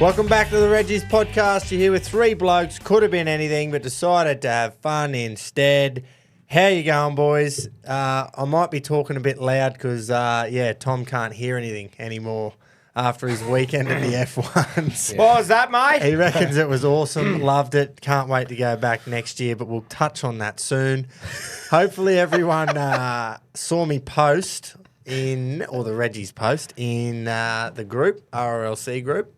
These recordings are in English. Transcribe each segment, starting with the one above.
Welcome back to the Reggies podcast. You're here with three blokes, could have been anything, but decided to have fun instead. How you going, boys? I might be talking a bit loud because, Tom can't hear anything anymore after his weekend at the F1s. What was that, mate? He reckons it was awesome, loved it, can't wait to go back next year, but we'll touch on that soon. Hopefully everyone saw me post or the Reggies post in the group, RLC group.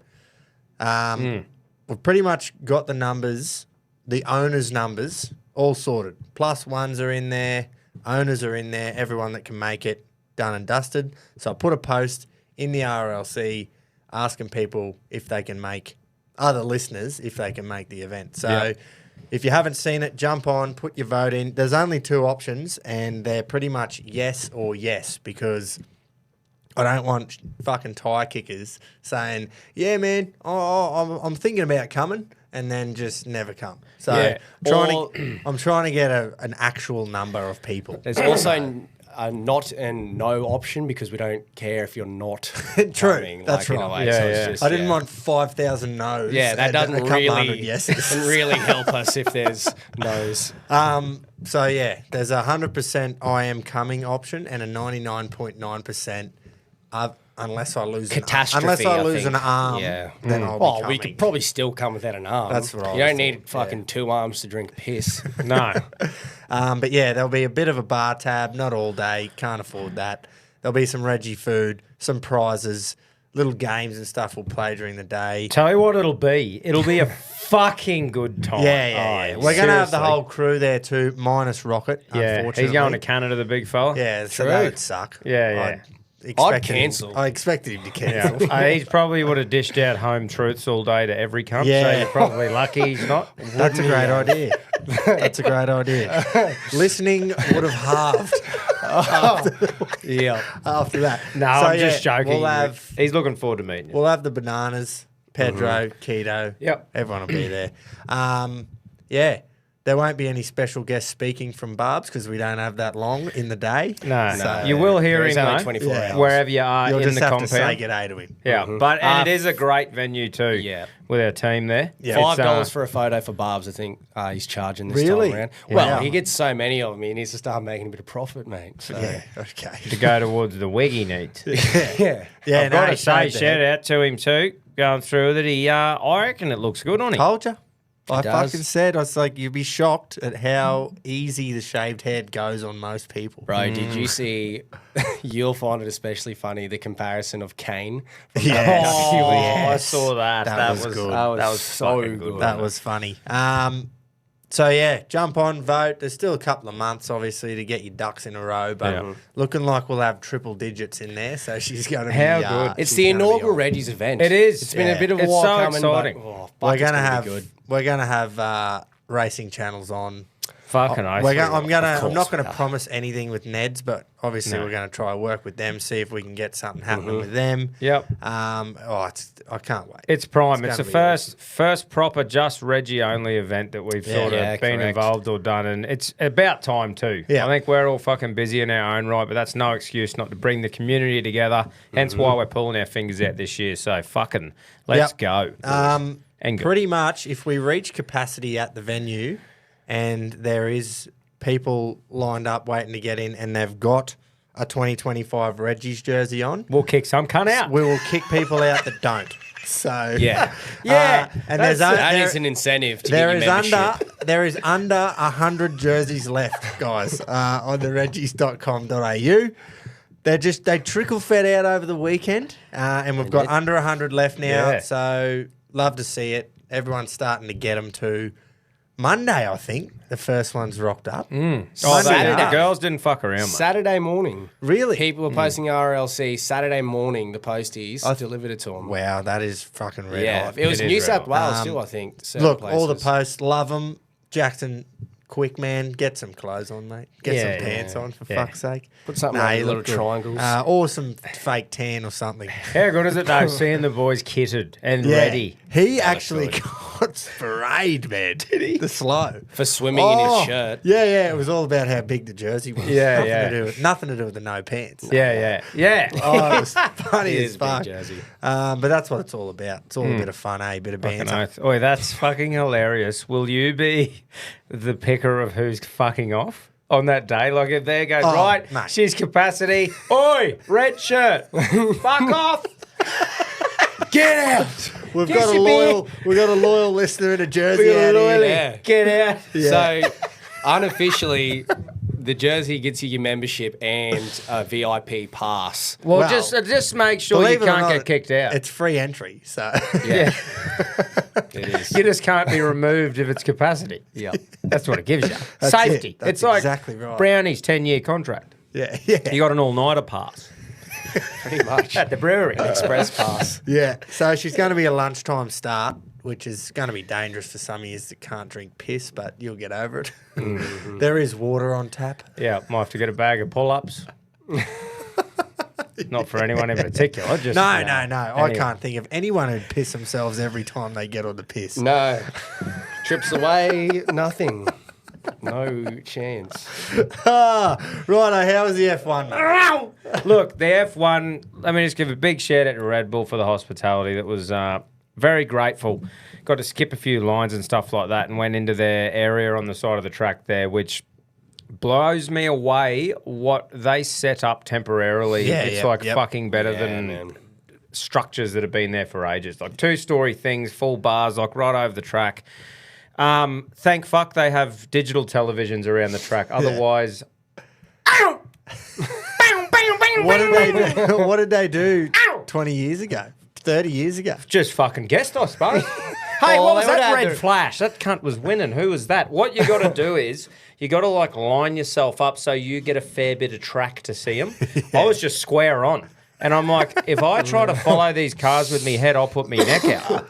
We've pretty much got the numbers, the owners' numbers, all sorted. Plus ones are in there, owners are in there, everyone that can make it, done and dusted. So I put a post in the RLC asking people if they can make, other listeners, if they can make the event. So if you haven't seen it, jump on, put your vote in. There's only two options, and they're pretty much yes or yes, because I don't want fucking tire kickers saying, yeah, man, I'm thinking about coming, and then just never come. So I'm trying to get an actual number of people. There's also a not and no option because we don't care if you're not True, coming. that's right. In a way. So it's just, I didn't want 5,000 no's. Yeah, that doesn't really, yeses. doesn't really help us if there's no's. So, there's a 100% I am coming option and a 99.9% unless I lose catastrophe. an arm, then I'll be coming. We could probably still come without an arm. That's right. You don't need fucking two arms to drink piss. No. But there'll be a bit of a bar tab, not all day, can't afford that. There'll be some Reggie food, some prizes, little games and stuff we'll play during the day. Tell you what it'll be. It'll be a fucking good time. Yeah. We're going to have the whole crew there too, minus Rocket, unfortunately. He's going to Canada, the big fella. Yeah, so that would suck. Yeah. I'd cancel. I expected him to cancel. He probably would have dished out home truths all day to every cunt, so you're probably lucky he's not. That's a great idea. That's a great idea. Listening would have halved after that. No, I'm just joking. He's looking forward to meeting you. We'll have the bananas, Pedro, Keto. Yep. Everyone will be there. There won't be any special guests speaking from Barb's because we don't have that long in the day. No. You will hear him, only though, 24 hours. wherever you are You'll in just the have compound. to say g'day to him. Yeah, and it is a great venue too. Yeah. With our team there. Yeah. $5 for a photo for Barb's, I think he's charging this Really? time around. Yeah. Well, Wow. he gets so many of them, he needs to start making a bit of profit, mate. So. Yeah, okay. To go towards the wig he needs. Yeah. I've got to say, shout out to him too. Going through with it, I reckon it looks good on him. Told you. I does. fucking said, I was like, you'd be shocked at how easy the shaved head goes on most people. Bro, did you see, you'll find it especially funny, the comparison of Kane. Yes. I saw that. That was good. That was so fucking good. That was funny. Jump on, vote. There's still a couple of months, obviously, to get your ducks in a row, but looking like we'll have triple digits in there, so she's going to be... How good. It's the inaugural Reggie's event. It is. It's been a bit of a It's while so coming, exciting. but We're going to have have good. we're going to have racing channels on. Fucking oath. I'm not course going we to are. promise anything with Neds, but obviously we're going to try work with them, see if we can get something happening with them. Yep. I can't wait. It's prime. It's It's the gonna be first proper just Reggie only event that we've sort of been correct. involved or done, and it's about time too. Yeah. I think we're all fucking busy in our own right, but that's no excuse not to bring the community together. Hence why we're pulling our fingers out this year. So fucking let's go. And go. Pretty much, if we reach capacity at the venue, and there is people lined up waiting to get in, and they've got a 2025 Reggie's jersey on, We'll kick some cunt out. we will kick people out that don't. So Yeah. and there's That is an incentive to there get is your membership. there is under 100 jerseys left, guys, on the reggies.com.au. They trickle fed out over the weekend, and we've got under 100 left now. Yeah. So love to see it. Everyone's starting to get them too. Monday, I think the first one's rocked up. Oh, Saturday. the girls didn't fuck around, mate. Saturday morning. Really? People were posting RLC Saturday morning, the posties delivered it to them. Wow, that is fucking red hot. It was It is New red South hot. Wales still, I think. certain Look, all the places. posts, love them. Jackson, quick man, get some clothes on, mate. Get some pants on, for fuck's sake. Put something Nah, on you the little look good. triangles. Or some fake tan or something. How good is it though, seeing the boys kitted and ready? He actually sprayed, man. Did he? The slow. For swimming in his shirt. Yeah. It was all about how big the jersey was. Yeah, Nothing to do with the no pants. Yeah. Oh, it was funny It as is a big fuck. jersey. But that's what it's all about. It's all a bit of fun, a bit of banter. Oi, that's fucking hilarious. Will you be the picker of who's fucking off on that day? Like if there goes, right, mate. she's capacity. Oi, red shirt. Fuck off. Get out. We've Get got a your loyal, listener in a jersey out here. Yeah. Get out. So, unofficially, the jersey gets you your membership and a VIP pass. Well, Well, just make sure you Believe it or can't not, get kicked out. It's free entry, so Yeah. It is. You just can't be removed if it's capacity. Yeah. That's what it gives you. That's Safety. it. That's It's like exactly right. Brownie's 10-year contract. yeah. You got an all-nighter pass Pretty much. at the brewery. Express pass. Yeah, so she's going to be a lunchtime start, which is going to be dangerous for some of you that can't drink piss, but you'll get over it. There is water on tap. Yeah, might have to get a bag of pull-ups. Not for anyone in particular. Just No, you know, I anyone. can't think of anyone who'd piss themselves every time they get on the piss. No. Trips away, nothing. No chance. Righto, how was the F1, mate? Look, the F1, let me just give a big shout out to Red Bull for the hospitality. That was very grateful. Got to skip a few lines and stuff like that and went into their area on the side of the track there, which blows me away what they set up temporarily. Yeah, it's yep, like yep. fucking better Yeah, than man. structures that have been there for ages. Like 2-story things, full bars, like right over the track. Thank fuck they have digital televisions around the track. Otherwise, What did they do 20 years ago? 30 years ago? just fucking guessed, I suppose. Hey, Oh, what was they would that have red to- flash? That cunt was winning. Who was that? What you got to do is you got to like line yourself up so you get a fair bit of track to see him. I was just square on. And I'm like, if I try to follow these cars with me head, I'll put me neck out.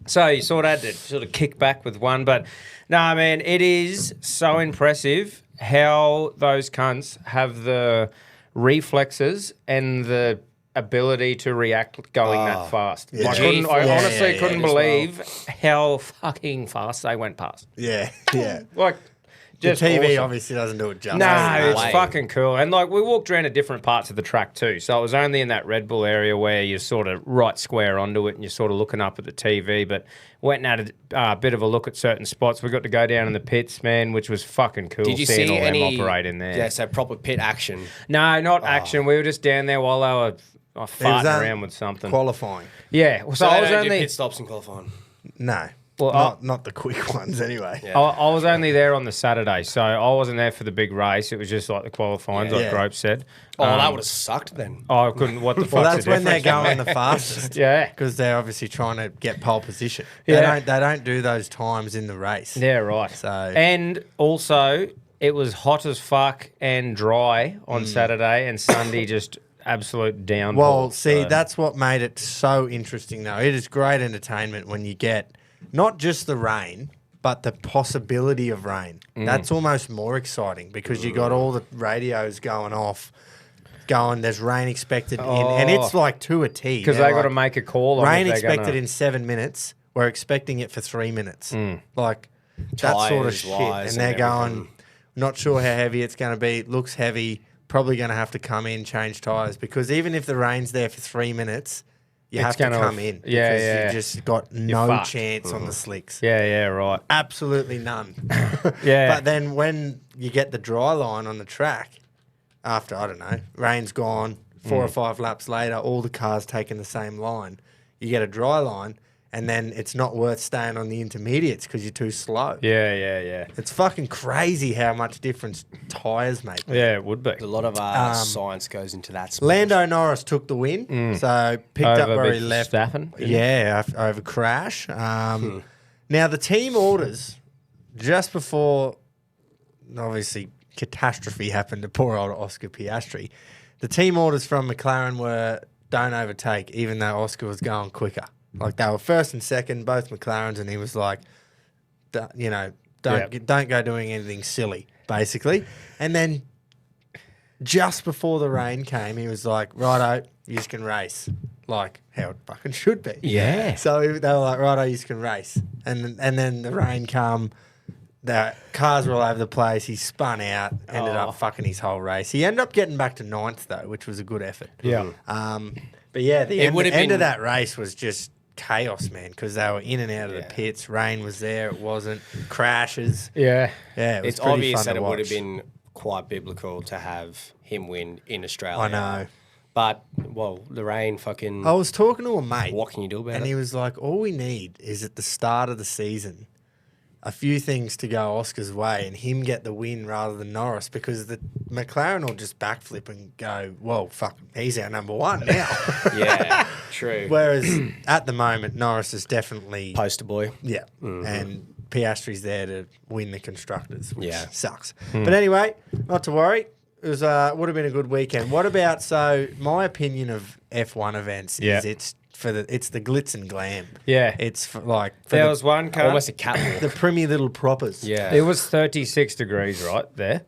So you sort of had to sort of kick back with one. But no, man, it is so impressive how those cunts have the reflexes and the ability to react going that fast. Yeah. I honestly Yeah, couldn't as well. believe how fucking fast they went past. Yeah. Like, The just TV awesome. obviously doesn't do it justice. No, it's way. fucking cool. And like we walked around to different parts of the track too. So it was only in that Red Bull area where you're sort of right square onto it and you're sort of looking up at the TV. But went and had a bit of a look at certain spots. We got to go down in the pits, man, which was fucking cool. Did you seeing see all any them operate in there? Yeah, so proper pit action. No, not action. We were just down there while they were farting only around with something. Qualifying. Yeah. So So I they was don't do only pit stops and qualifying. No. Well, not the quick ones anyway. Yeah. I was only there on the Saturday, so I wasn't there for the big race. It was just like the qualifying, like Yeah. Grope said. Oh, that would have sucked then. I couldn't. What the fuck? Well, that's when they're going the fastest. Yeah. Because they're obviously trying to get pole position. Yeah. They don't do those times in the race. Yeah, right. So- and also, it was hot as fuck and dry on Saturday, and Sunday just absolute downpour. Well, see, So- that's what made it so interesting, though. It is great entertainment when you get not just the rain, but the possibility of rain. That's almost more exciting because you got all the radios going off, there's rain expected in, and it's like to a T. because They're they got to like, make a call. On rain if they're expected gonna- in 7 minutes. We're expecting it for 3 minutes. Like that sort of Tyres, shit. wires And they're and going, everything. not sure how heavy it's going to be. It looks heavy. Probably going to have to come in, change tyres because even if the rain's there for 3 minutes, you It's have to gonna- come in. yeah, because yeah. you just got no fucked. chance on the slicks. Yeah, right. Absolutely none. Yeah. But then when you get the dry line on the track, after, I don't know, rain's gone, 4 or 5 laps later, all the cars taking the same line. You get a dry line, and then it's not worth staying on the intermediates because you're too slow. Yeah. It's fucking crazy how much difference tyres make. Yeah, it would be. A lot of science goes into that. Sport. Lando Norris took the win, so picked up Over where he Big left. Staffen, didn't he? Yeah, over Crash. Now, the team orders, just before, obviously, catastrophe happened to poor old Oscar Piastri, the team orders from McLaren were don't overtake, even though Oscar was going quicker. Like, they were first and second, both McLarens, and he was like, don't go doing anything silly, basically. And then just before the rain came, he was like, righto, you just can race. Like how it fucking should be. Yeah. So they were like, righto, you just can race. And then the rain come. The cars were all over the place. He spun out, ended up fucking his whole race. He ended up getting back to 9th, though, which was a good effort. Yeah. But yeah, the end of that race was just chaos, man, because they were in and out of the pits. Rain was there. It wasn't. Crashes. Yeah. Yeah, it was It's pretty obvious fun that to it would have watch. been quite biblical to have him win in Australia. I know. But, well, the rain fucking... I was talking to a mate. What can you do about and it? he was like, all we need is at the start of the season a few things to go Oscar's way and him get the win rather than Norris, because the McLaren will just backflip and go, well, fuck, he's our number one now. Yeah, true. Whereas at the moment, Norris is definitely... Poster boy. Yeah. And Piastri's there to win the Constructors, which sucks. Hmm. But anyway, not to worry. It was would have been a good weekend. What about, so my opinion of F1 events is it's the glitz and glam. Yeah. It's for There was one car. Almost a catwalk. the primmy little proppers. Yeah. It was 36 degrees right there.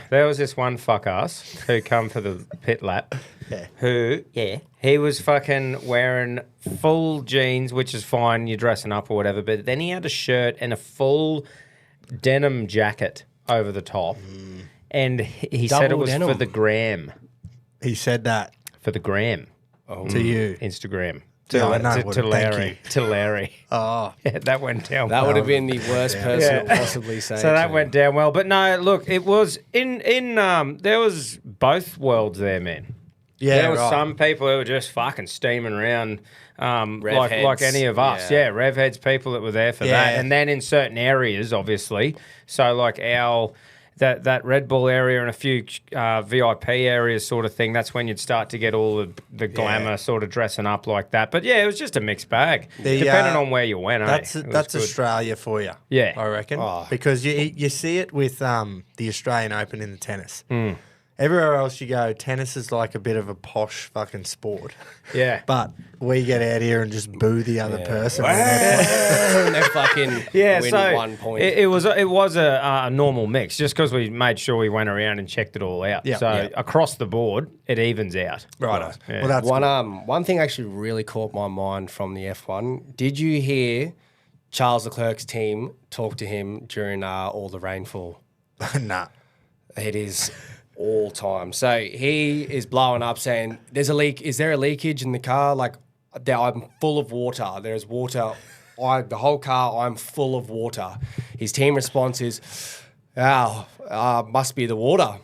There was this one fuck ass who come for the pit lap. Yeah. He was fucking wearing full jeans, which is fine, you're dressing up or whatever, but then he had a shirt and a full denim jacket over the top. And he said it Double was for denim. the gram. He said that For the gram. to you. Instagram. Yeah, I know, to Woody, thank Larry. you. To Larry. Oh. Yeah, that went down That well. would have been the worst person to Yeah. possibly say. So that to. went down well. But no, look, it was in there was both worlds there, man. Yeah, there was right. some people who were just fucking steaming around like heads. any of us. Yeah. Yeah, rev heads, people that were there for Yeah. that. And then in certain areas, obviously. So like that Red Bull area and a few VIP areas sort of thing, that's when you'd start to get all the glamour sort of dressing up like that. But yeah, it was just a mixed bag. Depending on where you went, That's It was that's good. Australia for you. Yeah. I reckon. Oh. Because you see it with the Australian Open in the tennis. Everywhere else you go, tennis is like a bit of a posh fucking sport. Yeah. But we get out here and just boo the other person. And they fucking Yeah, win so 1 point. it was a normal mix, just because we made sure we went around and checked it all out. Yeah. So Yeah. across the board, it evens out. Right. Yeah. Well, that's One thing actually really caught my mind from the F1. Did you hear Charles Leclerc's team talk to him during all the rainfall? nah. It is all time. So he is blowing up saying, there's a leak. Is there a leakage in the car? Like, I'm full of water. There's water. The whole car, I'm full of water. His team response is, must be the water.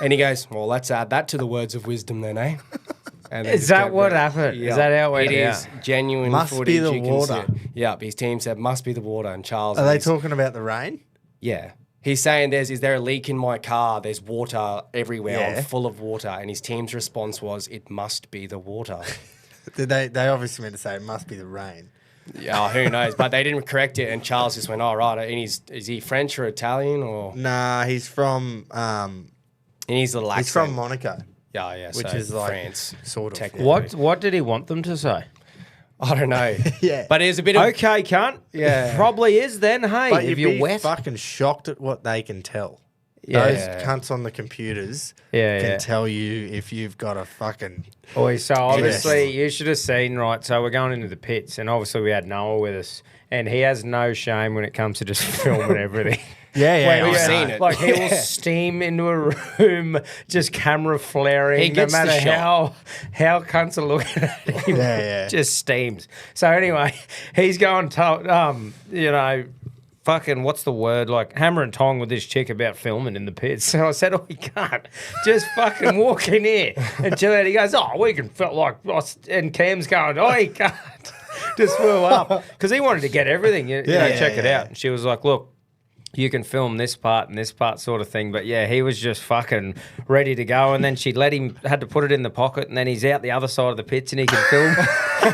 And he goes, well, let's add that to the words of wisdom then, eh? And they Is just that go, what happened? Is that how it went It down? is genuine Must be footage. the You can water. see it. Yeah, his team said, must be the water. And Charles Are they is- talking about the rain? Yeah. He's saying is there a leak in my car? There's water everywhere. Yeah. I'm full of water. And his team's response was, it must be the water. They obviously meant to say it must be the rain. Yeah, who knows? But they didn't correct it. And Charles just went, oh, right. And is he French or Italian or? Nah, he's from And he's the he's from Monaco, Yeah, which so is like France. sort of. technically. What did he want them to say? I don't know. Yeah. But there's a bit of... Okay, cunt. Yeah. Probably is then, hey, But if you'd you're be wet. fucking shocked at what they can tell. Yeah. Those cunts on the computers Yeah, can yeah. tell you if you've got a fucking... Oi, so obviously you should have seen, right? So we're going into the pits, and obviously we had Noah with us, and he has no shame when it comes to just filming everything. Yeah, I've I seen know. it. Like he will Yeah. steam into a room, just camera flaring. He gets no the matter shot. how cunts are looking at him. Yeah. Just steams. So anyway, he's going to, fucking what's the word? Like hammer and tong with this chick about filming in the pits. So I said, oh, you can't just fucking walk in here and chill out. He goes, oh, we can feel like, and Cam's going, oh, you can't. Just flew up because he wanted to get everything, check it out. And she was like, look, you can film this part and this part sort of thing. But yeah, he was just fucking ready to go. And then she had to put it in the pocket, and then he's out the other side of the pits and he can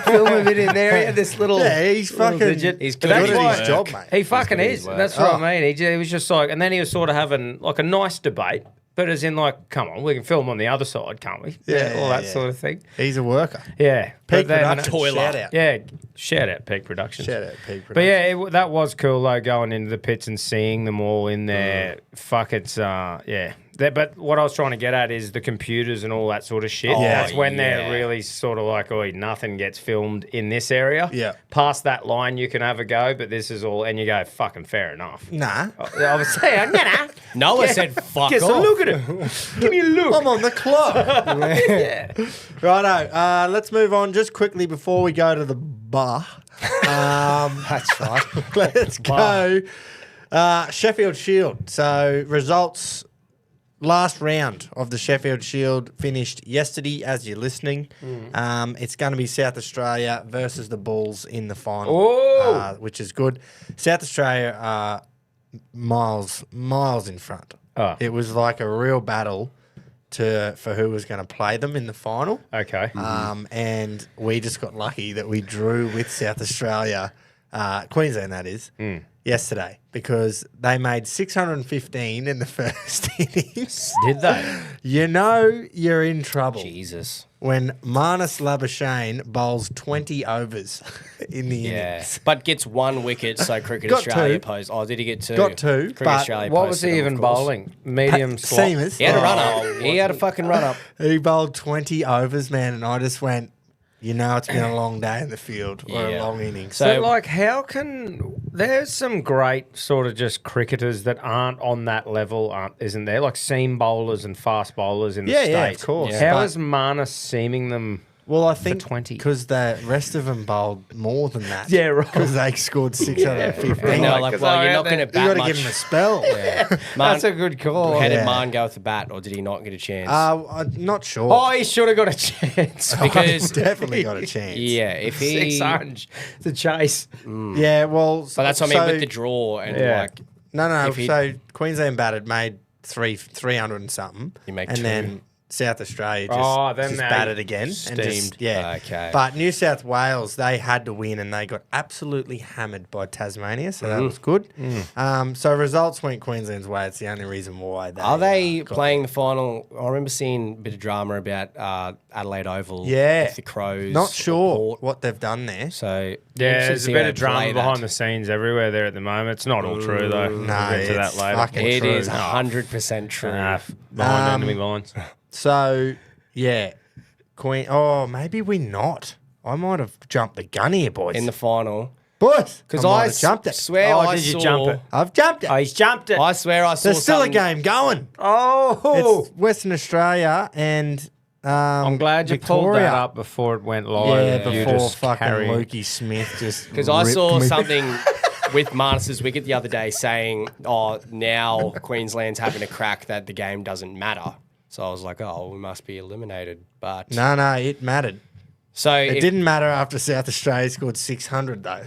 film a bit in there. He had this little... Yeah, he's little fucking... digit. He's good good at at his his job, work. mate. He fucking good at his is. work. That's what I mean. He was just like... And then he was sort of having like a nice debate, but as in like, come on, we can film on the other side, can't we? Yeah, all that yeah. sort of thing. He's a worker. Yeah. Peak But then- production, shout out. Yeah. Shout out Peak Productions. Shout out Peak But Productions. yeah, that was cool though, going into the pits and seeing them all in there. Fuck, it's yeah. But what I was trying to get at is the computers and all that sort of shit. Oh, That's when yeah. they're really sort of like, oh, nothing gets filmed in this area. Yeah. Past that line, you can have a go, but this is all, and you go, fucking fair enough. Nah. I was saying, nah. Noah said, fuck Get off. some look at it. Give me a look. I'm on the clock. Righto. Let's move on just quickly before we go to the bar. That's right. Let's go. Sheffield Shield. So results. Last round of the Sheffield Shield finished yesterday as you're listening. It's going to be South Australia versus the Bulls in the final, which is good. South Australia are miles in front. Oh. It was like a real battle for who was going to play them in the final. Okay. And we just got lucky that we drew with South Australia, Queensland that is, yesterday, because they made 615 in the first innings. Did they? You know you're in trouble Jesus. when Marnus Labuschagne bowls 20 overs in the Yeah. innings. But gets 1 wicket, so Cricket Got Australia 2. posed. Oh, did he get 2? Got 2, Cricket but Australia What was posted he him, even of course. bowling? Medium slot. Seamers. He had a run Oh, up. He had a fucking run up. He bowled 20 overs, man, and I just went, you know it's been a long day in the field or a Yeah. long innings. But So- like, how can there's some great sort of just cricketers that aren't on that level, isn't there? Like seam bowlers and fast bowlers in the Yeah, States. yeah, of course. How Yeah. is Marnus seaming them? Well, I think 20. because the rest of them bowled more than that. Yeah, right. Because they scored 615. And they were like, Because well, I you're had not going to that- You bat got to much. give him a spell. Man, That's a good call. how did Yeah. Marn go with the bat, or did he not get a chance? I'm not sure. Oh, he should have got a chance. because definitely got a chance. yeah, if he, 600 to chase. Yeah, well. but that's what I mean with the draw and Yeah. like No. if he- So Queensland batted, made 300 and something. You make and 2. then South Australia just, Oh, then just they batted again. steamed. And just, yeah. Okay. But New South Wales, they had to win and they got absolutely hammered by Tasmania, so that was good. So results went Queensland's way. It's the only reason why they Are they got playing the final? I remember seeing a bit of drama about Adelaide Oval. Yeah. with the Crows. Not sure Port. what they've done there. So Yeah, interested to there's a see bit how of they play drama behind that. the scenes everywhere there at the moment. It's not all true though. We'll No, get to that it's later. fucking It true. is 100% true. Behind enemy lines. So, yeah. Oh, maybe we not. I might have jumped the gun here, boys. In the final. boys, Because might I have jumped it. swear Oh, I did you saw. jump it? I've jumped it. Oh, he's jumped it. I swear I saw There's still a something- game going. Oh, It's Western Australia and I'm glad you pulled Victoria. that up before it went live. Yeah, You before just fucking carry- Lukey Smith just Because I ripped saw me. something with Marnus's wicket the other day saying, oh, now Queensland's having a crack that the game doesn't matter. So I was like, oh, we must be eliminated. But No, it mattered. so It didn't matter after South Australia scored 600 though,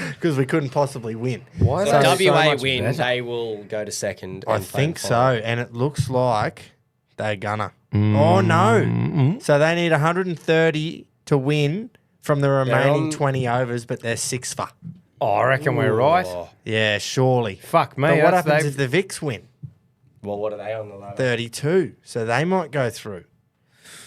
because we couldn't possibly win. Why if is that WA so much win, better? they will go to second. I and play think the so, final. and it looks like they're gonna. Oh no! So they need 130 to win from the remaining on- 20 overs, but they're 6 for. Oh, I reckon we're right. Oh. Yeah, surely. Fuck me. But what that's- happens they've- if the Vicks win? Well, what are they on the ladder? 32. So they might go through.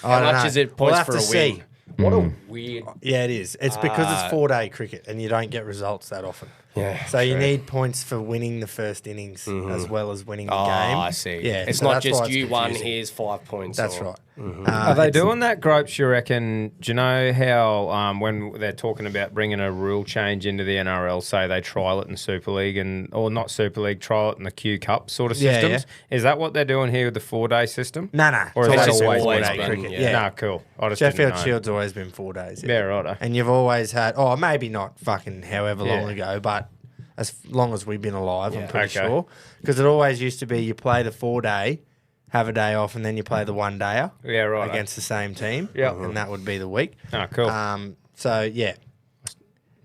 How much is it points We'll have for to a see. win? What a weird. Yeah, it is. It's because it's 4-day cricket and you don't get results that often. Yeah. So you need points for winning the first innings as well as winning the Oh, game. I see. Yeah, It's so not that's why just it's you won, confusing. here's 5 points. That's or- right. Are they It's- doing that, Gropes, you reckon? Do you know how when they're talking about bringing a rule change into the NRL, say they trial it in Super League or not Super League, trial it in the Q Cup sort of Yeah, systems? Is that what they're doing here with the 4-day system? No. Or It's has that always been always 4-day been? cricket. Yeah. Yeah. Nah, cool. I just didn't Sheffield know. Shield's always been 4 days. Yeah, righto. And you've always had, maybe not fucking however long Yeah. ago, but as long as we've been alive, I'm pretty Okay. sure. Because it always used to be you play the 4-day, have a day off, and then you play the 1-dayer Yeah, right. against the same team. Yeah. And that would be the week. Oh, cool. So, yeah.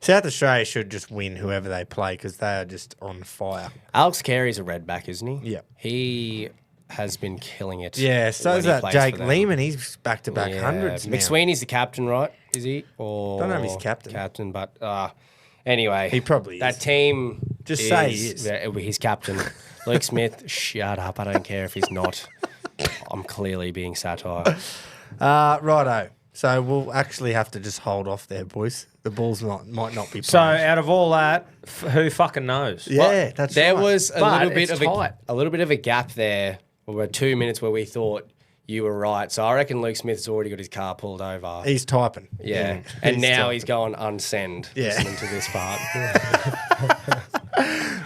South Australia should just win whoever they play because they are just on fire. Alex Carey's a red back, isn't he? Yeah. He has been killing it. Yeah, so when is he that plays Jake for them. Lehman. He's back-to-back Yeah. hundreds now. McSweeney's the captain, right? Is he? Or Don't know if he's captain. Captain, but anyway, He probably that is. team. Just say he is. Yeah, he's captain. Luke Smith, shut up. I don't care if he's not. I'm clearly being satire. Righto. So we'll actually have to just hold off there, boys. The Bulls might not be. So playing. out of all that, who fucking knows? Yeah, that's There right. was But a it's tight. little bit of a gap there. Over 2 minutes where we thought you were right. So I reckon Luke Smith's already got his car pulled over. He's typing. Yeah. And He's now typing. he's going unsend. Yeah. Listening to this part.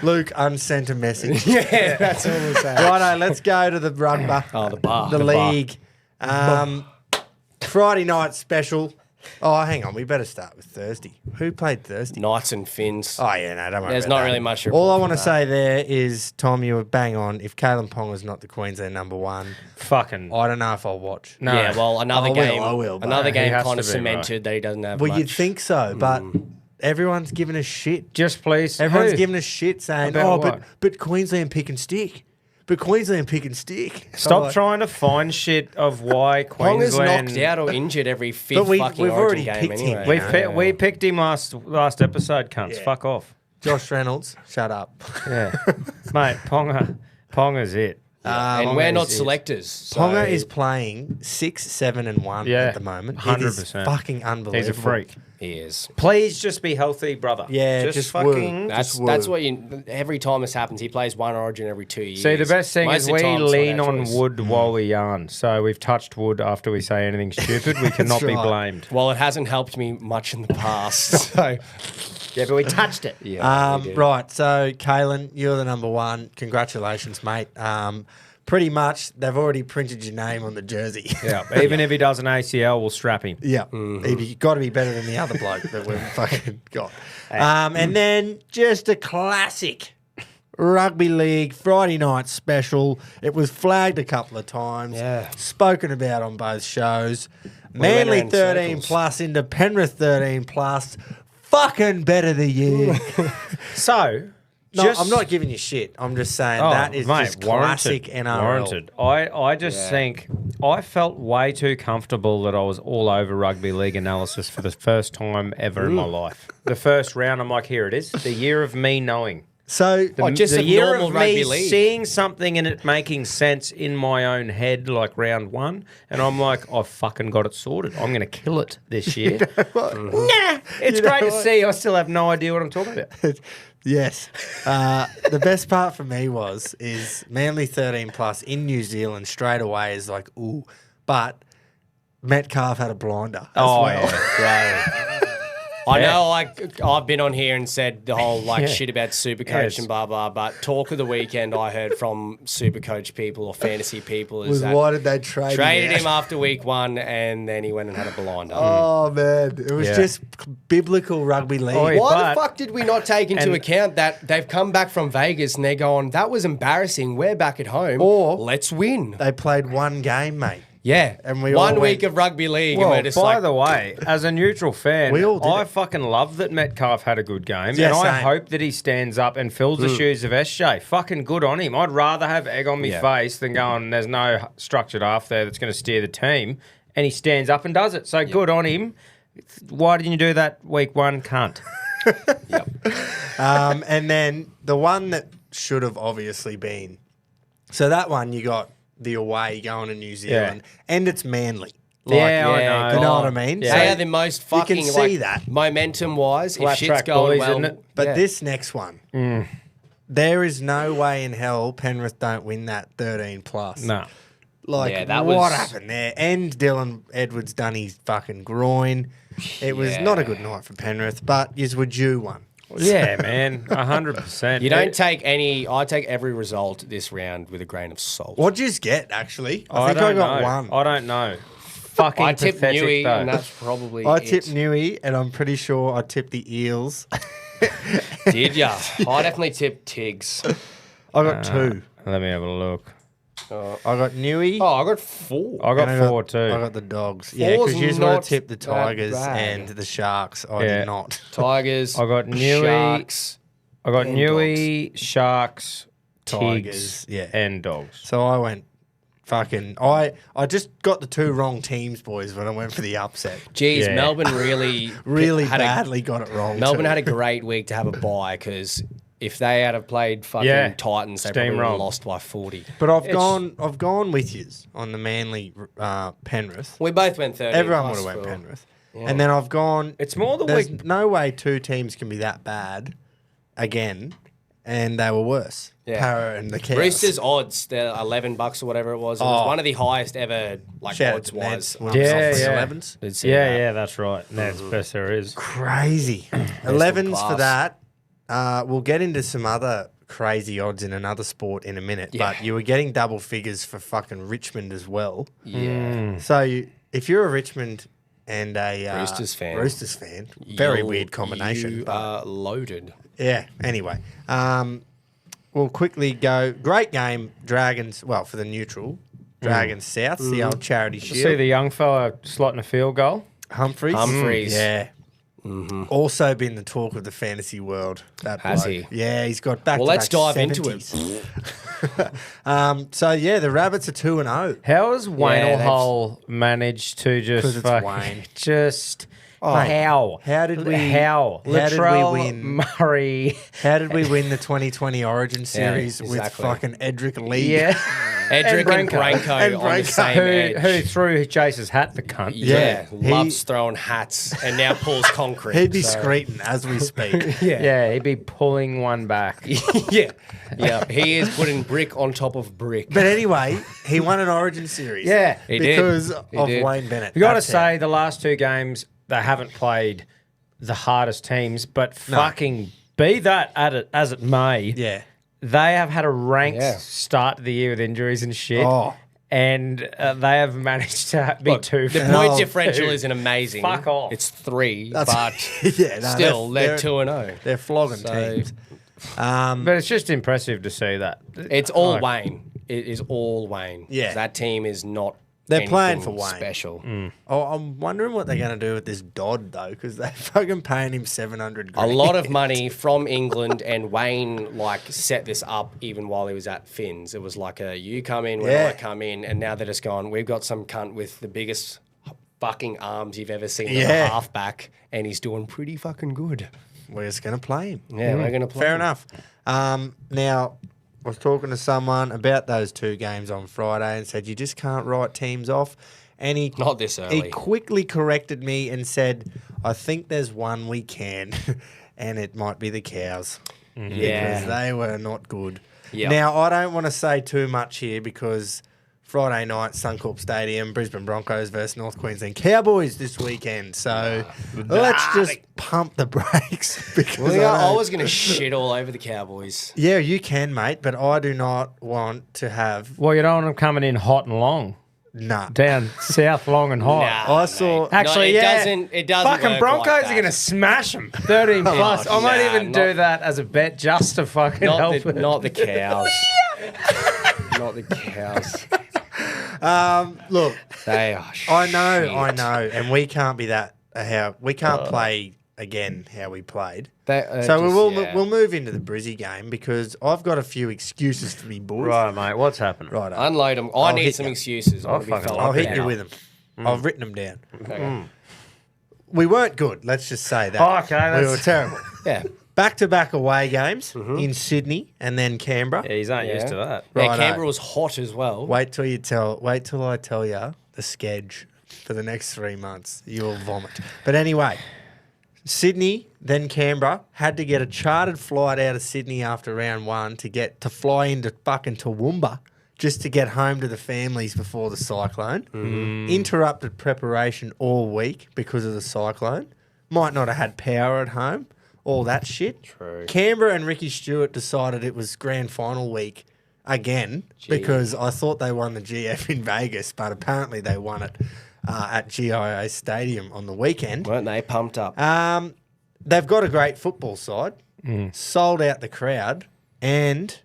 Luke unsent a message. Yeah, that's all we're saying. Righto, let's go to the rugby. Oh, the bar. The The bar. league. Friday night special. Oh, hang on. We better start with Thursday. Who played Thursday? Knights and Finns. Oh, yeah, no, don't worry There's about not that. really much to All I report want to for say there is, Tom, you were bang on. If Kalen Ponga's not the Queensland number one, Fucking. I don't know if I'll watch. No. Yeah, well, another game. I will, but another he game has kind of to be, cemented that he doesn't have Well, much. you'd think so, but everyone's giving us shit. Just please. Everyone's who? giving us shit saying, About but what? but Queensland pick and stick. But Queensland pick and stick. So Stop I'm like, trying to find shit of why Ponga's Queensland. knocked out or injured every fifth But we've fucking already Origin game picked him. anyway. We picked him last episode, cunts. Yeah. Fuck off. Josh Reynolds, shut up. Yeah, mate. Ponga's it. And we're not is- selectors. So Ponga is playing 6, 7, and 1 Yeah, at the moment. It is 100%. fucking unbelievable. He's a freak. He is. Please just be healthy, brother. Yeah, just fucking. That's what you. Every time this happens, he plays one Origin every 2 years. See, the best thing Most is of the we time, it's not lean our on choice. wood while we yarn. So we've touched wood after we say anything stupid. We cannot be right. blamed. Well, it hasn't helped me much in the past. So Yeah, but we touched it. yeah, we did. Right, so Kalen, you're the number one. Congratulations, mate. Pretty much, they've already printed your name on the jersey. Yeah, even if he does an ACL, we'll strap him. Yeah, you've got to be better than the other bloke that we've fucking got. And then just a classic rugby league Friday night special. It was flagged a couple of times. Yeah. Spoken about on both shows. went Manly around 13 circles. plus into Penrith 13 plus. Fucking better the year. So, No, just, I'm not giving you shit. I'm just saying Oh, that is mate, just classic NRL. Warranted. I just think I felt way too comfortable that I was all over rugby league analysis for the first time ever in my life. The first round, I'm like, here it is. The year of me knowing. So just the a year normal of rugby me league. seeing something and it making sense in my own head, like round one, and I'm like, I've fucking got it sorted. I'm going to kill it this year. Nah, it's great to see. I still have no idea what I'm talking about. yes, the best part for me is Manly 13 plus in New Zealand straight away is like ooh, but Metcalf had a blinder. as well. Yeah, I know, like I've been on here and said the whole like Yeah. shit about Supercoach Yes. and blah blah. But talk of the weekend I heard from Supercoach people or fantasy people is Was that why did they trade traded out? him after week one and then he went and had a blinder. Oh man, it was Yeah. just biblical rugby league. Oi. Why but- the fuck did we not take into and- account that they've come back from Vegas and they're going, that was embarrassing. We're back at home. Or- let's win. They played one game, mate. Yeah. And we all one week went- of rugby league Well, and we're just by like, the way, as a neutral fan, We all did I it. fucking love that Metcalf had a good game, Yeah, and I same. hope that he stands up and fills the shoes of SJ. Fucking good on him. I'd rather have egg on my Yeah. face than going, there's no structured half there that's going to steer the team, and he stands up and does it. So good on him. Why didn't you do that week one, cunt? And then the one that should have obviously been. So that one you got the away going to New Zealand, and it's Manly. Yeah, I yeah, know. You know God. what I mean? Yeah. They So are the most you fucking can see like that. momentum wise. Flat If shit's track going boys, well, isn't it? But yeah. this next one, there is no way in hell Penrith don't win that 13 plus. No. Like, Yeah, that what was- happened there? And Dylan Edwards done his fucking groin. It was not a good night for Penrith, but yous were due one. Yeah, man, 100%. You don't take any. I take every result this round with a grain of salt. What'd yous get, actually? I think I don't got know. one. I don't know. Fucking I tipped pathetic, Newey, though. and that's probably I it. tipped Newey, and I'm pretty sure I tipped the Eels. Did ya? I definitely tipped Tiggs. I got two. Let me have a look. I got Newey. Oh, I got 4. I got and I four too. I got the Dogs. Yeah, Four's because you would have not tipped the that Tigers bad. and the Sharks. I Yeah. did not. Tigers. I got Newey. Sharks. I got and Newey, Sharks, Tigers, Tigers, yeah. and Dogs. So I went fucking. I just got the two wrong teams, boys, when I went for the upset. Geez, Yeah. Melbourne really Really had badly got it wrong. Melbourne too. had a great week to have a bye because If they had have played fucking Yeah. Titans, they probably would have Steamrolled. lost by 40. But I've gone with yous on the Manly Penrith. We both went 30. Everyone would plus have went for- Penrith. And then I've gone. It's more the There's week. no way two teams can be that bad again, and they were worse. Yeah. Para and the Cows. Roosters odds, they're $11 or whatever it was. It was one of the highest ever, like, Shout out odds to wise. Neds. Yeah, Off the yeah. 11s. Did see Yeah, that. yeah, that's right. That's best there is. Crazy. 11s for class. that. We'll get into some other crazy odds in another sport in a minute, Yeah. but you were getting double figures for fucking Richmond as well. Yeah. So if you're a Richmond and a Roosters fan. very You'll- weird combination. You but are loaded. yeah, anyway. We'll quickly go. Great game, Dragons, well, for the neutral. Dragons South, the old charity shield. See the young fella slotting a field goal. Humphreys. Humphreys. Yeah. Also been the talk of the fantasy world. That Has bloke. he? Yeah, he's got back Well, to let's back dive into it. 70s. So, yeah, the Rabbits are 2-0. How has Wayne they've- Hull managed to 'Cause just it's fucking Wayne. just Mate, how? how did we- How? how did we Latrell win? Murray. How did we win the 2020 Origin Series with exactly. fucking Edric Lee? Yeah. Edric and Branko And on the Branko. same who edge. threw Jace's hat, the cunt. Yeah, He- loves throwing hats and now pulls concrete. He'd be so- screeting as we speak. Yeah, he'd be pulling one back. yeah, yeah. He is putting brick on top of brick. But anyway, he won an Origin Series. Yeah, he did. because He of did. Wayne Bennett. You got to That's say, the last two games, they haven't played the hardest teams, but fucking be that as it may, it. Yeah. they have had a ranked Yeah. start to the year with injuries and shit. Oh. And they have managed to be Look, two. the for point Oh, differential dude. isn't amazing. Fuck off. It's 3, That's- but yeah, no, still, they're 2-0. They're flogging So- teams. But it's just impressive to see that. It's all Like, Wayne. It is all Wayne. Yeah. That team is not. They're playing anything for Wayne. Special. Oh, I'm wondering what they're going to do with this Dodd, though, because they're fucking paying him 700 A grand. lot of money from England, and Wayne set this up even while he was at Finns. It was like you come in when Yeah. I come in, and now they're just going. We've got some cunt with the biggest fucking arms you've ever seen as a Yeah. halfback, and he's doing pretty fucking good. We're just going to play him. Yeah, we're gonna play. Fair him. enough. Now, I was talking to someone about those two games on Friday and said, you just can't write teams off. And he, Not this he early. quickly corrected me and said, I think there's one we can, and it might be the Cows. Because Yeah. they were not good. Yep. Now, I don't want to say too much here because Friday night, Suncorp Stadium, Brisbane Broncos versus North Queensland Cowboys this weekend. So let's just pump the brakes because Well, I don't- was gonna shit all over the Cowboys. Yeah, you can, mate, but I do not want to have Well, you don't want them coming in hot and long. nah. Down south, long and hot. Nah, I saw- mate. Actually, no, yeah. It doesn't. Fucking work Broncos like are that. going to smash them. 13 plus. I might nah, even do not- that as a bet just to fucking help it. Not the Cows. Not the Cows. Look, They are. I know, shit. and we can't be that how we can't play again how we played. They, So just, yeah. we'll move into the Brizzy game because I've got a few excuses for me boys. Right, mate. What's happening? Right. Unload them. I I'll need hit some ya. excuses. I wanna be fucking felt I'll like hit that. you with them. I've written them down. Okay. We weren't good. Let's just say that. Oh, okay, we that's- were terrible. Yeah. Back-to-back away games in Sydney and then Canberra. Yeah, he's not used to that. Yeah, Righto. Canberra was hot as well. Wait till I tell you the schedule for the next 3 months. You'll vomit. But anyway, Sydney, then Canberra, had to get a chartered flight out of Sydney after round 1 to fly into fucking Toowoomba just to get home to the families before the cyclone. Interrupted preparation all week because of the cyclone. Might not have had power at home. All that shit. True. Canberra and Ricky Stewart decided it was grand final week again because I thought they won the GF in Vegas, but apparently they won it at GIA Stadium on the weekend. Weren't they pumped up? They've got a great football side, sold out the crowd, and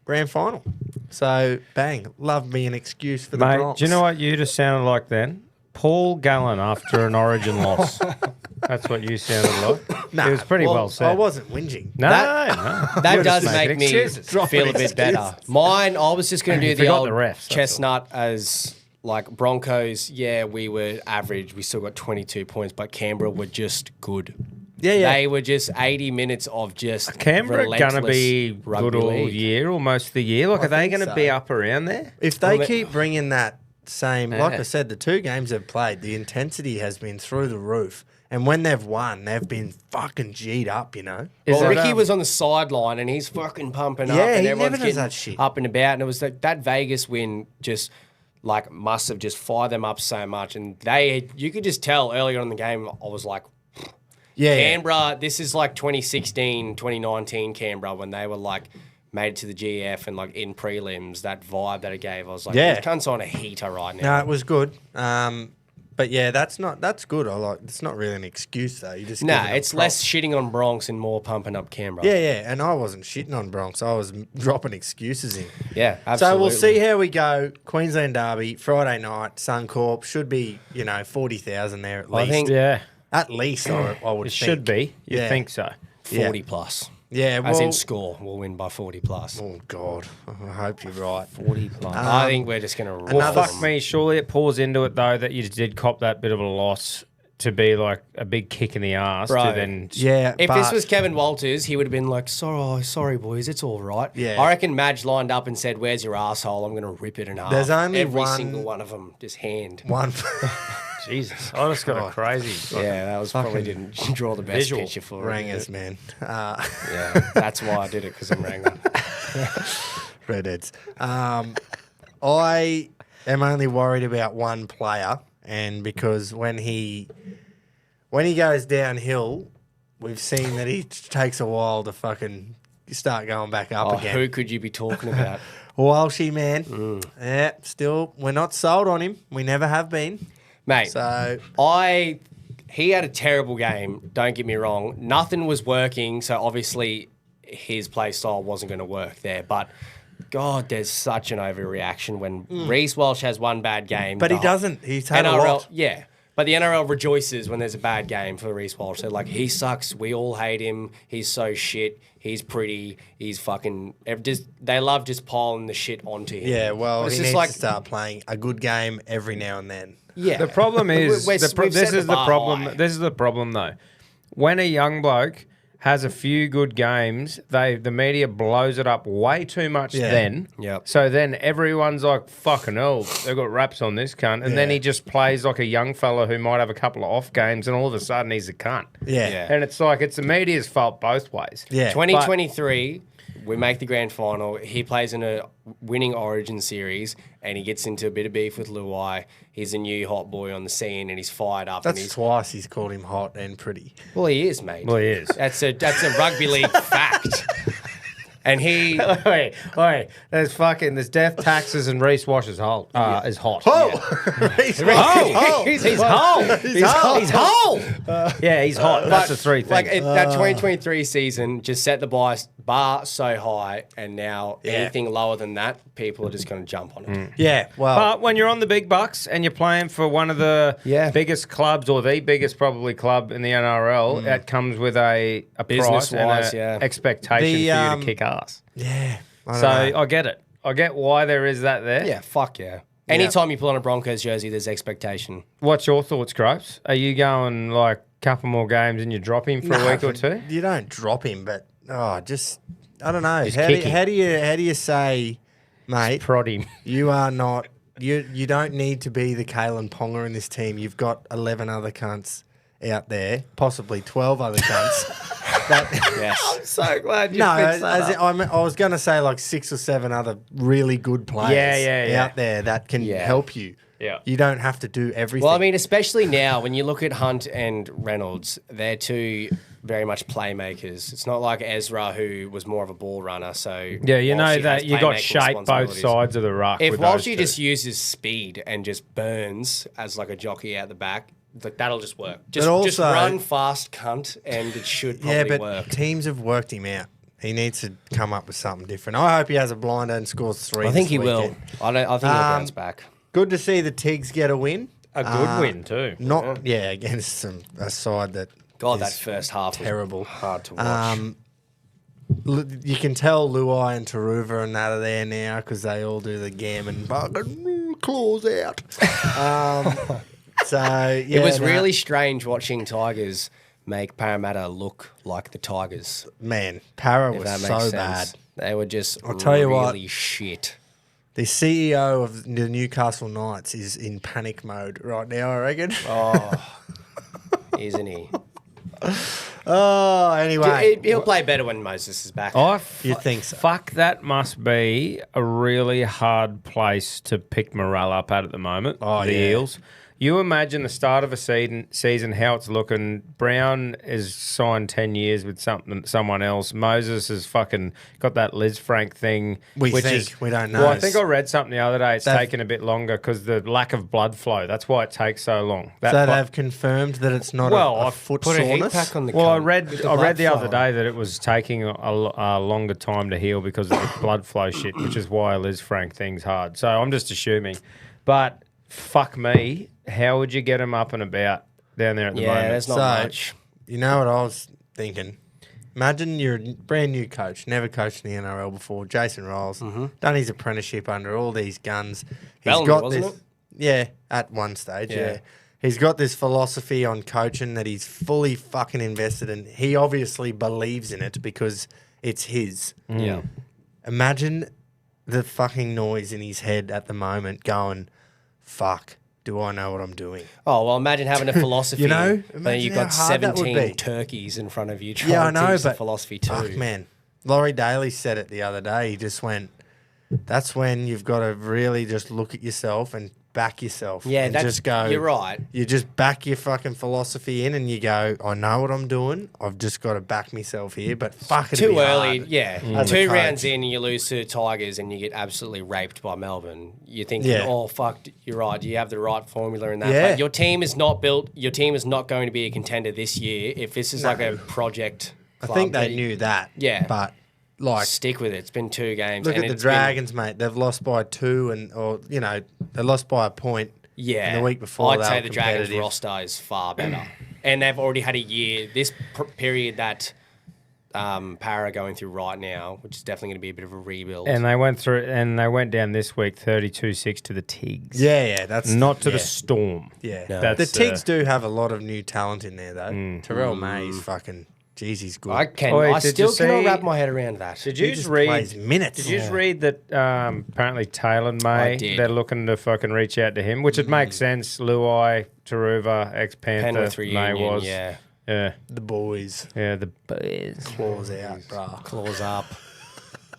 grand final. So, bang, love me an excuse for the Mate, Bronx. do you know what you just sounded like then? Paul Gallen after an Origin loss. That's what you sounded like. Nah, it was pretty well said. I wasn't whinging. No, That You're does just make making me excuses. feel a bit better. Mine, I was just going to do the forgot old the refs, that's chestnut as like Broncos. Yeah, we were average. We still got 22 points, but Canberra were just good. Yeah. They were just 80 minutes of just Canberra going to relentless be rugby good all league. year or most of the year? Like, I are they think going to so. be up around there? If they Well, keep bringing that same, like Yeah. I said, the 2 games they've played, the intensity has been through the roof. And when they've won, they've been fucking G'd up, you know? Well, that, Ricky was on the sideline and he's fucking pumping up, Yeah, and he everyone's never does getting that shit. up and about. And it was that Vegas win just like must have just fired them up so much. And you could just tell earlier in the game, I was like, Yeah. Canberra, this is like 2016, 2019 Canberra when they were like made it to the GF and like in prelims, that vibe that it gave. I was like, Yeah. these cunts on a heater right No, now. it was good. But yeah, that's good. It's not really an excuse though. You just Nah, giving them it's props. less shitting on Bronx and more pumping up Canberra. Yeah. And I wasn't shitting on Bronx. I was dropping excuses in. Yeah, absolutely. So we'll see how we go. Queensland Derby, Friday night, Suncorp. Should be, 40,000 there at least. think- Yeah, At least, I would it think. should be. You Yeah. think so? 40 plus. Yeah, As well... in score, we'll win by 40 plus. Oh, God. I hope you're right. 40 plus. I think we're just going to roll. another- Fuck me. Surely it pours into it, though, that you did cop that bit of a loss to be like a big kick in the arse Bro. to then. Yeah, If but this was Kevin Walters, he would have been like, sorry, boys, it's all right. Yeah. I reckon Madge lined up and said, where's your asshole? I'm going to rip it in half. There's only Every one- single one of them, just hand. one... Jesus. I just got a crazy. Yeah, that was probably didn't draw the best Visual picture for Rangers, man. Yeah, that's why I did it, because I'm Ranger. Redheads. I am only worried about one player, and because when he goes downhill, we've seen that he takes a while to fucking start going back up again. Who could you be talking about? Walshy, man. Yeah, still, we're not sold on him. We never have been. Mate, So, he had a terrible game, don't get me wrong. Nothing was working, so obviously his play style wasn't going to work there. But, God, there's such an overreaction when Reece Walsh has one bad game. but he the doesn't. He's had a NRL, lot. yeah. But the NRL rejoices when there's a bad game for Reece Walsh. They're like, he sucks. We all hate him. He's so shit. He's pretty. He's fucking... They love just piling the shit onto him. Yeah, well, It's he just needs to start playing a good game every now and then. Yeah. The problem is, We've this set is the bar problem. high. This is the problem, though. When a young bloke has a few good games, the media blows it up way too much Yeah. then. Yep. So then everyone's like, fucking hell, they've got raps on this cunt. And then Yeah. he just plays like a young fella who might have a couple of off games and all of a sudden he's a cunt. Yeah. Yeah. And it's like, it's the media's fault both ways. Yeah. 2023, we make the grand final. He plays in a winning Origin series, and he gets into a bit of beef with Luai. He's a new hot boy on the scene, and he's fired up. and That's he's, twice he's called him hot and pretty. well, he is, mate. Well, he is. That's a rugby league fact. And he, Wait, there's death, taxes, and Reece Wash is hot. Is hot. He's Oh, he's he's hot. whole. He's whole. Yeah, he's hot. That's the three things. Like that 2023 season just set the bar so high, and now Yeah. anything lower than that, people are just going to jump on it. Yeah, well, But when you're on the big bucks and you're playing for one of the Yeah. biggest clubs or the biggest probably club in the NRL, that comes with a price and Business-wise, yeah. expectation The, for you to kick ass. yeah. I don't So know. I get it. I get why there is that there. Yeah, fuck yeah. Anytime you pull on a Broncos jersey, there's expectation. What's your thoughts, Gropes? Are you going like a couple more games and you drop him for a week or two? You don't drop him, but just I don't know. Just How kick him. do you say, mate? Prod him. You are not. You don't need to be the Kalen Ponga in this team. You've got 11 other cunts out there, possibly 12 other cunts. Yes. So glad No, I was going to say like 6 or 7 other really good players Yeah. out there that can Yeah. help you. Yeah. You don't have to do everything. Well, I mean, especially now when you look at Hunt and Reynolds, they're two very much playmakers. It's not like Ezra, who was more of a ball runner. So Yeah, you know Walshy that has you got playmaking shape both responsibilities. sides of the ruck. If with those Walshy two. just uses speed and just burns as like a jockey out the back, that'll just work. Just also- run fast, cunt, and it should probably yeah, but work. teams have worked him out. He needs to come up with something different. I hope he has a blinder and scores 3. I think this he will. weekend. I think he'll bounce back. Good to see the Tigs get a win. a good win too. Not against a side that God, that is first half terrible. was hard to watch. You can tell Luai and Taruva and that are there now because they all do the gammon fucking claws out. So yeah, It was really strange watching Tigers make Parramatta look like the Tigers. Man, Para If was that makes so sense. bad. They were just I'll tell you what. really shit. The CEO of the Newcastle Knights is in panic mode right now, I reckon. Oh, isn't he? Oh, anyway. He'll play better when Moses is back. You think so? Fuck, that must be a really hard place to pick morale up at the moment. Oh, the yeah. Eels. You imagine the start of a season, how it's looking. Brown is signed 10 years with someone else. Moses has fucking got that Liz Frank thing. We don't know. Well, I think I read something the other day. It's taken a bit longer because the lack of blood flow. That's why it takes so long. So they've confirmed that it's not a foot Put a heat soreness? pack on the Well, I cunt read with the I read blood the other flow. day that it was taking a longer time to heal because of the blood flow shit, which is why Liz Frank thing's hard. So I'm just assuming. But fuck me, how would you get him up and about down there at the moment? Yeah, there's not So, much. You know what I was thinking? Imagine you're a brand new coach, never coached in the NRL before, Jason Riles, done his apprenticeship under all these guns. Bellamy, wasn't it? Yeah, at one stage, Yeah. yeah. He's got this philosophy on coaching that he's fully fucking invested in. He obviously believes in it because it's his. Yeah. Imagine the fucking noise in his head at the moment going, fuck, do I know what I'm doing? Oh, well, imagine having a philosophy. You know? and Imagine you've got how hard that would 17 be. turkeys in front of you trying Yeah, I to know, teach the but philosophy too. fuck, man. Laurie Daly said it the other day. He just went, that's when you've got to really just look at yourself and back yourself. Yeah, and that's, just go. you're right. You just back your fucking philosophy in and you go, I know what I'm doing. I've just got to back myself here. But fuck it. Too early, yeah. As a 2 coach. rounds in, you lose to the Tigers and you get absolutely raped by Melbourne. You're thinking, Yeah. oh, fuck, you're right. You have the right formula in that. Yeah. But your team is not built. Your team is not going to be a contender this year if this is like a project I club. think they knew that. Yeah. But like, Stick with it. It's been 2 games. look and at the it's been- Dragons, mate. They've lost by 2 they lost by a point. Yeah. And the week before, I'd they say were the Dragons competitive. roster is far better. And they've already had a year, this period that Para going through right now, which is definitely going to be a bit of a rebuild. And they went down this week 32-6 to the Tigs. Yeah, that's Not to yeah. the Storm. Yeah, No. the That's, Tigs do have a lot of new talent in there though. Terrell May's fucking, geez, he's good. I Oi, I did still you cannot see- wrap my head around that. Did he you just just read? plays minutes. Did you just read that apparently Taylor May, did. they're looking to fucking reach out to him, which would make sense. Luai, Taruva, ex-Panther, Penrith May reunion, was. yeah. Yeah. The boys Yeah, the Bears. claws out, bruh. Claws up.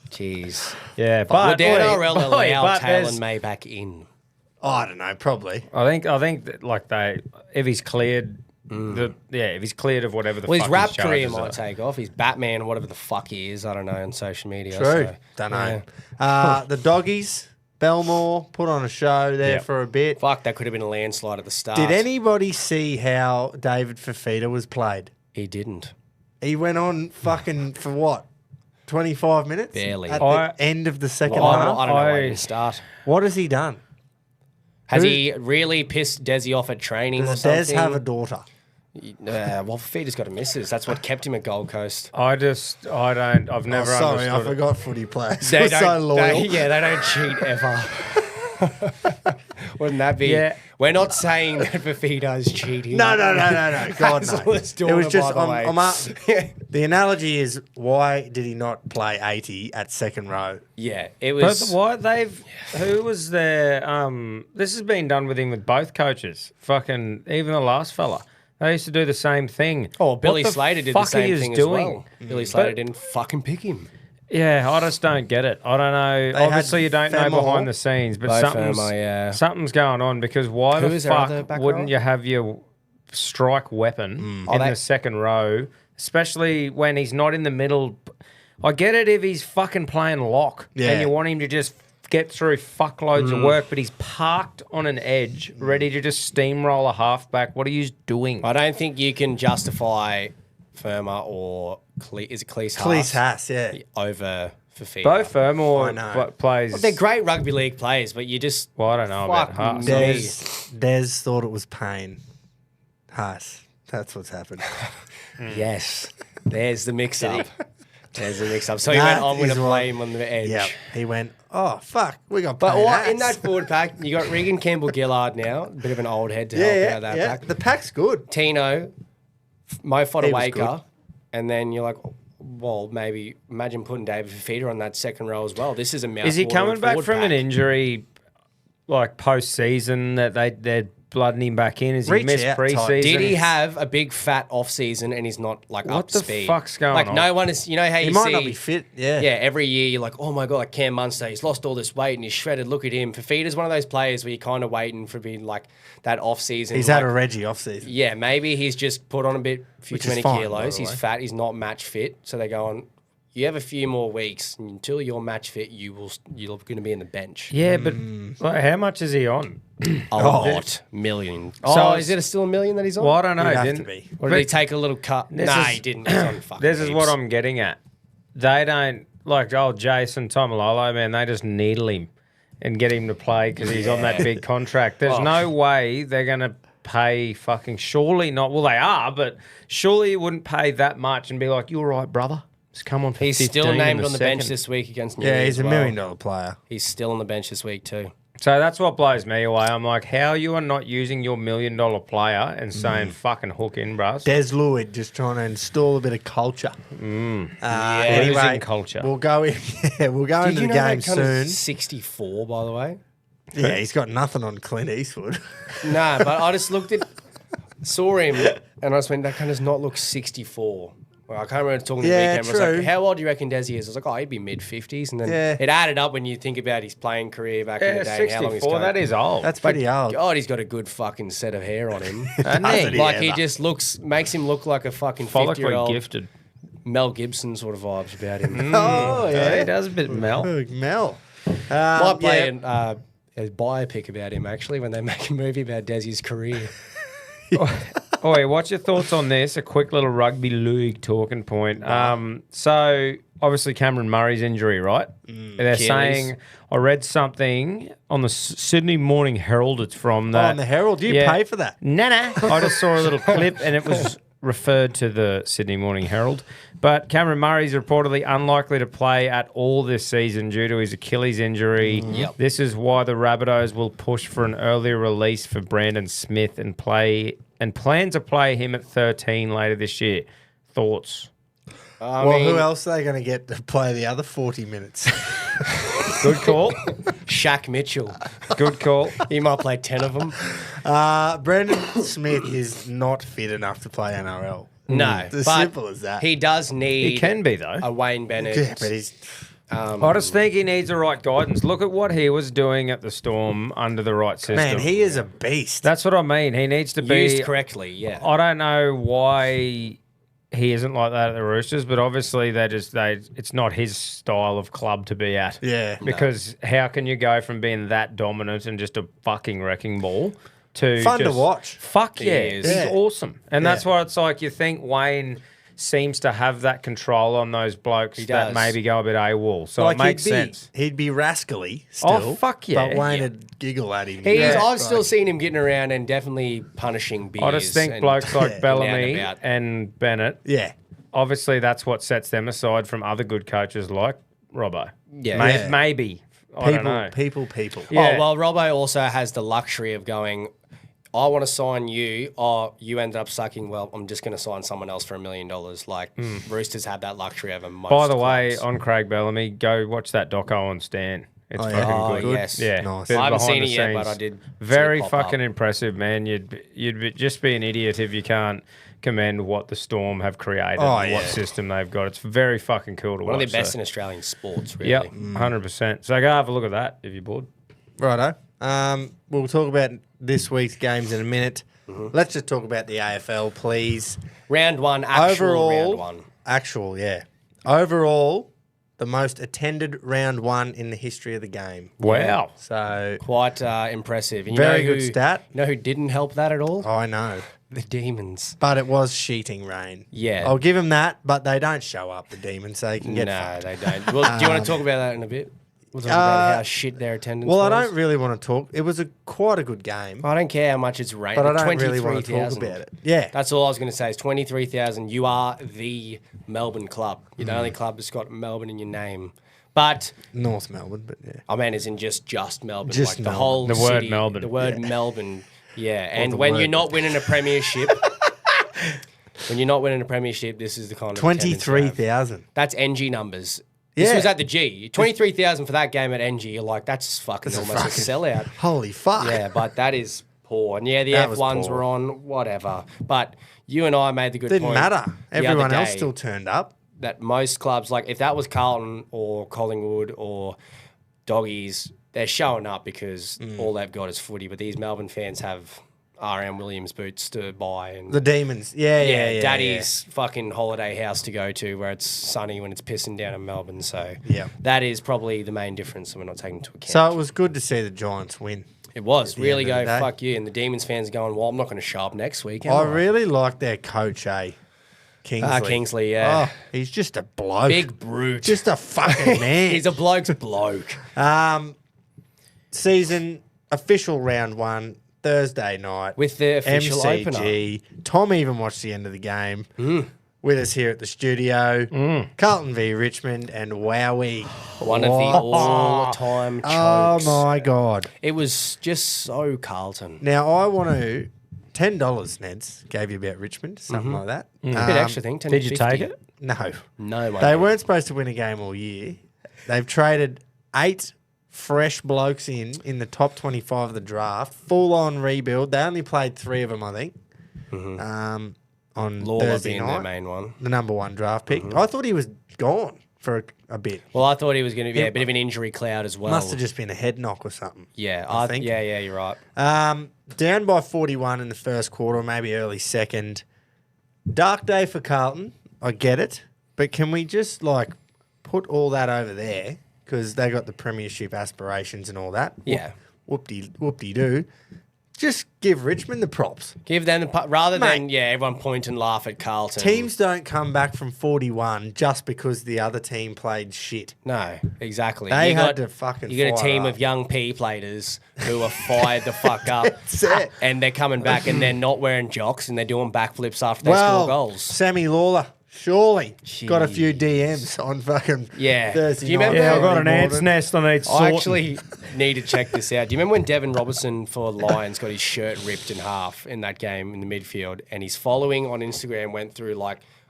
Jeez. Yeah, Would but the NRL allow but Taylor there's- May back in? Oh, I don't know, probably. I think that, like if he's cleared, if he's cleared of whatever the Well, his fuck rap his career charges might are. take off. He's Batman, whatever the fuck he is. I don't know, on social media. True. So, Don't know. yeah. The doggies, Belmore, put on a show there Yep. for a bit. Fuck, that could have been a landslide at the start. Did anybody see how David Fafita was played? He didn't. He went on fucking for what? 25 minutes? Barely. At I- the end of the second I half? don't know where I- to start. What has he done? Has Who- he really pissed Desi off at training or Does something? Des have a daughter? Well, Fafita's got a missus. That's what kept him at Gold Coast. I've never Sorry, I understood it. forgot footy players. They We're so don't- loyal. they don't cheat ever. Wouldn't that be? Yeah. We're not saying that Fafita is cheating. No. God, Hazel's no. daughter, It was just, by the way. the analogy is, why did he not play 80 at second row? Yeah, it But was. what who was there? This has been done with him with both coaches. Fucking even the last fella. They used to do the same thing. Oh, Billy What the Slater did the fuck same he is thing doing? as well. Billy Slater But- didn't fucking pick him. Yeah, I just don't get it. I don't know. They Obviously, had you don't know Fermor. behind the scenes, but Bo something's, Fermor, yeah. something's going on because why Who the is their other fuck back wouldn't row? you have your strike weapon in they- the second row, especially when he's not in the middle? I get it if he's fucking playing lock Yeah. and you want him to just get through fuckloads of work, but he's parked on an edge, ready to just steamroll a halfback. What are you doing? I don't think you can justify Firma or is it Cleese Haas Cleese Haas, yeah. over Fafita. Bo I Fermor know. plays. They're great rugby league players, but you just Well, I don't know about Fuck Haas. me. Des thought it was pain. Haas. That's what's happened. yes. There's the mix-up. There's the mix-up. So he That went, I'm going to is what- play him on the edge. Yeah. He went, oh, fuck, we got But pain. what, in Haas. that forward pack, you got Regan Campbell-Gillard now, a bit of an old head to help out that pack. The pack's good. Tino, Mo He was Fodawaker, and then you're like, well, maybe imagine putting David Fifita on that second row as well. This is a mouthful. Is he of coming back forward from an pack. injury, like post-season, that they're blooding him back in? Has he Reach missed out type. pre-season? Did he have a big fat off season and he's not like What up the speed? fuck's going like on? no one is. You know how He you might see, not be fit. Yeah. Yeah, every year you're like, oh my god, like Cam Munster, he's lost all this weight and he's shredded. Look at him. Fafita's one of those players where you're kind of waiting for being like that off season. He's like, had a Reggie off season. yeah, maybe he's just put on a few Which too is many fine, by kilos. the He's way. fat. He's not match fit. So they go on. You have a few more weeks and until you're match fit. You're going to be in the bench. Yeah, but like, how much is he on? A lot, million. So Oh, it's- is it still $1 million that he's on? Well, I don't know. He'd have Didn't, to be. Or did he take a little cut? This Nah, is- he didn't. He's on fucking This is heaps. what I'm getting at. They don't, like old Jason Tomalolo, man, they just needle him and get him to play because he's on that big contract. There's Oh. no way they're going to pay fucking, surely not, well, they are, but surely you wouldn't pay that much and be like, you're right, brother. Just come on for He's 15 still in named the on the bench second. this week against New Yeah, Year he's as a well. $1 million player. He's still on the bench this week too. So that's what blows me away. I'm like, how you are not using your $1 million player and saying fucking hook in, bruss. Des Lloyd just trying to install a bit of culture. Losing culture. We'll go in. Yeah, we'll go into the game that soon. 64, by the way? Yeah, he's got nothing on Clint Eastwood. Nah, but I just saw him, and I just went, that kind of does not look 64. Well, I can't remember talking to the Yeah, weekend. But I was true. like, how old do you reckon Desi is? I was like, oh, he'd be mid-50s. And then Yeah. it added up when you think about his playing career back in Yeah, the day and how long he's 64, going. that is old. That's But pretty old. God, he's got a good fucking set of hair on him. Doesn't Doesn't he? he? Like, he ever. just makes him look like a fucking Follically 50-year-old gifted. Mel Gibson sort of vibes about him. Oh, Yeah, he does a bit Mel. Mel. Might play yeah. a biopic about him, actually, when they make a movie about Desi's career. Oi, what's your thoughts on this? A quick little rugby league talking point. So obviously Cameron Murray's injury, right? They're Achilles. saying I read something on the Sydney Morning Herald. It's from Oh, that. on the Herald, you pay for that. Nah. I just saw a little clip and it was referred to the Sydney Morning Herald. But Cameron Murray's reportedly unlikely to play at all this season due to his Achilles injury. Yep. This is why the Rabbitohs will push for an earlier release for Brandon Smith and plan to play him at 13 later this year. Thoughts? Well, who else are they going to get to play the other 40 minutes? Good call. Shaq Mitchell. Good call. He might play 10 of them. Brendan Smith is not fit enough to play NRL. No. It's as but simple as that. He does need He can be, though. a Wayne Bennett. Yeah, but he's... I just think he needs the right guidance. Look at what he was doing at the Storm under the right system. Man, he is a beast. That's what I mean. He needs to be used correctly, yeah. I don't know why he isn't like that at the Roosters, but obviously it's not his style of club to be at. Yeah. Because how can you go from being that dominant and just a fucking wrecking ball to Fun to just- watch. Fuck He yeah, is. he's Yeah. awesome, and that's Yeah. why it's like you think Wayne seems to have that control on those blokes He that does. maybe go a bit AWOL. So Like it makes he'd be, sense. He'd be rascally still. Oh, fuck yeah. But Wayne Yeah. would giggle at him. He is, Yeah. I've still seen him getting around and definitely punishing beers. I just think and- blokes like Yeah. Bellamy Out and about. and Bennett, Yeah. obviously that's what sets them aside from other good coaches like Robbo. Yeah. Yeah. Maybe. I don't know. People. Yeah. Oh, well, Robbo also has the luxury of going, I want to sign you. Oh, you ended up sucking. Well, I'm just going to sign someone else for $1 million. Like, Roosters have that luxury over most By the way, clubs. on Craig Bellamy, go watch that doco on Stan. It's Oh, yeah. fucking Oh, good. yes. Yeah, Nice. bit I haven't behind seen the it yet, but scenes. I did see Very it pop fucking up. impressive, man. Just be an idiot if you can't commend what the Storm have created Oh, and what yeah. system they've got. It's very fucking cool to One watch. of the best so. in Australian sports, really. Yep, 100%. So go have a look at that if you're bored. Righto. We'll talk about this week's games in a minute. Mm-hmm. Let's just talk about the AFL, please. Round one, actual Overall, round one. Actual, yeah. Overall, the most attended round one in the history of the game. Wow. So, Quite impressive. And Very you know good stat. You know who didn't help that at all? I know. The Demons. But it was sheeting rain. Yeah. I'll give them that, but they don't show up, the Demons, so they can get No, fucked. they don't. Well, do you want to talk about that in a bit? We'll talk about how shit their attendance Well, I was. don't really want to talk. It was quite a good game, I don't care how much it's rained. but I don't really want to talk about it. Yeah. That's all I was going to say is 23,000. You are the Melbourne club. You're the only club that's got Melbourne in your name. But North Melbourne, but yeah. I mean, as in just Melbourne. Just like the Melbourne. whole The word city, Melbourne. The word Yeah. Melbourne. Yeah. And the when word. you're not winning a premiership, When you're not winning a premiership, this is the kind of attendance you have. 23,000. That's NG numbers. This Yeah. was at the G. 23,000 for that game at NG. You're like, that's fucking almost a sellout. Holy fuck. Yeah, but that is poor. And yeah, the That was F1s poor. were on, whatever. But you and I made the good Didn't point. matter. the other Everyone else day still turned up. That most clubs, like if that was Carlton or Collingwood or Doggies, they're showing up because all they've got is footy. But these Melbourne fans have R.M. Williams boots to buy and The Demons. Yeah. daddy's fucking holiday house to go to where it's sunny when it's pissing down in Melbourne. So Yeah. that is probably the main difference that we're not taking into account. So it was good to see the Giants win. it was the really end of go the day. fuck you, and the Demons fans are going, well, I'm not going to show up next week. am I really like their coach, Kingsley. Kingsley, yeah. Oh, he's just a bloke. Big brute. Just a fucking man. He's a bloke's bloke. Season official round 1, Thursday night. With the official MCG. Tom even watched the end of the game with us here at the studio. Carlton v Richmond, and wowee. One of the all-time Oh chokes. my God. It was just so Carlton. Now I want to... $10, Neds, gave you about Richmond, something like that. A bit extra thing. 10 Did you take it? No. No, mate. They weren't supposed to win a game all year. They've traded 8 fresh blokes in the top 25 of the draft. Full-on rebuild. They only played 3 of them, I think, on Lawler Thursday being night. their main one. The number 1 draft pick. I thought he was gone for a bit. Well, I thought he was going to be a bit of an injury cloud as well. Must have just been a head knock or something. Yeah, I think. Yeah, you're right. Down by 41 in the first quarter, maybe early second. Dark day for Carlton. I get it. But can we just, put all that over there? Because they got the premiership aspirations and all that. Yeah. Whoop-de-doo. Just give Richmond the props. Give them the rather than Mate. everyone point and laugh at Carlton. Teams don't come back from 41 just because the other team played shit. No, exactly. They You had to fucking You got a fire team up. of young P platers who are fired the fuck up, That's it. and they're coming back and they're not wearing jocks and they're doing backflips after they score goals. Sammy Lalor, surely got a few DMs on fucking Thursday Do you night. remember- Yeah, I've got an Friday ant's morning. nest I need I sorting. actually need to check this out. Do you remember when Devin Robertson for Lions got his shirt ripped in half in that game in the midfield, and his following on Instagram went through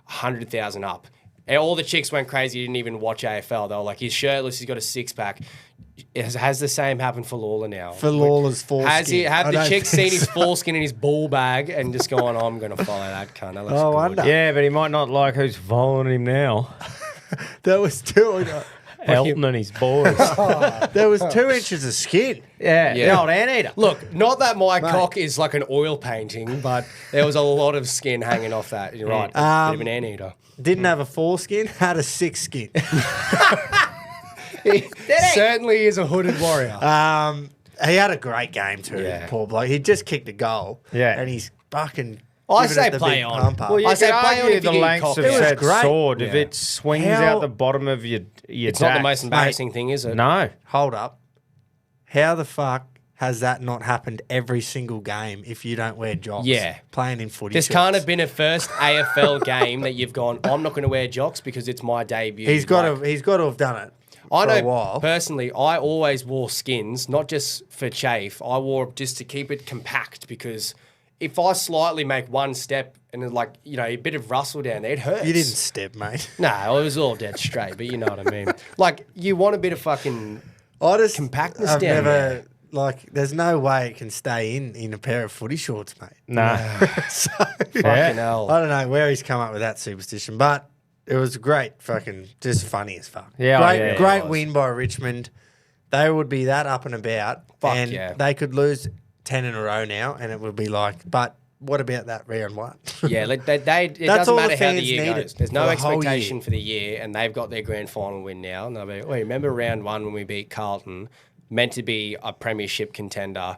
100,000 up? And all the chicks went crazy. Didn't even watch AFL. They were like, he's shirtless. He's got a 6-pack. Has the same happened for Lawler now? For Lawler's foreskin. Have the chicks seen his foreskin in his ball bag and just gone, I'm going to follow that cunt. That looks Oh, good. wonder. Yeah, but he might not like who's following him now. There was two. Elton and his boys. There was 2 inches of skin. Yeah, Yeah. the old anteater. Look, not that my cock is like an oil painting, but there was a lot of skin hanging off that. You're right. Bit of an anteater. Didn't have a foreskin, had a 6 skin. Certainly is a hooded warrior. He had a great game too, Yeah. poor bloke. He just kicked a goal. Yeah. And he's fucking. I giving say it the play big on. pump up. Well, you I could said play on argue if the you get lengths cocked. of It was said great. sword. Yeah. If it swings How- out the bottom of your It's not the dax- most embarrassing thing, is it? No. Hold up. How the fuck has that not happened every single game if you don't wear jocks? Yeah. Playing in footy. This shorts? can't have been a first AFL game that you've gone, I'm not going to wear jocks because it's my debut. He's got Like, to have done it. I for a know while. personally, I always wore skins, not just for chafe. I wore just to keep it compact because if I slightly make one step and there's a bit of rustle down there, it hurts. You didn't step, mate. No, it was all dead straight, but you know what I mean. You want a bit of fucking I just compactness I've down never there. there's no way it can stay in a pair of footy shorts, mate. No. So Fucking hell. I don't know where he's come up with that superstition, but it was great, fucking just funny as fuck. Yeah, great, yeah, it great was. win by Richmond. They would be that up and about, Fuck and yeah. they could lose 10 in a row now, and it would be but what about that round 1? Yeah, it doesn't all the matter how the fans year needed goes. There's for no the whole expectation year. for the year, and they've got their grand final win now. And they'll be, remember round 1 when we beat Carlton, meant to be a premiership contender,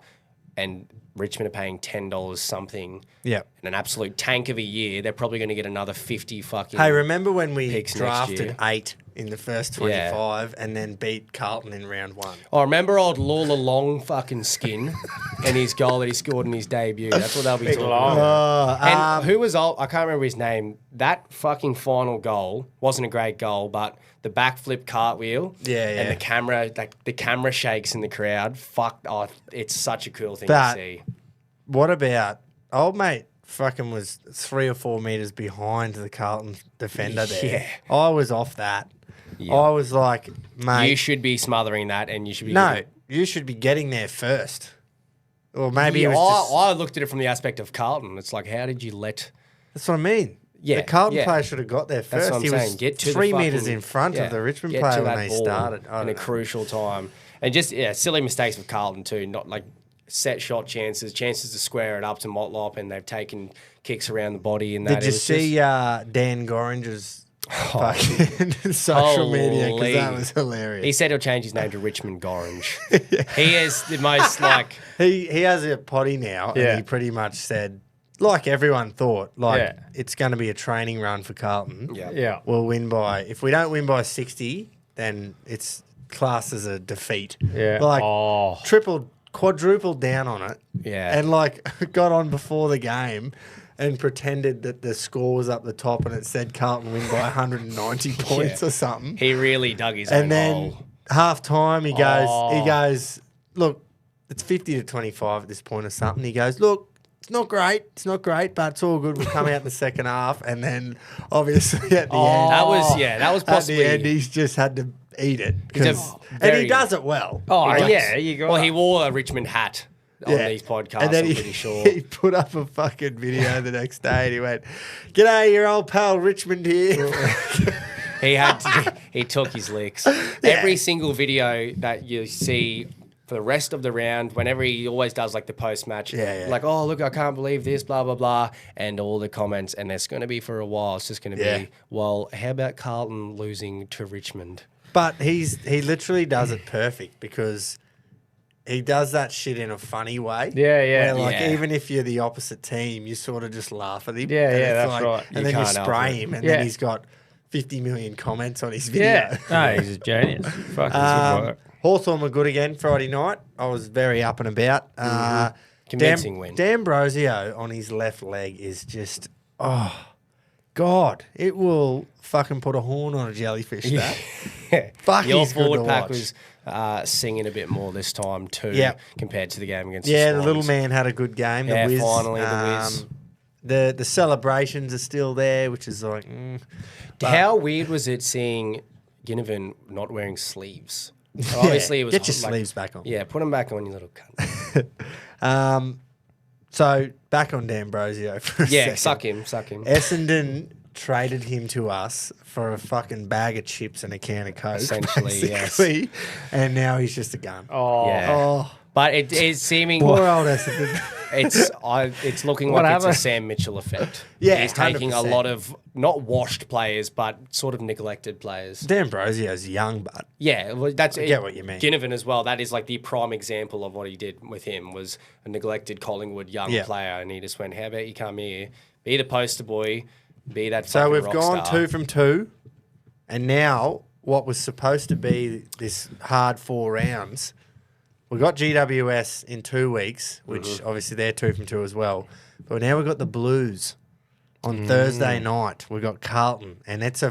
and Richmond are paying $10 something. Yeah. In an absolute tank of a year, they're probably going to get another 50 fucking. Hey, remember when we picks next drafted year. 8 in the first 25 and then beat Carlton in round 1? I remember old Lawler long fucking skin and his goal that he scored in his debut. That's what they'll be talking long. about. And who was old? I can't remember his name. That fucking final goal wasn't a great goal, but the backflip cartwheel, Yeah, and yeah. the camera shakes in the crowd. Fuck, it's such a cool thing But- to see. What about old mate fucking was 3 or 4 meters behind the Carlton defender there. Yeah. I was off that. Yeah. I was like, mate. You should be smothering that, and you should be No, you should be getting there first. Or maybe it was just... I looked at it from the aspect of Carlton. It's like, how did you let? That's what I mean. Yeah, the Carlton yeah. player should have got there first. That's what I'm he saying. was Get to 3 the meters fucking- in front yeah, of the Richmond get player to when that they ball started. I in a don't know. crucial time, and just silly mistakes with Carlton too. Not like set shot chances to square it up to Motlop, and they've taken kicks around the body and that. Did you see Dan Gorringe's fucking social media? Because that Holy. was hilarious. He said he'll change his name to Richmond Gorange. He is the most like. He has a potty now, Yeah. and he pretty much said, like everyone thought, Yeah. it's going to be a training run for Carlton. Yeah. Yeah. We'll win by, if we don't win by 60, then it's classed as a defeat. Yeah. Like Oh. quadrupled down on it. Yeah. And like got on before the game and pretended that the score was up the top and it said Carlton win by 190 points Yeah. or something. He really dug his own And then hole. half time he Oh. goes, look, it's 50 to 25 at this point or something. He goes, look, it's not great, but it's all good. We'll come out in the second half. And then obviously at the end, That was at possibly. the end, he's just had to eat it. He's a 'cause- and very- he does it well. Oh, He does. yeah, you got Well, he wore a Richmond hat on these podcasts. And then I'm pretty sure. he put up a fucking video the next day and he went, "G'day, your old pal Richmond here." He took his licks. Every single video that you see for the rest of the round, whenever he always does like the post match, Yeah. like, oh look, I can't believe this, blah blah blah, and all the comments, and it's going to be for a while. It's just going to Yeah. be, well, how about Carlton losing to Richmond? But he literally does it perfect because he does that shit in a funny way. Yeah, yeah. Where like Yeah. even if you're the opposite team, you sort of just laugh at him. Yeah, and yeah, it's that's right. And You then you can't help spray it. him, and Yeah. then he's got 50 million comments on his video. Yeah. No, he's a genius. Fucking good work. Hawthorn were good again Friday night. I was very up and about. Convincing win. D'Ambrosio on his left leg is just, oh, God. It will fucking put a horn on a jellyfish, that. Fuck, Your he's good forward to pack watch. was singing a bit more this time too, Yeah. compared to the game against Yeah, the the little Swans. man had a good game. Yeah, the Wiz. finally, the Wiz. The celebrations are still there, which is like, How weird was it seeing Ginnivan not wearing sleeves? Obviously, it was get your like- sleeves back on. Yeah, put them back on, you little cunt. So back on D'Ambrosio for a Yeah, second. suck him. Essendon traded him to us for a fucking bag of chips and a can of Coke, Essentially, yes. basically. And now he's just a gun. Oh. Yeah. Oh, But it is seeming poor old Essendon. it's looking like Whatever. it's a Sam Mitchell effect. Yeah, He's taking a 100%. lot of not washed players, but sort of neglected players. D'Ambrosio's young, but Yeah, well, that's I get what you mean. Ginnivan as well. That is like the prime example of what he did with him was a neglected Collingwood young Yeah. player, and he just went, "How about you come here, be the poster boy, be that." so fucking we've rock gone star." 2 from 2, and now what was supposed to be this hard 4 rounds, we got GWS in 2 weeks, which obviously they're 2 from 2 as well. But now we've got the Blues on Thursday night. We've got Carlton, and that's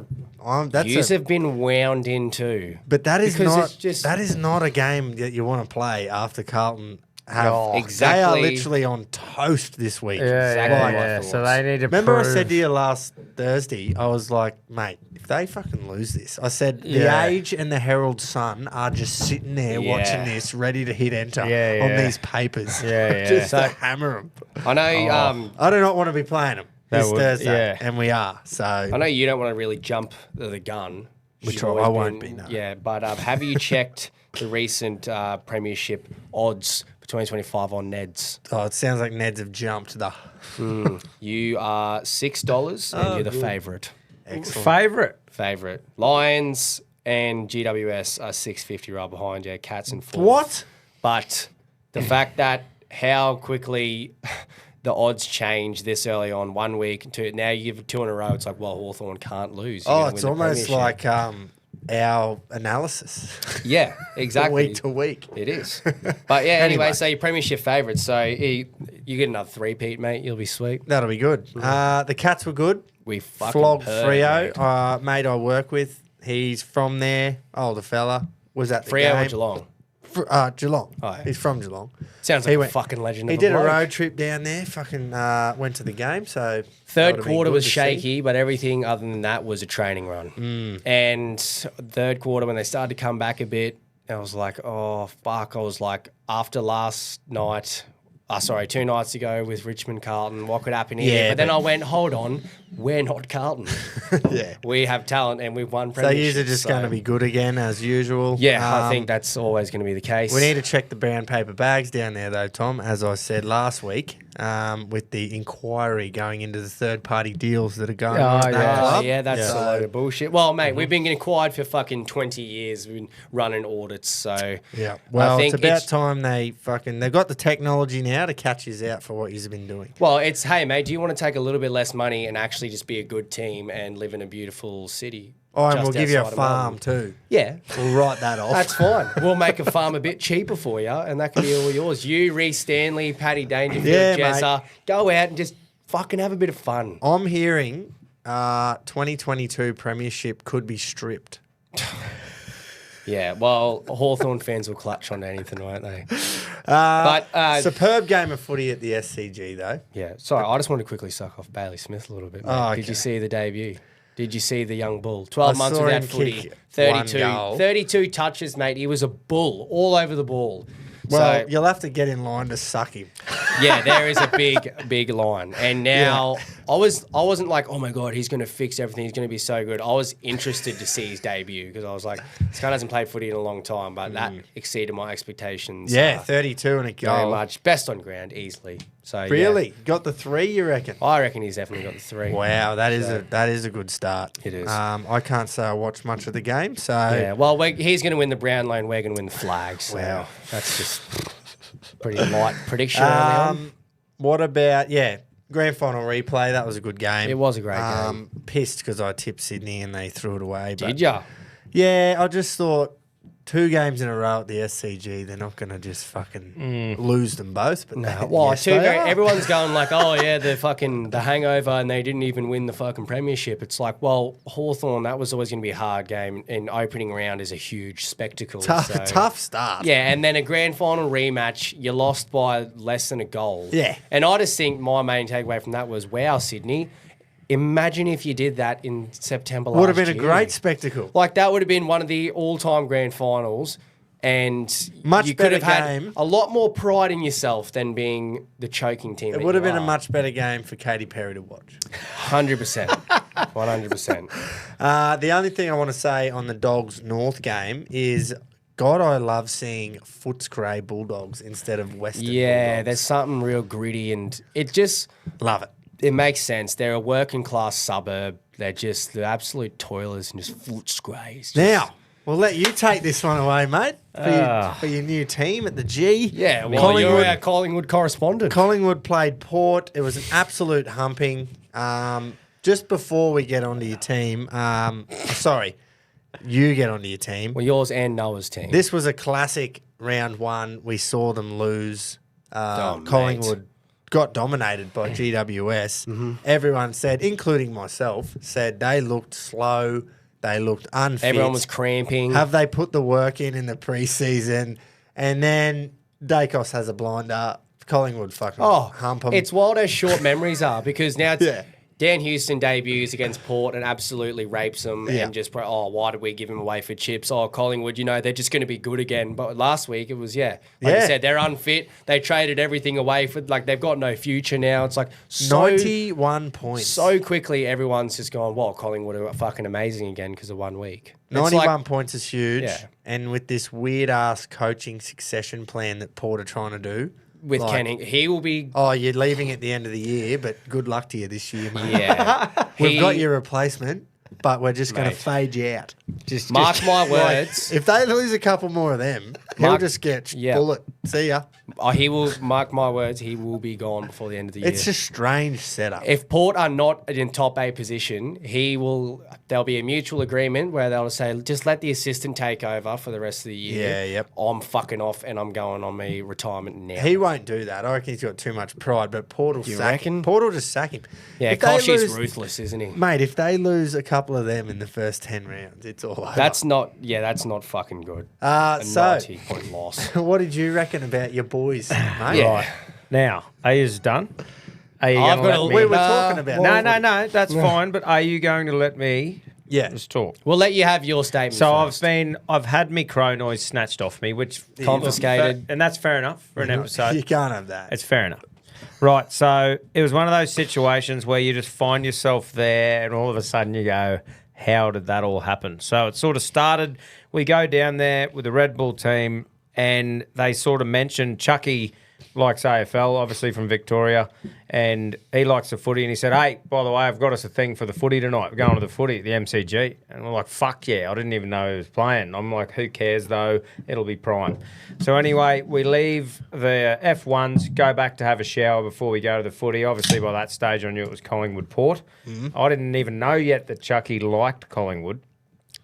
Yous have been wound in too. but that is because not it's just- that is not a game that you want to play after Carlton have. Oh, They are exactly. literally on toast this week. Yeah, Exactly yeah, my yeah. thoughts. So they need to Remember I prove- said to you last Thursday, I was like, mate, if they fucking lose this, I said, Yeah. the Age and the Herald Sun are just sitting there Yeah. watching this, ready to hit enter Yeah, on yeah. these papers. Yeah, yeah. just to So- hammer them. I know. I do not want to be playing them That this would- Thursday, yeah. and we are. So I know you don't want to really jump the gun. Which You've I always won't be, no. Yeah, but have you checked the recent premiership odds for 2025 on Neds? it sounds like Neds have jumped. You are $6, and you're the good. favourite. Excellent. Favourite. Lions and GWS are $6.50 right behind you. Cats and fourth. What? But the fact that how quickly the odds change this early on, 1 week to now you give 2 in a row. It's like, well, Hawthorn can't lose. You're Oh, gonna it's win the almost premiership. like our analysis. Yeah, exactly. Week to week. It is. But yeah, anyway, so your premiership favourites. So you get another three-peat, mate. You'll be sweet. That'll be good. The Cats were good. We fucking Flogged purred, Freo, mate I work with. He's from there. Older fella. Was at the Freo or game. Geelong? Geelong. Oh, yeah. He's from Geelong. Sounds He like went- a fucking legend. He of did a bloke. road trip down there. Fucking went to the game. So that Third would've been quarter good was to see. shaky, but everything other than that was a training run. And third quarter, when they started to come back a bit, I was like, oh, fuck. I was like, after last night, 2 nights ago with Richmond Carlton, what could happen here? Yeah, but then but- I went, hold on, we're not Carlton. Yeah. We have talent and we've won So premierships. yous are just going to be good again as usual. Yeah, I think that's always going to be the case. We need to check the brown paper bags down there, though, Tom, as I said last week, with the inquiry going into the third-party deals that are going on at that club. Yeah, that's Yeah. a load of bullshit. Well, mate, we've been getting quiet for fucking 20 years. We've been running audits, so Yeah. Well, I think it's about time they've got the technology now to catch us out for what you've been doing. Well, it's, hey, mate, do you want to take a little bit less money and actually just be a good team and live in a beautiful city? Oh, and just we'll give you a outside of farm Melbourne? too. Yeah, We'll write that off. that's fine. We'll make a farm a bit cheaper for you, and that can be all yours. You, Reece Stanley, Paddy Dangerfield, Yeah, Jezza, go out and just fucking have a bit of fun. I'm hearing 2022 premiership could be stripped. Yeah, well, Hawthorn fans will clutch on anything, won't they? But Superb game of footy at the SCG, though. yeah, sorry, I just want to quickly suck off Bailey Smith a little bit, mate. Oh, Did you okay. see the debut? Did you see the young bull? 12 I months saw without him footy, kick one 32, goal. 32 touches, mate. He was a bull all over the ball. Well, So, you'll have to get in line to suck him. yeah, there is a big line. And now I wasn't like, oh my God, he's going to fix everything. He's going to be so good. I was interested to see his debut because I was like, this guy hasn't played footy in a long time, but that exceeded my expectations. Yeah, 32 and a very goal. much. Best on ground, easily. So Really? Got the 3, you reckon? yeah, I reckon he's definitely got the 3. Wow, that is a good start. It is. I can't say I watched much of the game, so Yeah, well, he's going to win the Brownlow and we're going to win the flag. So Wow. that's just pretty light prediction early on. What about grand final replay? That was a good game. It was a great game. Pissed because I tipped Sydney and they threw it away. But Did ya? yeah, I just thought 2 games in a row at the SCG, they're not going to just fucking lose them both. But No, they, well, yes, they are. everyone's going like, oh yeah, the hangover, and they didn't even win the fucking premiership. It's like, well, Hawthorn, that was always going to be a hard game, and opening round is a huge spectacle. so- Tough start. Yeah, and then a grand final rematch, you lost by less than a goal. Yeah. And I just think my main takeaway from that was, wow, Sydney, imagine if you did that in September last Would have been a year. great spectacle. Like, that would have been one of the all-time grand finals, and Much you could better have had game. a lot more pride in yourself than being the choking team. It would have been a much better game for Katy Perry to watch. 100%. 100%. The only thing I want to say on the Dogs North game is, God, I love seeing Footscray Bulldogs instead of Western Yeah, Bulldogs. there's something real gritty, and it just... Love it. It makes sense. They're a working class suburb. They're just the absolute toilers and just Footscrays. Now, we'll let you take this one away, mate, for your new team at the G. Yeah, well, you're our Collingwood correspondent. Collingwood played Port. It was an absolute humping. Just before we get onto your team, you get onto your team. Well, yours and Noah's team. This was a classic round 1. We saw them lose. Oh, Collingwood got dominated by GWS. Everyone said, including myself, said they looked slow. They looked unfit. Everyone was cramping. Have they put the work in the preseason? And then Dacos has a blinder. Collingwood fucking hump 'em. It's wild how short memories are, because now it's Yeah. Dan Houston debuts against Port and absolutely rapes them Yeah. and just, why did we give him away for chips? Oh, Collingwood, they're just going to be good again. But last week it was, like you Yeah. said, they're unfit. They traded everything away for, they've got no future now. It's like 91 points. so quickly everyone's just gone, well, Collingwood are fucking amazing again because of 1 week. It's 91 points is huge. Yeah. And with this weird-ass coaching succession plan that Port are trying to do. with like, Canning. He will be... Oh, you're leaving at the end of the year, but good luck to you this year, mate. Yeah. We've got your replacement, but we're just going to Mate. fade you out. Mark my words. If they lose a couple more of them, he'll Mark- just get yeah. bullet. See ya. He will, mark my words, he will be gone before the end of the year. It's a strange setup. If Port are not in top 8 position, there'll be a mutual agreement where they'll say, just let the assistant take over for the rest of the year. Yeah, yep. I'm fucking off and I'm going on my retirement now. He won't do that. I reckon he's got too much pride, but Port will You sack reckon? him. Port will just sack him. Yeah, If they Koshy's lose- ruthless, isn't he? Mate, if they lose a couple couple of them in the first 10 rounds, it's all over. That's not fucking good. A So 90-point loss. what did you reckon about your boys, mate? Yeah. Right. Now, are you done? Are you I've gonna got let a- We me? were talking about No, that's fine. But are you going to let me Yeah. just talk? We'll let you have your statement So first. I've had my crow noise snatched off me, which Confiscated. and that's fair enough for an episode. You can't have that. It's fair enough. Right, so it was one of those situations where you just find yourself there and all of a sudden you go, how did that all happen? So it sort of started, we go down there with the Red Bull team and they sort of mentioned Chucky likes AFL, obviously from Victoria, and he likes the footy. And he said, hey, by the way, I've got us a thing for the footy tonight. We're going to the footy, the MCG. And we're like, fuck yeah. I didn't even know he was playing. I'm like, who cares though? It'll be prime. So anyway, we leave the F1s, go back to have a shower before we go to the footy. Obviously, by that stage, I knew it was Collingwood Port. I didn't even know yet that Chucky liked Collingwood.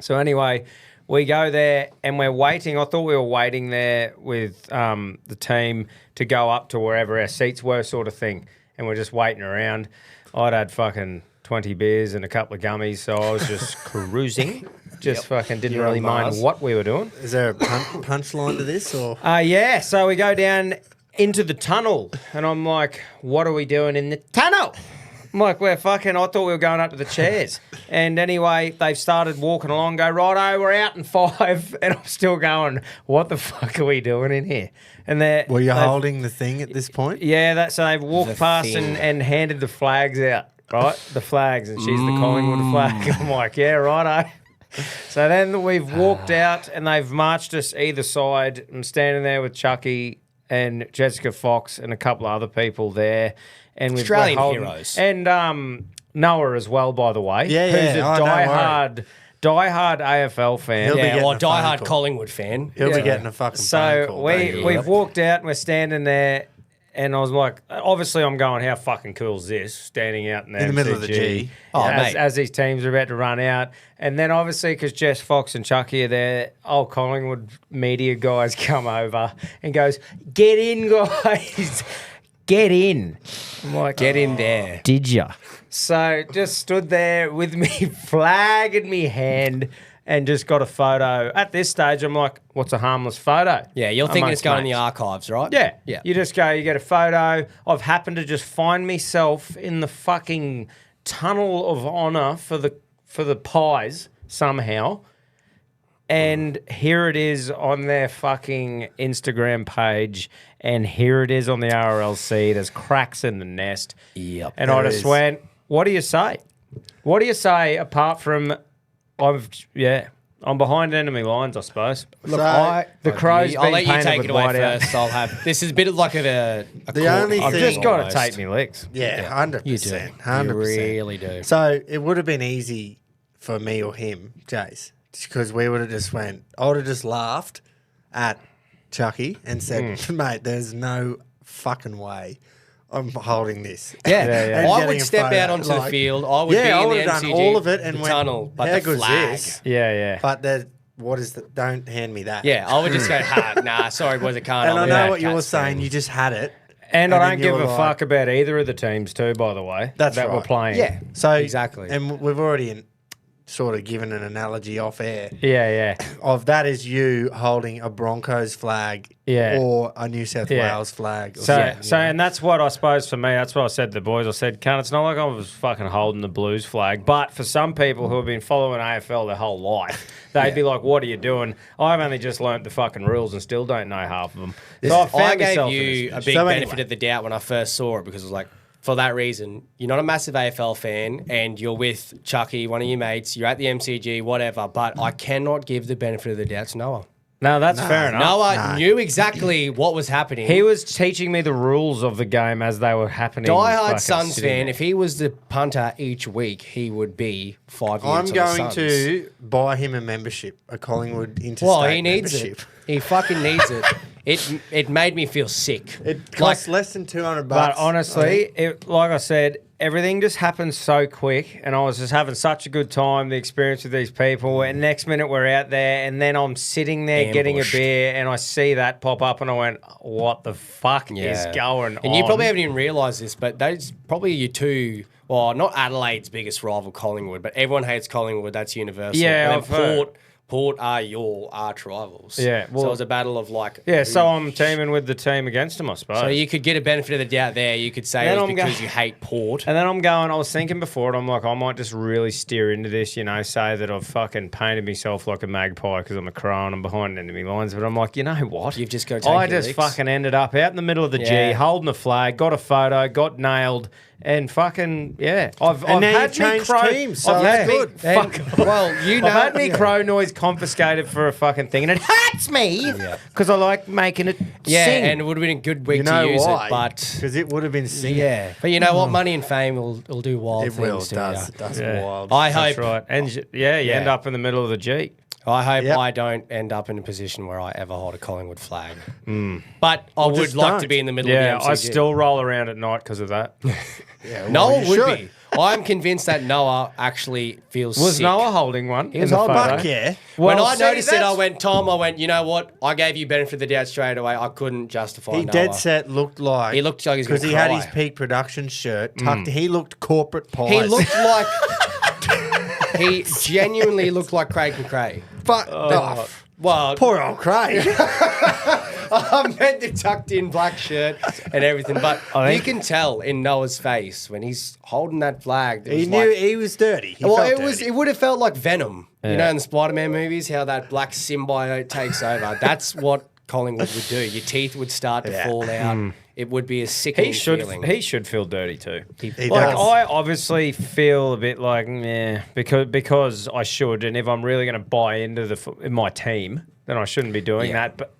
So anyway, we go there and we're waiting. I thought we were waiting there with the team to go up to wherever our seats were, sort of thing. And we're just waiting around. I'd had fucking 20 beers and a couple of gummies, so I was just cruising. Just fucking didn't You're really on mind Mars. what we were doing. Is there a punchline to this? Or Yeah, so we go down into the tunnel, and I'm like, what are we doing in the tunnel? I'm like, I thought we were going up to the chairs. And anyway, they've started walking along, go, righto, we're out in 5. And I'm still going, what the fuck are we doing in here? And were you holding the thing at this point? Yeah, so they've walked The past thing. and handed the flags out, right? The flags, and she's the Collingwood flag. I'm like, yeah, righto. So then we've walked out and they've marched us either side. I'm standing there with Chucky and Jessica Fox and a couple of other people there. And we're Australian holding- heroes. And Noah as well, by the way. Yeah, Who's yeah. a Oh, don't diehard AFL fan. He'll be Yeah, getting well, a phone diehard call. Collingwood fan. He'll Yeah. be getting a fucking phone So call. we've walked out and we're standing there, and I was like, obviously I'm going, how fucking cool is this? Standing out in the middle of the G. Oh, as, mate. as these teams are about to run out. And then obviously because Jess Fox and Chucky are there, old Collingwood media guys come over and goes, get in, guys. Get in. I'm like, Get in there. did ya? So just stood there with me flag in me hand and just got a photo. At this stage, I'm like, what's a harmless photo? Yeah, you're thinking Amongst it's going in the mates. archives, right? Yeah. Yeah. You just go, you get a photo. I've happened to just find myself in the fucking tunnel of honour for the pies somehow. And here it is on their fucking Instagram page, and here it is on the RLC. There's cracks in the nest. Yep. And I There just is. went, what do you say? What do you say apart from I'm behind enemy lines, I suppose. Look, The crow's I'll been let you painted take with it away white out. first. I'll have this is a bit of like a The court only I've thing- just got to almost. take me legs. Yeah, 100%. You do. 100%. You really do. So it would have been easy for me or him, Jace, because we would have just went, I would have just laughed at Chucky and said, mate, there's no fucking way I'm holding this. Yeah, Yeah. And I getting would a step photo, out onto the like- field. I would be Yeah, I in would the have done MCG, all of it and the went, tunnel, but how the good's flag. this? Yeah. But what is the, don't hand me that. Yeah, I would just go, nah, sorry, boys, I can't. And I'll I be know back what you at were Spain. saying, you just had it. And I then don't give you a were like- fuck about either of the teams too, by the way. That's that were right. playing. Yeah, So exactly. And we've already sort of given an analogy off air Yeah. of that is you holding a Broncos flag Yeah. or a New South Yeah. Wales flag. Or So, something, so, you know. and that's what I suppose for me. That's what I said to the boys. I said, "Cunt, it's not like I was fucking holding the Blues flag." But for some people who have been following AFL their whole life, they'd be like, "What are you doing?" I've only just learnt the fucking rules and still don't know half of them. So I found I gave myself in you this a big So benefit anyway. of the doubt when I first saw it because it was like, for that reason, you're not a massive AFL fan and you're with Chucky, one of your mates, you're at the MCG, whatever, but I cannot give the benefit of the doubt to Noah. No, that's fair enough. Noah knew exactly what was happening. He was teaching me the rules of the game as they were happening. fucking Diehard Suns sitting fan, there. if he was the punter each week, he would be 5 years I'm on the going Suns. to buy him a membership, a Collingwood interstate Well, he needs membership. it. He fucking needs it. It made me feel sick. It costs less than $200. But honestly, like I said, everything just happened so quick, and I was just having such a good time, the experience with these people. And next minute we're out there, and then I'm sitting there getting a Ambushed. beer, and I see that pop up, and I went, "What the fuck is going on?" And you probably haven't even realised this, but those probably your two Well, not Adelaide's biggest rival, Collingwood, but everyone hates Collingwood. That's universal. Yeah, And I've then heard. Port are your arch rivals. Yeah, so well- it was a battle of like. Yeah, so I'm teaming with the team against them, I suppose. So you could get a benefit of the doubt there. You could say Then it was I'm because go- you hate Port. And then I'm going, I was thinking before it, I'm like, I might just really steer into this, you know, say that I've fucking painted myself like a magpie because I'm a crow and I'm behind enemy lines. But I'm like, you know what? You've just got to take I your just licks. fucking ended up out in the middle of the G, Yeah. holding a flag, got a photo, got nailed, and fucking, yeah. I've now had you've changed teams, so I've that's had good. Fuck. Well, you know. I've had me crow noise confiscated for a fucking thing, and it hurts me because I like making it Yeah, sing. and it would have been a good week You know to use why? it, but Because it would have been singing. yeah. But you know what? Money and fame will do wild It will. things It to does. you. It does Yeah. wild. I That's hope. right. And you end up in the middle of the G. I hope Yep. I don't end up in a position where I ever hold a Collingwood flag. But I would just like don't. to be in the middle Yeah, of the MCG. I still roll around at night because of that. Noah you would should. be. I'm convinced that Noah actually feels Was sick. Noah holding one? was in the holding photo? one. Fuck yeah. When Well, I see, noticed it, I that's- went, Tom, I went, you know what? I gave you benefit of the doubt straight away. I couldn't justify He Noah. dead set looked like He looked like he was because gonna he had cry. his peak production shirt tucked. He looked corporate pies. He looked like... he genuinely looked like Craig McRae. fucked off. Well, Poor old Craig. I meant the tucked in black shirt and everything, but I you think- can tell in Noah's face when he's holding that flag. It he was knew like, he was dirty. He well, felt it was. dirty. It would have felt like Venom. You Yeah. know, in the Spider-Man movies, how that black symbiote takes over. That's what Collingwood would do. Your teeth would start to Yeah. fall out. It would be a sickening feeling. He should feel dirty too. He Like does. I obviously feel a bit like because I should, and if I'm really going to buy into my team, then I shouldn't be doing Yeah. that. But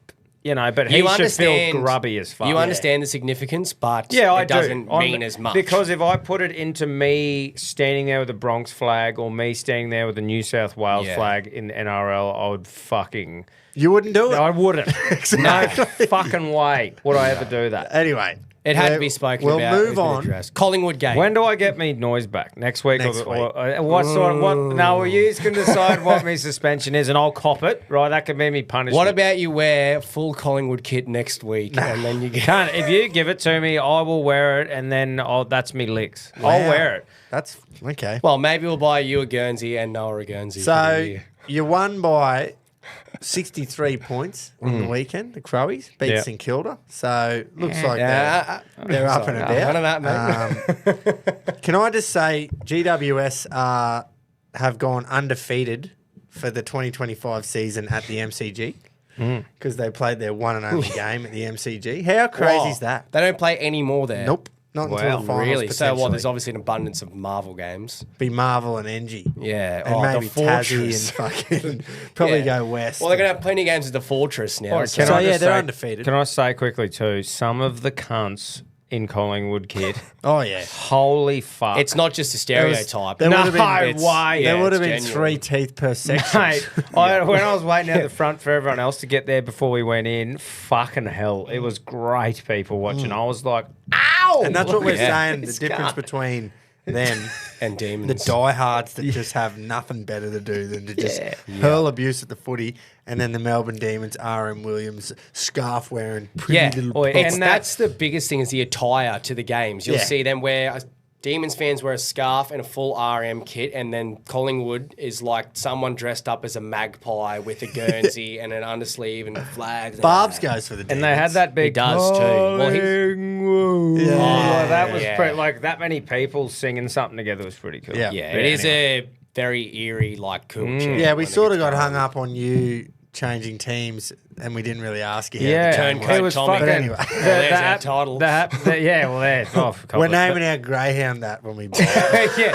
you know, but he You should understand feel grubby as fuck. You understand the significance, but Yeah, I it doesn't do. mean as much. Because if I put it into me standing there with the Bronx flag or me standing there with the New South Wales Yeah. flag in the NRL, I would fucking... You wouldn't do it. I wouldn't. No fucking way would I ever do that. Anyway, it had to be spoken we'll about. move It's been on. addressed. Collingwood game. When do I get me noise back? Next week? Next week. What sort of... What? No, well, you can decide what my suspension is and I'll cop it, right? That could be me punishment. What about you wear full Collingwood kit next week and then you get... Can't. If you give it to me, I will wear it and then that's me licks. I'll Wow. wear it. That's okay. Well, maybe we'll buy you a Guernsey and Noah a Guernsey. for the So year. you won by 63 points on the weekend. The Crowies beat Yeah. St Kilda. So looks like Yeah, they're up and about. none of that, mate. Can I just say GWS have gone undefeated for the 2025 season at the MCG because they played their one and only game at the MCG. How crazy is that? They don't play any more there. Nope. Not until Wow, the finals. Really? So what? potentially. There's obviously an abundance of Marvel games. Be Marvel and Engie. Yeah. And maybe the Tassie Fortress. and fucking probably Yeah. go west. Well, they're going to have plenty of games at the Fortress now. Can So, I yeah, just they're say- undefeated. Can I say quickly too? Some of the cunts in Collingwood kit, Oh, yeah. holy fuck! It's not just a stereotype. there no would've been- it's- way. There yeah, would have it's been genuine. 3 teeth per section. Mate, when I was waiting out the front for everyone else to get there before we went in, fucking hell, it was great people watching. I was like, ow! And that's what we're Yeah. saying, the difference between them, And the demons. diehards that just have nothing better to do than to just hurl abuse at the footy, and then the Melbourne Demons, RM Williams, scarf wearing, pretty Yeah, little Oi, pop. and that's the biggest thing is the attire to the games. You'll Yeah. see them wear Demons fans wear a scarf and a full RM kit, and then Collingwood is like someone dressed up as a magpie with a Guernsey and an undersleeve and flags. Barbs goes for the Demons. And they had that big. He does too. Well, he's- Collingwood. Yeah. Oh, that was Yeah. like that many people singing something together was pretty cool. Yeah. Yeah, But it is anyway. a very eerie, like cool. chant Yeah, we when it sort of gets got hung going. up on you changing teams, and we didn't really ask you how Yeah, the game Turncoat it was Tommy. fucking. But anyway. Well, there's our app- title. Yeah, well, there. Oh, We're naming our greyhound that when we buy it. yeah.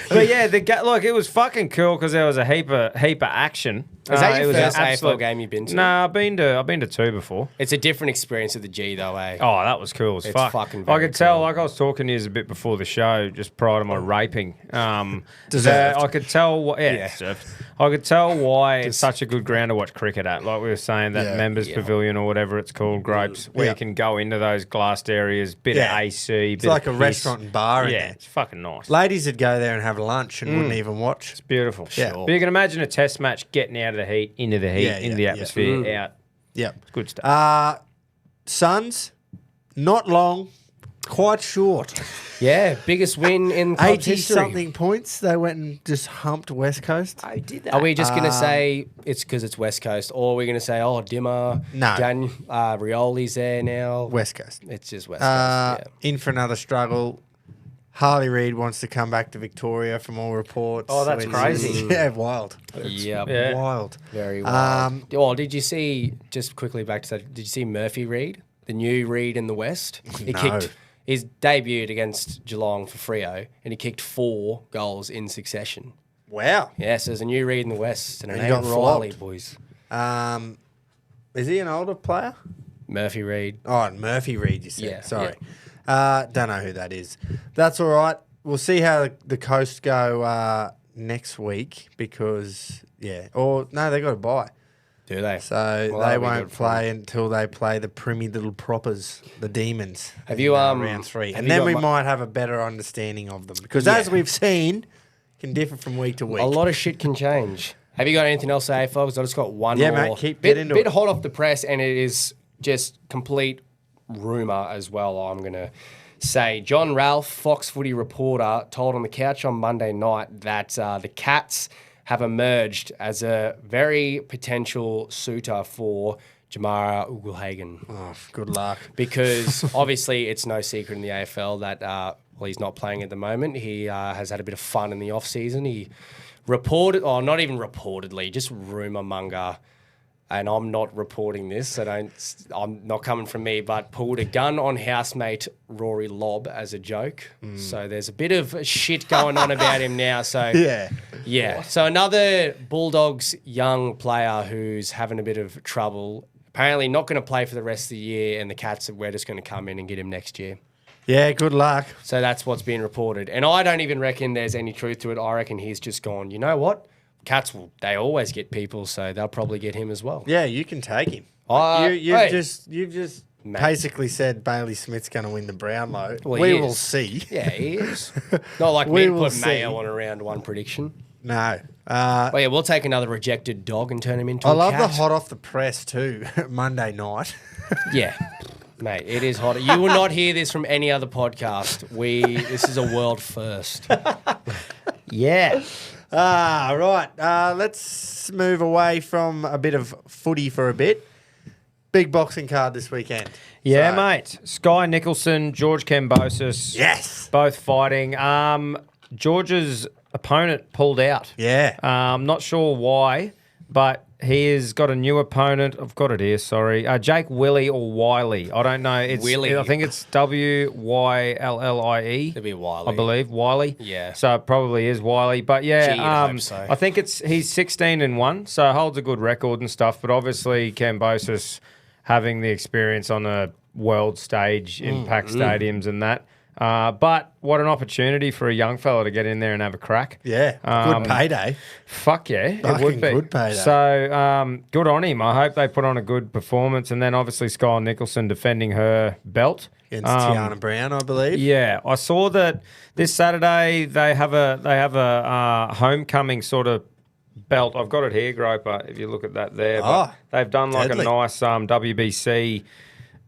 But yeah, look, it was fucking cool because there was a heap of action. Is that your it was first an AFL game you've been to? Nah, I've been to 2 before. It's a different experience at the G though, eh? Oh, that was cool as It's fuck. fucking I very could tell, cool. like I was talking to you a bit before the show, just prior to my raping. Deserved. I could tell, Yeah. deserved. I could tell why it's such a good ground to watch cricket at. Like we were saying, that Yeah. members pavilion or whatever it's called, Grapes, where Yeah. you can go into those glassed areas, bit Yeah. of AC, It's like a restaurant and bar in Yeah, there. it's fucking nice. Ladies would go there and have lunch and wouldn't even watch. It's beautiful. Yeah. But you can imagine a test match getting out of the heat, into the heat, Yeah, into yeah, the yeah. atmosphere, out. Yep. Good stuff. Suns, not long. quite short. Yeah, biggest win in club's history. 80-something points. They went and just humped West Coast. I did that. Are we just going to say it's because it's West Coast, or are we going to say, Dimmer, No. Rioli's there now? West Coast. It's just West Coast. Yeah. In for another struggle. Harley Reid wants to come back to Victoria from all reports. Oh, that's which crazy. is- yeah, wild. Yep. Yeah. Wild. Very wild. Well, did you see, just quickly back to that, did you see Murphy Reid, the new Reid in the West? He No. he's debuted against Geelong for Freo, and he kicked 4 goals in succession. Wow. Yes, there's a new Reid in the West, and it And he ain't got Riley, flogged. boys. Is he an older player? Murphy Reid. Oh, Murphy Reid, you said. Yeah, Sorry. Don't know who that is. That's all right. We'll see how the Coast go next week because, they got to buy. Do they? So Well, they that'll be won't good for play until they play the primmy little proppers, the Demons. Have you, round 3. have And you then got we mu- might have a better understanding of them. Because as we've seen, can differ from week to week. A lot of shit can change. Have you got anything else to say, folks? I just got one Yeah, more. mate, bit get into bit it. hot off the press, and it is just complete rumour as well, I'm going to say. John Ralph, Fox Footy reporter, told on the couch on Monday night that the Cats have emerged as a very potential suitor for Jamara Ugelhagen. Oh, good luck. Because obviously it's no secret in the AFL that he's not playing at the moment. He has had a bit of fun in the off-season. He reported, or not even reportedly, just rumour monger, and I'm not reporting this, so I'm not coming from me, but pulled a gun on housemate Rory Lobb as a joke. So there's a bit of shit going on about him now. So yeah. So another Bulldogs young player who's having a bit of trouble. Apparently not going to play for the rest of the year, and the Cats, we're just going to come in and get him next year. Yeah, good luck. So that's what's being reported. And I don't even reckon there's any truth to it. I reckon he's just gone, you know what? Cats, they always get people, so they'll probably get him as well. Yeah, you can take him. You've Hey. just basically said Bailey Smith's going to win the Brownlow. Well, we he will is. see. Yeah, he is. Not like We me to will put Mayo see. on a round 1 prediction. No. Oh yeah, we'll take another rejected dog and turn him into I a love the cat. hot off the press too. Monday night. Yeah. Mate, it is hot. You will not hear this from any other podcast. This is a world first. Yeah. Right. Let's move away from a bit of footy for a bit. Big boxing card this weekend. Yeah, So- mate. Sky Nicholson, George Kambosos. Yes. Both fighting. George's opponent pulled out. Yeah. Not sure why, but he has got a new opponent. I've got it here, sorry. Jake Willie or Wiley. I don't know. It's Willie. I think it's Willie. It'd be Wiley. I believe. Wiley. Yeah. So it probably is Wiley. But yeah, Gee, you'd hope so. I think he's 16-1, so holds a good record and stuff. But obviously Kambosos having the experience on a world stage, impact stadiums and that. But what an opportunity for a young fella to get in there and have a crack. Yeah. Good payday. Fuck yeah, it Fucking would be. good payday. So good on him. I hope they put on a good performance. And then obviously Sky Nicholson defending her belt. Against Tiana Brown, I believe. Yeah, I saw that this Saturday they have a homecoming sort of belt. I've got it here, Groper. If you look at that there, but they've done like deadly. a nice WBC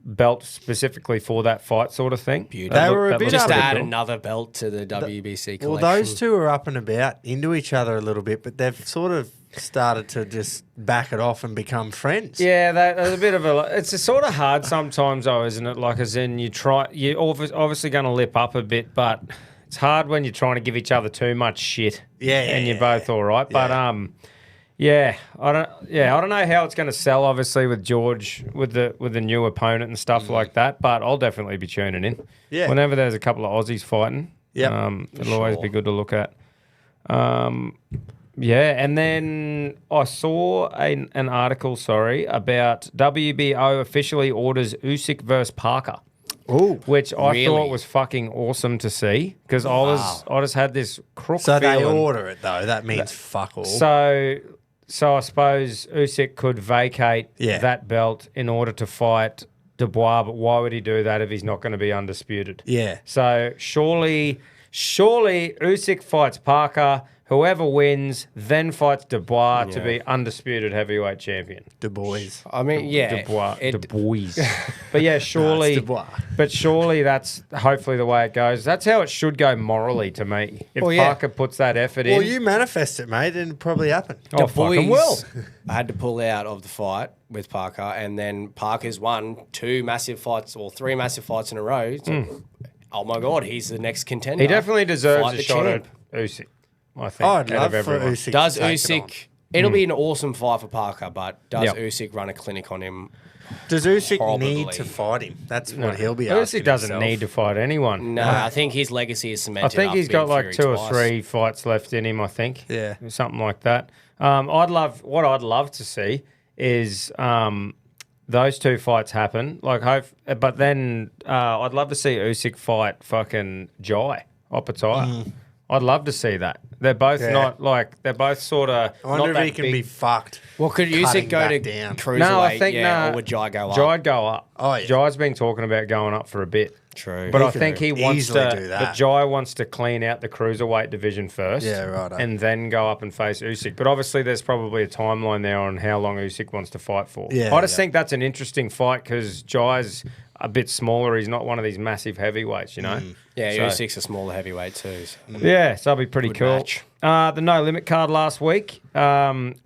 belt specifically for that fight sort of thing. Beautiful. They were a bit Just up to and add down. another belt to the WBC collection. Well, those two are up and about into each other a little bit, but they've sort of started to just back it off and become friends. Yeah, there's a bit of a. It's a sort of hard sometimes, though, isn't it? Like, as in you're obviously going to lip up a bit, but it's hard when you're trying to give each other too much shit. Yeah, and you're yeah, both all right. But Yeah. I don't know how it's going to sell. Obviously, with George, with the new opponent and stuff like that. But I'll definitely be tuning in. Yeah. Whenever there's a couple of Aussies fighting, it'll always be good to look at. Yeah, and then I saw an article, about WBO officially orders Usyk versus Parker. Oh, Which I Really? thought was fucking awesome to see because I just had this crook so they feeling. order it though. That means fuck all. So I suppose Usyk could vacate Yeah. that belt in order to fight Dubois, but why would he do that if he's not going to be undisputed? Yeah. So surely Usyk fights Parker, Whoever wins then fights Dubois to be undisputed heavyweight champion. Du Bois. I mean, yeah. Dubois. But yeah, No, surely. it's Dubois. But surely that's hopefully the way it goes. That's how it should go morally to me. If Well, yeah. Parker puts that effort Well, in. you manifest it, mate, and it probably happened. Oh, fucking will. I had to pull out of the fight with Parker, and then Parker's won 2 massive fights or 3 massive fights in a row. So, oh my God, he's the next contender. He definitely deserves Fight a the shot champ. at Usyk. I think. I'd out love of for everyone. Usyk Does to take it Usyk? It'll be an awesome fight for Parker, but does Yep. Usyk run a clinic on him? on. Does Usyk Probably. need to fight him? That's what he'll be asking Usyk doesn't himself. need to fight anyone. No, I think his legacy is cemented. I think after he's got beating like Fury 2 or twice. 3 fights left in him. I think. Yeah. Something like that. What I'd love to see is those 2 fights happen. But then I'd love to see Usyk fight fucking Jai Opataya. I'd love to see that. They're both they're both sort of. I wonder not if he that can big. be fucked. Well, could cutting Usyk go to back down. cruiserweight? No, I think or would Jai go up? Jai'd go up. Oh, yeah. Jai's been talking about going up for a bit. True. But He I could think he wants easily to. do that. But Jai wants to clean out the cruiserweight division first. Yeah, righto. And then go up and face Usyk. But obviously, there's probably a timeline there on how long Usyk wants to fight for. Yeah, I just yeah. think that's an interesting fight because Jai's a bit smaller. He's not one of these massive heavyweights, you know. Yeah, So- Usyk's a smaller heavyweight too. So. Yeah, so that'll be pretty Good cool. match. The no limit card last week.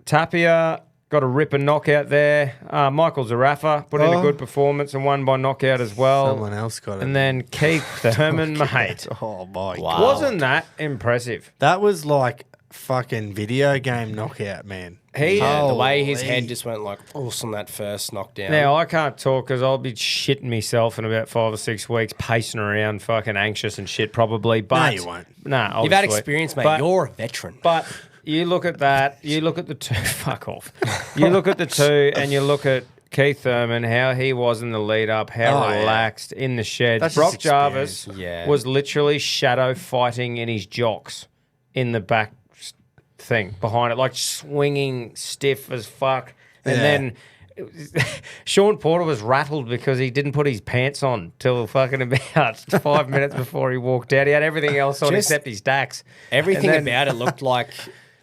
Tapia got a ripper knockout there. Michael Zarafa put in a good performance and won by knockout as well. Someone else got it. And then Keith Thurman, mate. Oh, my Wow. God. Wasn't that impressive? That was like fucking video game knockout, man. He. The way his Holy. head just went like on that first knockdown. Now, I can't talk because I'll be shitting myself in about 5 or 6 weeks, pacing around, fucking anxious and shit, probably. But you won't. Nah, You've had obviously. experience, mate. But- You're a veteran. But you look at that, you look at the 2, fuck off. You look at the 2 and you look at Keith Thurman, how he was in the lead up, how Oh, yeah. relaxed in the shed. That's Brock just Jarvis experience. Yeah. was literally shadow fighting in his jocks in the back thing behind it, like swinging stiff as fuck. And Yeah. then Sean Porter was rattled because he didn't put his pants on till fucking about 5 minutes before he walked out. He had everything else on Just except his dacks. Everything And then- about it looked like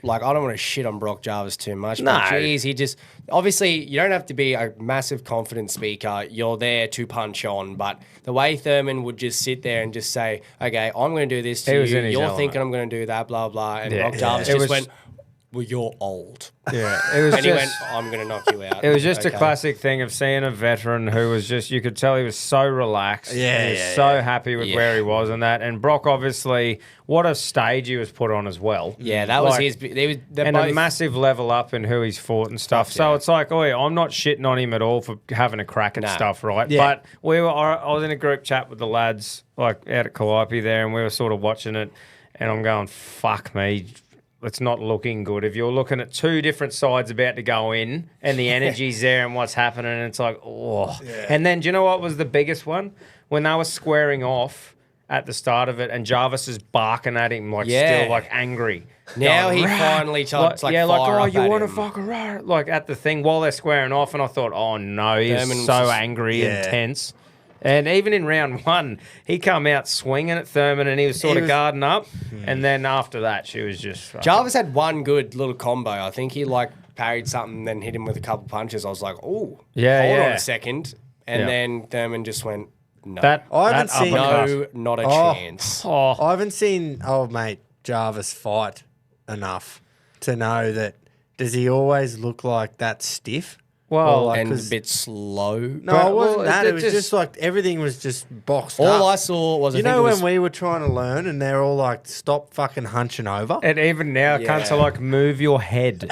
I don't want to shit on Brock Jarvis too much. No. But geez, he just obviously you don't have to be a massive confident speaker. You're there to punch on, but the way Thurman would just sit there and just say, "Okay, I'm going to do this He to was you. in his You're element. thinking I'm going to do that, blah blah." And Yeah. Brock Jarvis It just was- went, "Well, you're old." Yeah, it was And he just. went, "I'm going to knock you out." It was just a Okay. classic thing of seeing a veteran who was just, you could tell he was so relaxed. Yeah, he was yeah, so happy with Yeah. where he was and that. And Brock, obviously, what a stage he was put on as well. Yeah, that was Like, his. They're And both, a massive level up in who he's fought and stuff. So yeah. it's like, oh, I'm not shitting on him at all for having a crack at Nah. stuff, right? Yeah. But I was in a group chat with the lads, like out at Calliope there, and we were sort of watching it, and I'm going, fuck me. It's not looking good. If you're looking at 2 different sides about to go in and the energy's there and what's happening, and it's like, oh. Yeah. And then do you know what was the biggest one? When they were squaring off at the start of it and Jarvis is barking at him, like Yeah. still like angry. Now Going, he "Rah." finally starts like yeah, like, fire oh, up you at want to him. fuck around? Like at the thing while they're squaring off, and I thought, oh no, he's Thurman was so just- angry Yeah. and tense. And even in round 1, he come out swinging at Thurman, and he was sort He of was- guarding up. And then after that, she was just fucking- Jarvis had one good little combo. I think he like parried something, then hit him with a couple punches. I was like, oh, Yeah, hold on yeah. a second. And Yeah. then Thurman just went, no. that. I haven't that seen- uppercut. No, not a Oh. chance. Oh, I haven't seen old mate Jarvis fight enough to know that. Does he always look like that stiff? well, Or like- And a 'cause- bit slow. No, But- it wasn't well, that. it It was just- just like everything was just boxed up. All I saw was, You I think know it when was, we were trying to learn and they're all like, stop fucking hunching over? and even now, Yeah. cunts are like, move your head.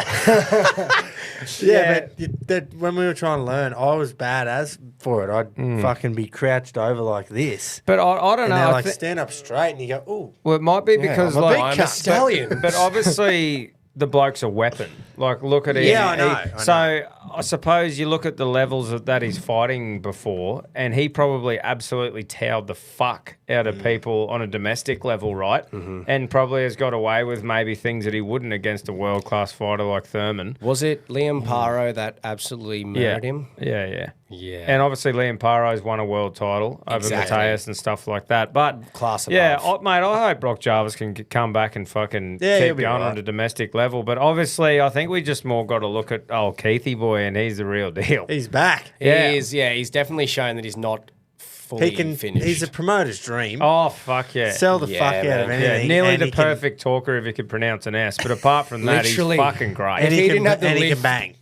Yeah, but that when we were trying to learn, I was bad as for it. I'd fucking be crouched over like this. But I don't And know. they're I like, thi- stand up straight and you go, ooh. well, it might be because I'm a like big I'm a cunt. stallion. But obviously, the bloke's a weapon. Like, look at him. Yeah, I know, I So I suppose you look at the levels that he's fighting before, and he probably absolutely towed the fuck out of people on a domestic level, right? And probably has got away with maybe things that he wouldn't against a world class fighter like Thurman. was it Liam Paro that absolutely Yeah. murdered him? Yeah, yeah. Yeah. And obviously Liam Paro's won a world title over Exactly. Mateus and stuff like that. But Class yeah, above. mate, I hope Brock Jarvis can come back and fucking Yeah, he'll keep be going right. on a domestic level. But obviously, I think we just more got to look at old Keithy boy, and he's the real deal. He's back. Yeah. He is, he's definitely shown that he's not fully He can. finished. He's a promoter's dream. Oh fuck yeah! Sell the Yeah, fuck out of man. Yeah, anything. nearly and the he can- perfect talker if you could pronounce an S. But apart from that, he's Literally. fucking great. And If he he can, didn't have the and he can lift- bang.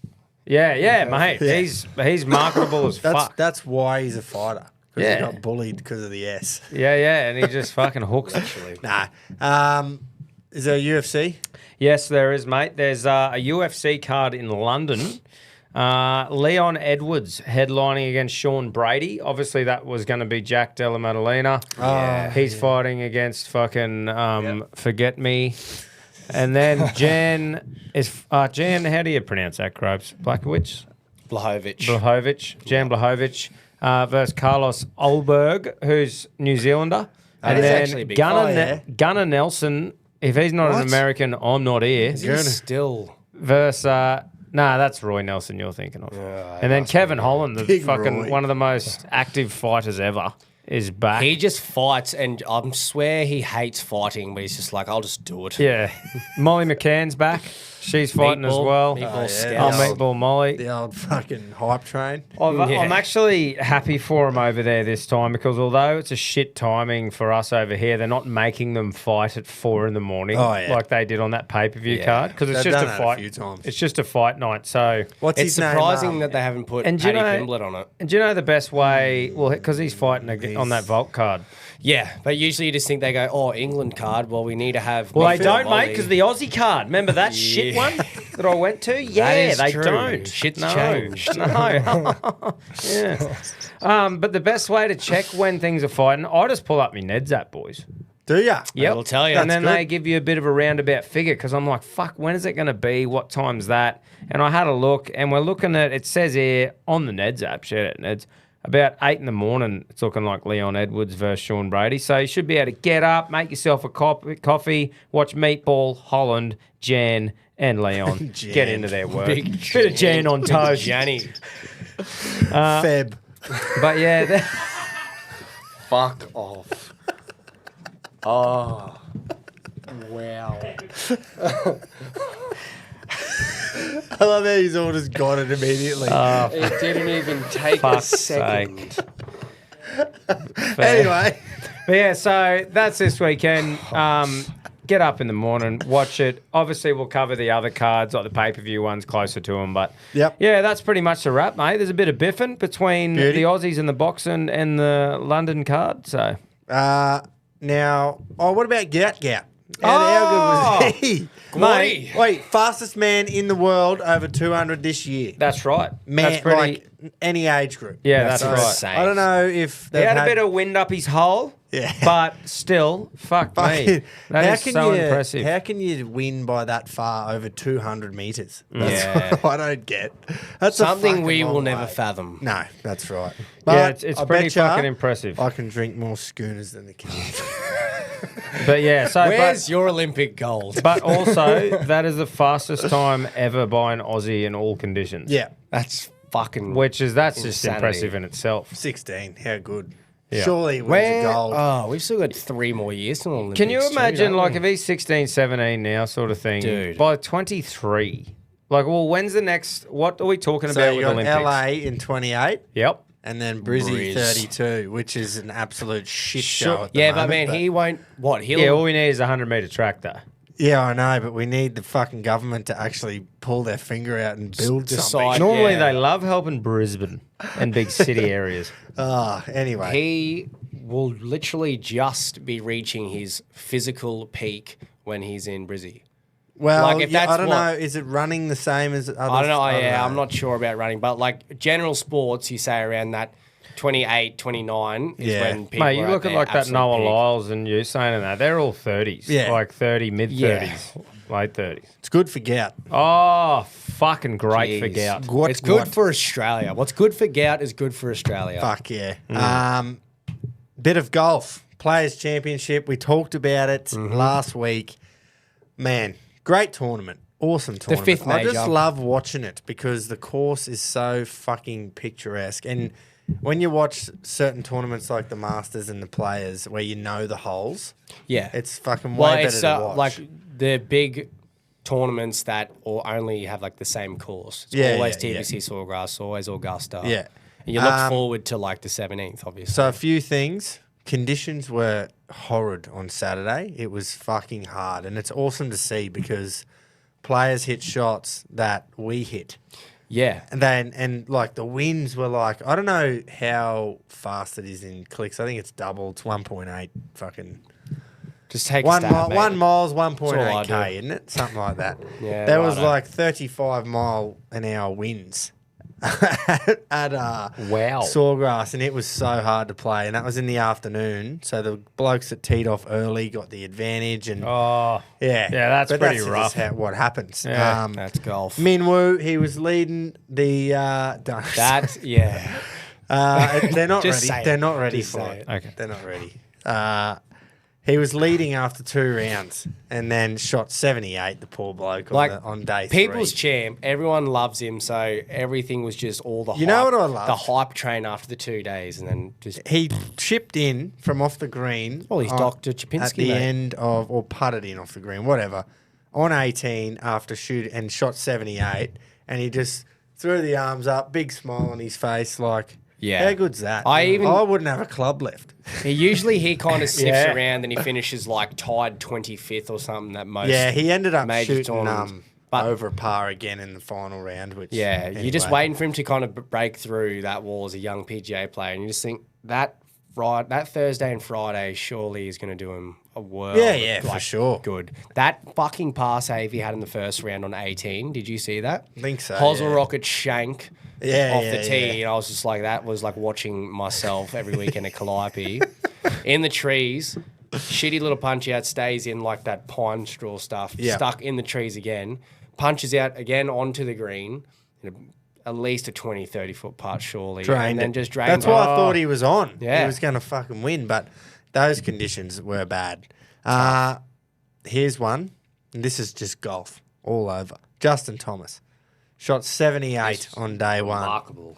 Yeah, mate. Yeah. He's marketable as fuck. That's why he's a fighter. Because Yeah. he got bullied because of the S. Yeah, and he just fucking hooks. Nah. Is there a UFC? Yes, there is, mate. There's a UFC card in London. Leon Edwards headlining against Sean Brady. Obviously, that was going to be Jack Della Maddalena. He's fighting against fucking Forget Me. And then Jan is Jan. How do you pronounce that, Gropes? Blachowicz? Blahovic. Jan Blahovic versus Carlos Olberg, who's New Zealander. And is then actually a big Gunnar, fight, yeah. Gunnar Nelson. If he's not an What? American, I'm not here. He's still. Versus that's Roy Nelson you're thinking of. And then Kevin Holland, the Big fucking Roy. one of the most active fighters ever, is back. He just fights, and I swear he hates fighting, but he's just like, I'll just do it. Yeah. Molly McCann's back. She's fighting as Meatball- well. Meatball Oh, yeah. Scout. Oh, Meatball Molly. The old fucking hype train. I'm actually happy for him over there this time because although it's a shit timing for us over here, they're not making them fight at 4 a.m. Oh, yeah. like they did on that pay-per-view Yeah. card because it's They've just a done that a fight. few times. It's just a fight night. So, What's It's his name? surprising that they haven't put And do you Paddy know- Pimblett on it. and do you know the best way? Well, because he's fighting on that Vault card. Yeah, but usually you just think they go, oh, England card. Well, we need to have. Well, they Nick don't, Molly. mate, because the Aussie card. Remember that shit one that I went to? Yeah, is they true. don't. Shit's no, changed. No. Yeah. But the best way to check when things are fighting, I just pull up my Neds app, boys. Do ya? Yep. It'll tell you. And then That's they good. give you a bit of a roundabout figure because I'm like, fuck, when is it going to be? What time's that? And I had a look, and we're looking at, it says here on the Neds app, shout out Neds, about 8 a.m, it's looking like Leon Edwards versus Sean Brady. So you should be able to get up, make yourself a coffee, watch Meatball, Holland, Jan, and Leon Jan. get into their work. Big Bit of Jan on toast. Janny. Feb. But yeah, Fuck off. Oh. Wow. I love how he's all just got it immediately. It didn't even take a fuck's second. sake. Anyway, But yeah, so that's this weekend. Get up in the morning, watch it. Obviously, we'll cover the other cards, like the pay-per-view ones closer to them. But Yep. yeah, that's pretty much the wrap, mate. There's a bit of biffing between Beauty. the Aussies and the boxing and the London card. So now, what about Gout Gout? How good was he? Mate. Wait, fastest man in the world over 200 this year. that's right. Man, that's pretty. like any age group. Yeah, that's So right. insane. I don't know if He they've had a bit of wind up his hole. Yeah. But still, fuck me. Fucking- That is so you, impressive. How can you win by that far over 200 metres? Yeah. What I don't get. That's a Something fucking we long will never way. fathom. No, that's right. Yeah, But it's I pretty betcha fucking impressive. I can drink more schooners than the kids. But yeah, so Where's your Olympic gold? but also that is the fastest time ever by an Aussie in all conditions. Yeah, That's fucking. That's just Insanity. impressive in itself. 16. How good. Yeah. Surely it wins Where? a gold. Oh, we've still got 3 more years to the Olympics. Can you too, imagine, don't like, we? if he's 16, 17 now, sort of thing, Dude. by 23? Like, well, when's the next? What are we talking So about you with got Olympics? LA in 28 Yep. and then Brizzy Briz. 32, which is an absolute shit show. At the Yeah, but moment, man, he won't. What? He'll. Yeah, all we need is a 100-metre track, though. Yeah, I know, but we need the fucking government to actually pull their finger out and build decide. something. Normally, Yeah. they love helping Brisbane and big city areas. Anyway. He will literally just be reaching his physical peak when he's in Brizzy. Well, Like, if yeah, I that's don't what- know. Is it running the same as other? I don't know. Yeah, I'm not sure about running, but like general sports, you say around that 28, 29 is Yeah. when people Mate, you are look at at their like that absolute Noah peak. Lyles and you saying that, they're all 30s. Yeah. Like 30, mid-30s, late 30s. It's good for gout. Oh, fucking great for Jeez. gout. What, It's good what- for Australia. What's good for gout is good for Australia. Fuck yeah. Bit of golf. Players' Championship. We talked about it last week. Man, great tournament. awesome tournament. fifth I just major. love watching it because the course is so fucking picturesque. And when you watch certain tournaments like the Masters and the Players where you know the holes, Yeah. it's fucking way Well, better it's to watch. like the big tournaments that or only have like the same course. It's Yeah, always yeah, TBC Sawgrass, always Augusta. Yeah. And you look forward to like the 17th, obviously. So a few things. Conditions were horrid on Saturday. It was fucking hard. And it's awesome to see because players hit shots that we hit. yeah. And like the winds were like, I don't know how fast it is in clicks. I think it's double. It's 1.8 fucking. Just take One a stab, mate. 1 mile's all I 1.8 do. K, isn't it? Something like that. Yeah, There was righto. like 35 mile an hour winds at Wow. Sawgrass, and it was so hard to play. And that was in the afternoon, so the blokes that teed off early got the advantage. And Oh, yeah, that's but pretty just rough. what happens. Yeah, That's golf. Minwoo, he was leading the. That, yeah. They're not Just ready. say They're it. not ready Just for say it. it. Okay. They're not ready. He was leading after 2 rounds and then shot 78, the poor bloke, Like, on day People's 3. champ, everyone loves him, so everything was just all the hype. You know what I loved? The hype train after the 2 days, and then just He chipped in from off the green. Well, he's Dr. Chapinski, At the mate. end of, or putted in off the green, whatever, on 18 after shoot and shot 78. And he just threw the arms up, big smile on his face, like, Yeah. how good's that? I wouldn't have a club left. he kind of sniffs Yeah. around, and he finishes like tied 25th or something. That most Yeah, he ended up major shooting tournaments. But- over par again in the final round. Which Yeah, you're just anyway. waiting for him to kind of break through that wall as a young PGA player, and you just think that Thursday and Friday surely is going to do him a world. Yeah, of, for sure. Good. That fucking par save he had in the first round on 18. Did you see that? I think so. Hosel yeah. rocket shank Yeah, off yeah, the tee, yeah. and I was just like, that was like watching myself every weekend at Calliope in the trees. Shitty little punch out, stays in like that pine straw stuff, Yeah. stuck in the trees again, punches out again onto the green, at least a 20, 30 foot putt, surely. Drained and then it. just drained That's it. why I thought he was on. Yeah. He was going to fucking win, but those conditions were bad. Here's one. And this is just golf all over. Justin Thomas shot 78 on day 1. remarkable.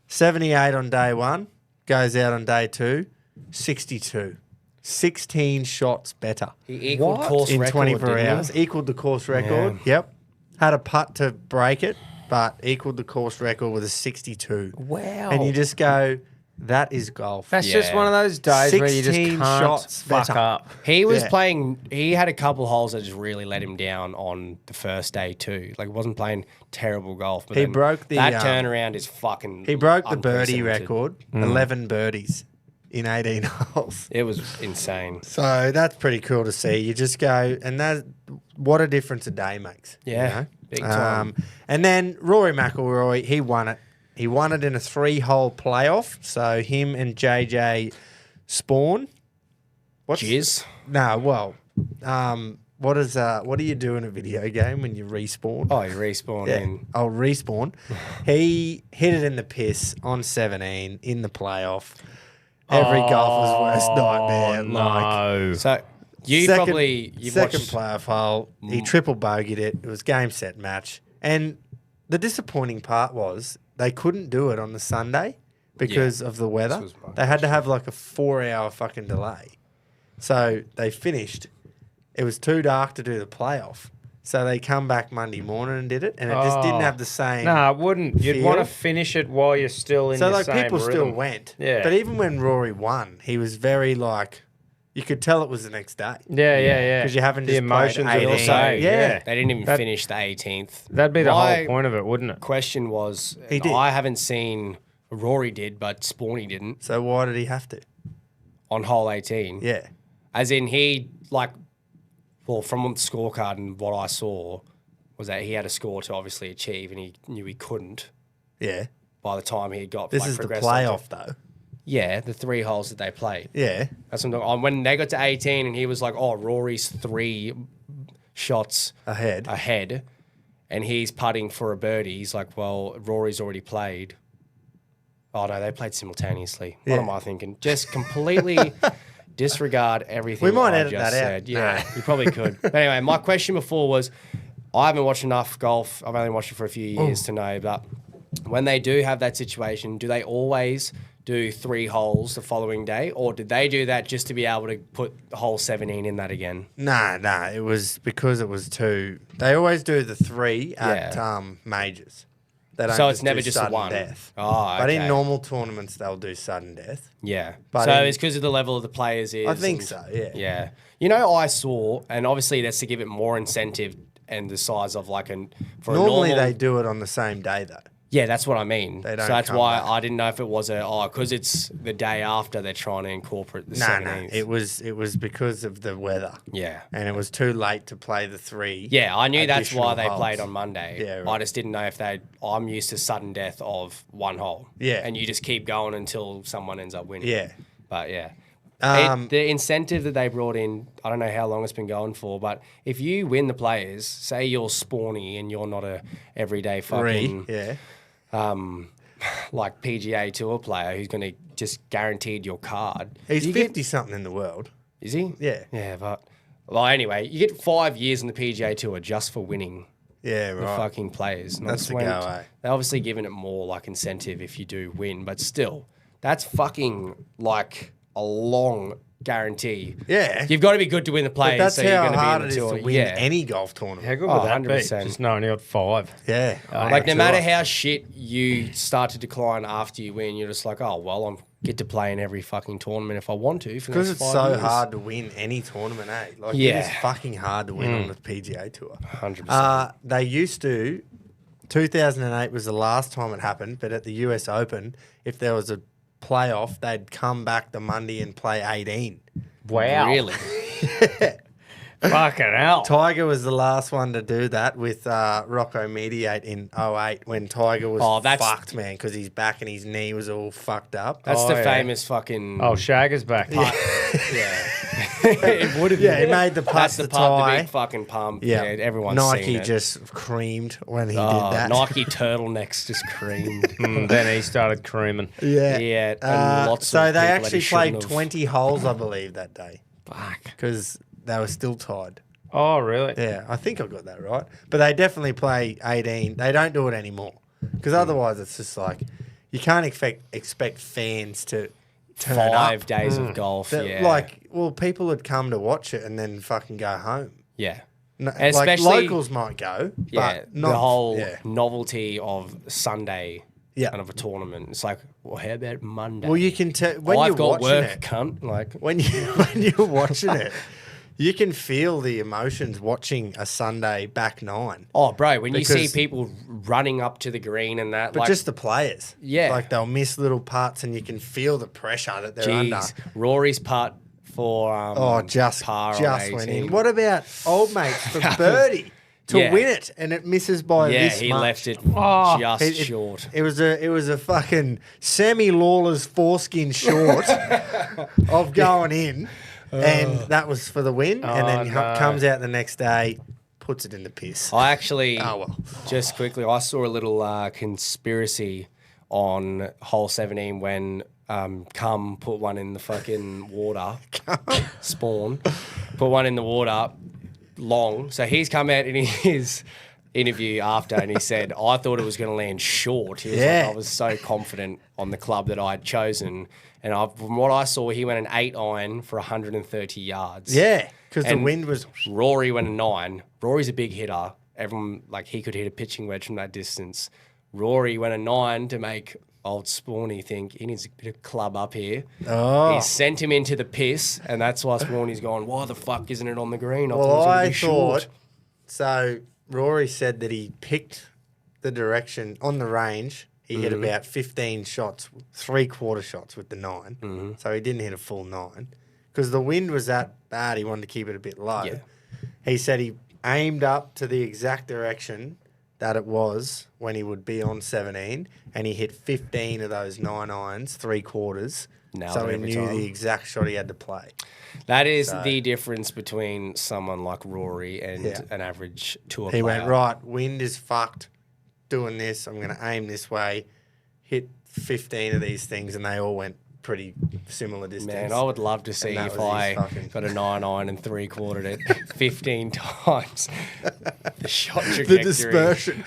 78 on day 1. Goes out on day 2. 62. 16 shots better He equaled course in record, 24 didn't he? hours. Equaled the course record. Yep. Had a putt to break it, but equaled the course record with a 62. Wow. And you just go, that is golf. That's just Yeah. one of those days where you just 16 can't shots fuck better. up. He was Yeah. playing. He had a couple holes that just really let him down on the first day too. Like, he wasn't playing terrible golf. But He then broke the, that turnaround is fucking. He broke the birdie unprecedented. record, 11 birdies in 18 holes. It was insane. So that's pretty cool to see. You just go, and that what a difference a day makes. you Yeah, know? big time. And then Rory McIlroy, he won it. He won it in a 3-hole playoff. So him and JJ Spawn. Jizz. No, well, what do you do in a video game when you respawn? Oh, he respawned in. I'll respawn. He hit it in the piss on 17 in the playoff. Every golfer's worst nightmare. No. So you Second probably second watched. playoff hole. He triple bogeyed it. It was game, set, match. And the disappointing part was they couldn't do it on the Sunday because of the weather. was my They had to have like a 4-hour fucking delay. So they finished. It was too dark to do the playoff. So they come back Monday morning and did it, and it just didn't have the same. No, it wouldn't. You'd feel. want to finish it while you're still in So the like same people still rhythm. went. Yeah. But even when Rory won, he was very like, you could tell it was the next day. Yeah. Because you haven't the just emotions played would 18. also. Yeah. They didn't even That- finish the 18th. That'd be the My whole point of it, wouldn't it? question was, He did. I haven't seen Rory did, but Spawny didn't So why did he have to? on hole 18. Yeah. As in he from the scorecard and what I saw was that he had a score to obviously achieve, and he knew he couldn't Yeah. by the time he got. This is the progressed on to- playoff though. Yeah, the 3 holes that they played. Yeah. That's what I'm talking. When they got to 18, and he was like, "Oh, Rory's 3 shots Ahead. and he's putting for a birdie." He's like, "Well, Rory's already played." Oh no, they played simultaneously. Yeah. What am I thinking? Just completely disregard everything. We might I edit just that out. said. Yeah, you probably could. But anyway, my question before was, I haven't watched enough golf. I've only watched it for a few years to know. But when they do have that situation, do they always do 3 holes the following day, or did they do that just to be able to put hole 17 in that again? No, it was because it was 2. They always do the 3 at majors. They don't So it's never do just a sudden 1. death. Oh, But in okay. normal tournaments, they'll do sudden death. Yeah. But So in- it's because of the level of the players is. I think and- so, yeah. Yeah. You know, I saw, and obviously that's to give it more incentive and the size of like for Normally, a normal. they do it on the same day, though. Yeah, that's what I mean. They So don't that's come why back. I didn't know if it was because it's the day after they're trying to incorporate the No, 17th. it was because of the weather. Yeah. And it was too late to play the 3. Yeah, I knew that's why additional they holes. played on Monday. Yeah, right. I just didn't know if I'm used to sudden death of 1 hole. Yeah. And you just keep going until someone ends up winning. Yeah. But yeah. Um, The incentive that they brought in, I don't know how long it's been going for, but if you win the players, say you're Spawny and you're not a everyday 3, fucking yeah. like PGA Tour player who's going to just guaranteed your card. He's you get- 50-something in the world. Is he? Yeah. Yeah, but well, anyway, you get 5 years in the PGA Tour just for winning Yeah, the right. fucking players. And I That's just the went- go, eh? They're obviously giving it more like incentive if you do win, but still, that's fucking like a long guarantee. Yeah. You've got to be good to win the But players. that's so you're how going to hard be it in is the to tour. win Yeah. any golf tournament. How good Oh, would that be? 100%. Just knowing you got 5. Yeah. Like no matter how shit you start to decline after you win, you're just like, oh well, I get to play in every fucking tournament if I want to. For the Because next it's 5 so years. hard to win any tournament, eh? Like, it Yeah. is fucking hard to win on the PGA Tour. 100%. They used to, 2008 was the last time it happened, but at the US Open, if there was a playoff, they'd come back the Monday and play 18. Wow. Really? Fucking hell. Tiger was the last one to do that with Rocco Mediate in 08 when Tiger was fucked, man, because his back and his knee was all fucked up. That's the yeah. famous fucking. Oh, Shagger's back. yeah. It would have Yeah, been. he made the putt That's to the part, the tie. big fucking pump. Yeah, Yeah, everyone's Nike seen it. just creamed when he Oh, did that. Nike turtlenecks just creamed. Then he started creaming. Yeah. Yeah, and lots so of they people that actually he played shouldn't have. 20 holes, I believe, that day Fuck. because they were still tied. Oh, really? Yeah, I think I got that right. But they definitely play 18. They don't do it anymore because otherwise it's just like you can't expect fans to turn 5 up. days of golf. That- Yeah, Like, well, people would come to watch it and then fucking go home. yeah. No, And like especially- locals might go, Yeah, but not the whole Yeah. novelty of Sunday Yeah. and of a tournament. It's like, well, how about Monday? Well, you can tell when I've you're got watching work, it. cunt. Like, When you're watching it, you can feel the emotions watching a Sunday back 9. oh, bro, when you see Because- people running up to the green and that, But like, just the players. Yeah. Like they'll miss little putts and you can feel the pressure that they're under. geez, Rory's putt for Just par on went 18. in. What about old mates for birdie to Yeah. win it and it misses by Yeah, this he much? left it Oh. just It- short. It was a fucking Sammy Lawler's foreskin short of going in, and that was for the win. and then no. comes out the next day, puts it in the piss. I actually, Oh, well. just quickly, I saw a little conspiracy on hole 17 when Cum put one in the fucking water. Spawn put one in the water long. So he's come out in his interview after and he said, I thought it was going to land short. He was Yeah. like, I was so confident on the club that I'd chosen. And from what I saw, he went an 8 iron for 130 yards. Yeah, because the And wind was. Rory went a 9. Rory's a big hitter. Everyone, like, he could hit a pitching wedge from that distance. Rory went a 9 to make old Spawny think he needs a bit of club up here. Oh. He sent him into the piss, and that's why Spawny's gone, why the fuck isn't it on the green? I thought it Well, was gonna I be short." thought. So Rory said that he picked the direction on the range. He hit about 15 shots, 3/4 shots with the 9. So he didn't hit a full 9 because the wind was that bad. He wanted to keep it a bit low. Yeah. He said he aimed up to the exact direction that it was when he would be on 17, and he hit 15 of those 9 irons, 3/4. Nailed So it he every knew time. the exact shot he had to play. That is the difference between someone like Rory and Yeah. an average tour He player. went, right, wind is fucked, doing this, I'm going to aim this way, hit 15 of these things, and they all went pretty similar distance. Man, I would love to see that if was I his fucking- got a 9 and 3/4 it 15 times. The shot the trajectory. dispersion.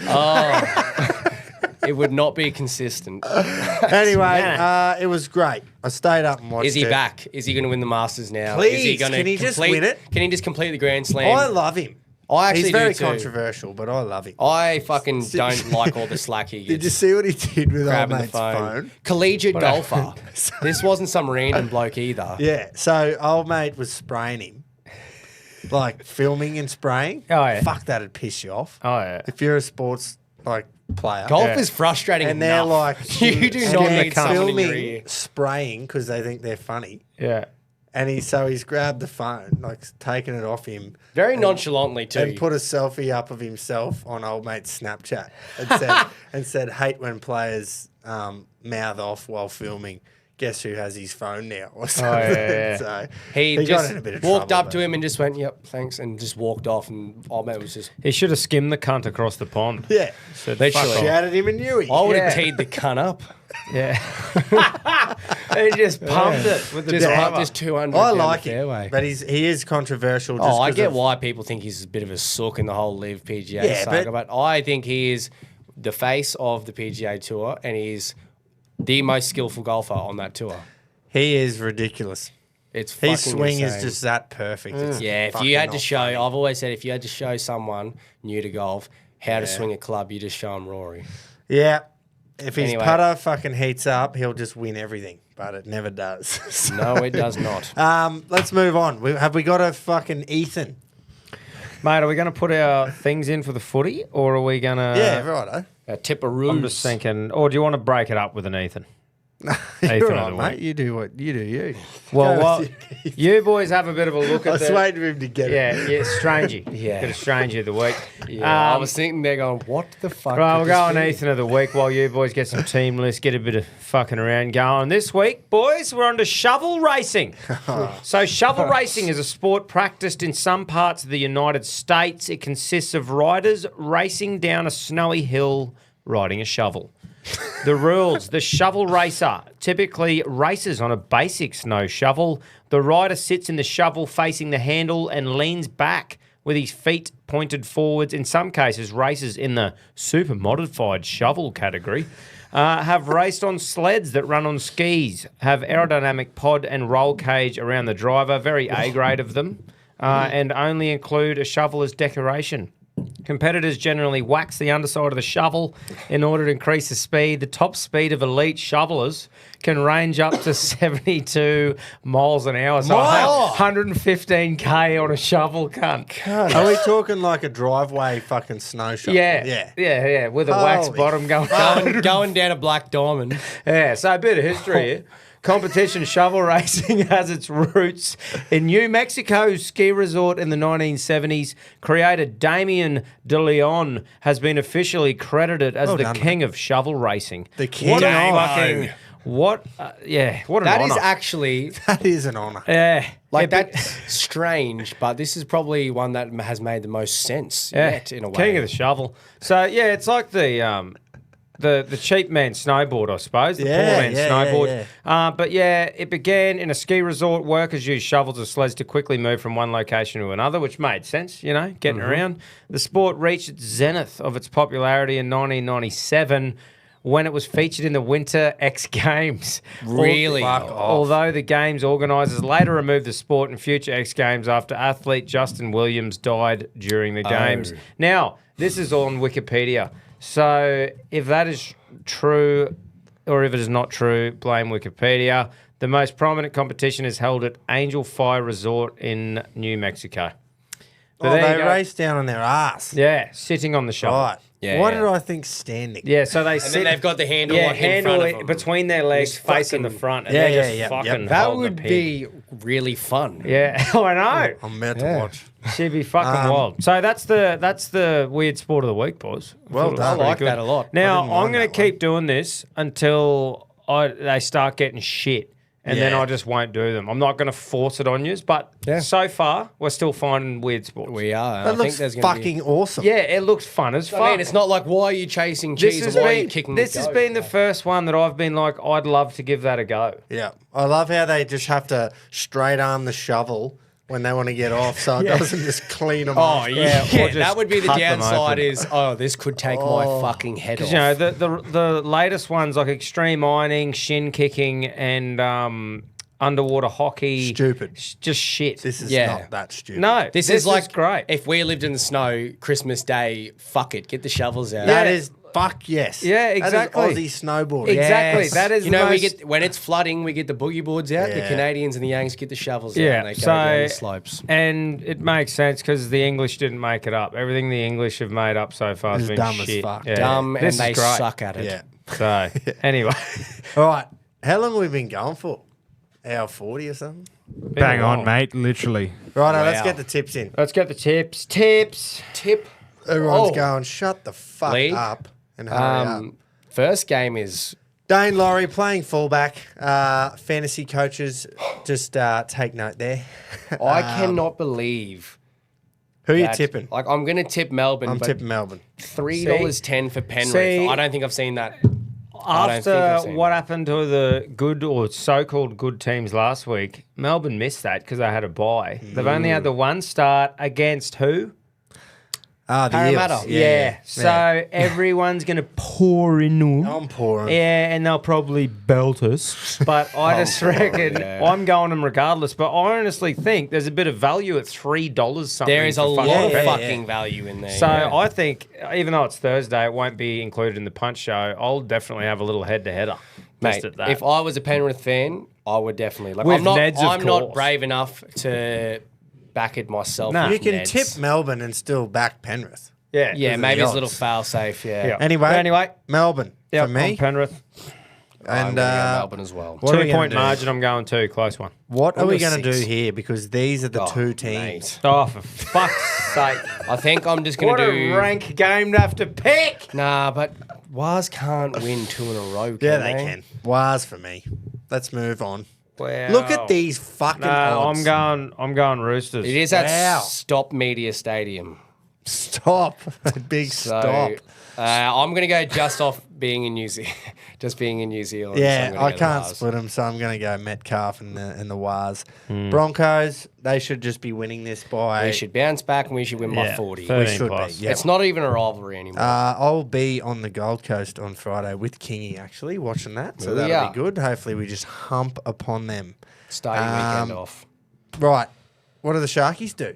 It would not be consistent. Anyway, it was great. I stayed up and watched it. Is he back? Is he going to win the Masters now? Please, Is he gonna can he just win it? Can he just complete the Grand Slam? I love him. I actually He's very do too. controversial, but I love him. I fucking don't like all the slack he gets. Did you see what he did with old grabbing the mate's phone. phone? Collegiate golfer. This wasn't some random bloke either. Yeah, so old mate was spraying him. Like filming and spraying. Oh, yeah. Fuck, that'd piss you off. Oh, yeah. If you're a sports player. Golf Yeah. is frustrating And they're enough. like you do and not they're need someone in your filming ear. spraying because they think they're funny. Yeah. And he's grabbed the phone, like taken it off him. Very and- nonchalantly too. And put a selfie up of himself on old mate's Snapchat and said, hate when players mouth off while filming. Guess who has his phone now? Or something. yeah. So he got just in a bit of walked trouble, up to him and just went, "Yep, thanks," and just walked off. And old mate was just. He should have skimmed the cunt across the pond. Yeah. Said, Literally. "Fuck off." Shouted him and knew he. I would have Yeah. teed the cunt up. Yeah. He just pumped it with the Just driver. up, just 200. I down like the him, fairway. but he is controversial. Just Oh, I 'cause get of- why people think he's a bit of a sook in the whole Live PGA Yeah, saga, but- but I think he is the face of the PGA Tour, and he's the most skillful golfer on that tour. He is ridiculous. It's His fucking swing insane. is just that perfect. It's Yeah, if fucking you had to not show, funny. I've always said, if you had to show someone new to golf how to swing a club, you just show him Rory. Yeah. If his Anyway. putter fucking heats up, he'll just win everything, but it never does. So, No, it does not. let's move on. Have we got a fucking Ethan? Mate, are we going to put our things in for the footy or are we going to... Yeah, righto. A tipperoo. I'm just thinking, or do you want to break it up with an Ethan? You're Ethan right, of the mate. week. You do what you do. You. Well, Go what, with your- you boys have a bit of a look I at was the... waiting for him to get it. Yeah, strangey. Yeah. Get a strangey of the week. Yeah, I was thinking there going, what the fuck? Right, could we'll this go on be? Ethan of the week while you boys get some team lists, get a bit of fucking around going. This week, boys, we're on to shovel racing. So shovel racing is a sport practiced in some parts of the United States. It consists of riders racing down a snowy hill riding a shovel. The rules: the shovel racer typically races on a basic snow shovel. The rider sits in the shovel facing the handle and leans back with his feet pointed forwards. In some cases, races in the super modified shovel category have raced on sleds that run on skis, have aerodynamic pod and roll cage around the driver, very A grade of them, and only include a shovel as decoration. Competitors generally wax the underside of the shovel in order to increase the speed. The top speed of elite shovelers can range up to 72 miles an hour. So Miles? 115k on a shovel, cunt. Are we talking like a driveway fucking snow shovel? Yeah. With a wax Holy bottom going. Going down a black diamond. Yeah, so a bit of history here. Competition shovel racing has its roots in New Mexico's ski resort in the 1970s. Creator Damien de Leon has been officially credited as Well the done, king of shovel racing. The king. What a Damo. fucking... What an That honour. is actually That is an honour. Yeah. like Yeah, but- that's strange, but this is probably one that has made the most sense Yeah, yet in a way. king of the shovel. So, yeah, it's like the cheap man snowboard, I suppose. The poor man snowboard. But yeah, it began in a ski resort. Workers used shovels or sleds to quickly move from one location to another, which made sense, getting around. The sport reached its zenith of its popularity in 1997 when it was featured in the Winter X Games. Really? Although the Games organisers later removed the sport in future X Games after athlete Justin Williams died during the Games. Now, this is on Wikipedia. So if that is true or if it is not true, blame Wikipedia. The most prominent competition is held at Angel Fire Resort in New Mexico. But there you They go. race down on their ass. Yeah, sitting on the shovel. Right. Yeah, Why yeah. did I think standing? Yeah, so they And sit. then they've got the handle yeah, like in handle front it of them. between their legs, Just facing the fucking- front, and Yeah, they're just yeah, yeah, fucking yep. That holding would the pig. be really fun. Yeah, I know. I'm about to watch. She'd be fucking wild. So that's the weird sport of the week, boys. Well thought it was done. pretty I like good. that a lot. Now I didn't mind I'm going that to keep doing this until they start getting shit, and then Yeah. I just won't do them. I'm not going to force it on you, but so far we're still finding weird sports. We are. That I think looks there's going to fucking awesome. Yeah, it looks fun as fuck. I mean, it's not like, why are you chasing cheese or why are you kicking This the has goat? been the first one that I've been like, I'd love to give that a go. Yeah. I love how they just have to straight arm the shovel when they want to get off, so it doesn't just clean them off. Oh, yeah. or just That would be the cut them downside open. is, this could take my fucking head off. Because, you know, the latest ones like extreme ironing, shin kicking, and underwater hockey. Stupid. Just shit. This is Yeah. not that stupid. no, This is like, great. if we lived in the snow, Christmas Day, fuck it, get the shovels out. That is fuck yes. Yeah, exactly. That is Aussie snowboarding. Exactly. Yes. That is you the know, we most- get when it's flooding, we get the boogie boards out. The Yeah. Canadians and the Yanks get the shovels out, Yeah, and they go down the slopes. And it makes sense because the English didn't make it up. Everything the English have made up so far has Is been dumb as shit. fuck. Yeah. Dumb, and This is they great. suck at it. Yeah. So, anyway. All right. How long have we been going for? Hour 40 or something? Bang on, mate. Literally. Righto, let's Wow. get the tips in. Let's get the tips. Tips. Tip. Everyone's Oh. going, shut the fuck Lee? up and hurry up. First game is Dane Laurie playing fullback. Fantasy coaches, just take note there. I cannot believe Who are you that- tipping? Like, I'm going to tip Melbourne, I'm but tipping Melbourne. $3.10 for Penrith. See? I don't think I've seen that. I don't think I've After seen what that. happened to the good or so-called good teams last week, Melbourne missed that because they had a bye. They've only had the one start against who? Ah, the Parramatta. Eels. Yeah. So everyone's going to pour in them. I'm pouring. Yeah, and they'll probably belt us. But I just reckon I'm going them regardless. But I honestly think there's a bit of value at $3 something. There is a for lot fucking of bet. fucking value in there. So yeah. I think, even though it's Thursday, it won't be included in the punch show. I'll definitely have a little head-to-header. Mate, Just at that. if I was a Penrith fan, I would definitely. Like, With I'm not, Neds, of I'm not course. brave enough to back it myself. No. with You can Neds. tip Melbourne and still back Penrith. yeah, Yeah, of maybe the it's a little odds. fail safe. Yeah. Yeah. Anyway, But anyway, Melbourne yeah, for me. Penrith. I'm And gonna go Melbourne as well. what are we gonna 2-point do? margin, I'm going to. Close one. What are I'll we go going to do 6. here? Because these are the Oh, two teams. mate. Oh, for fuck's sake. I think I'm just going What to a do. rank game to have to pick. Nah, but Waz can't win 2 in a row. Yeah, Can they they can. Wars for me. Let's move on. Wow. Look at these fucking No, odds. I'm going Roosters. It is at Wow. Stop Media Stadium. Stop. Big So stop. I'm going to go just off being in New Zealand. Just being in New Zealand. so I'm Yeah, gonna I go the can't Waz. split them, so I'm going to go Metcalf and the Wars. Broncos, they should just be winning this by. We should bounce back and we should win by 40. We 13 should plus. be. Yeah. It's not even a rivalry anymore. I'll be on the Gold Coast on Friday with Kingy, actually, watching that. So that'll Yeah. be good. Hopefully, we just hump upon them. Start your weekend um, off. Right. What do the Sharkies do?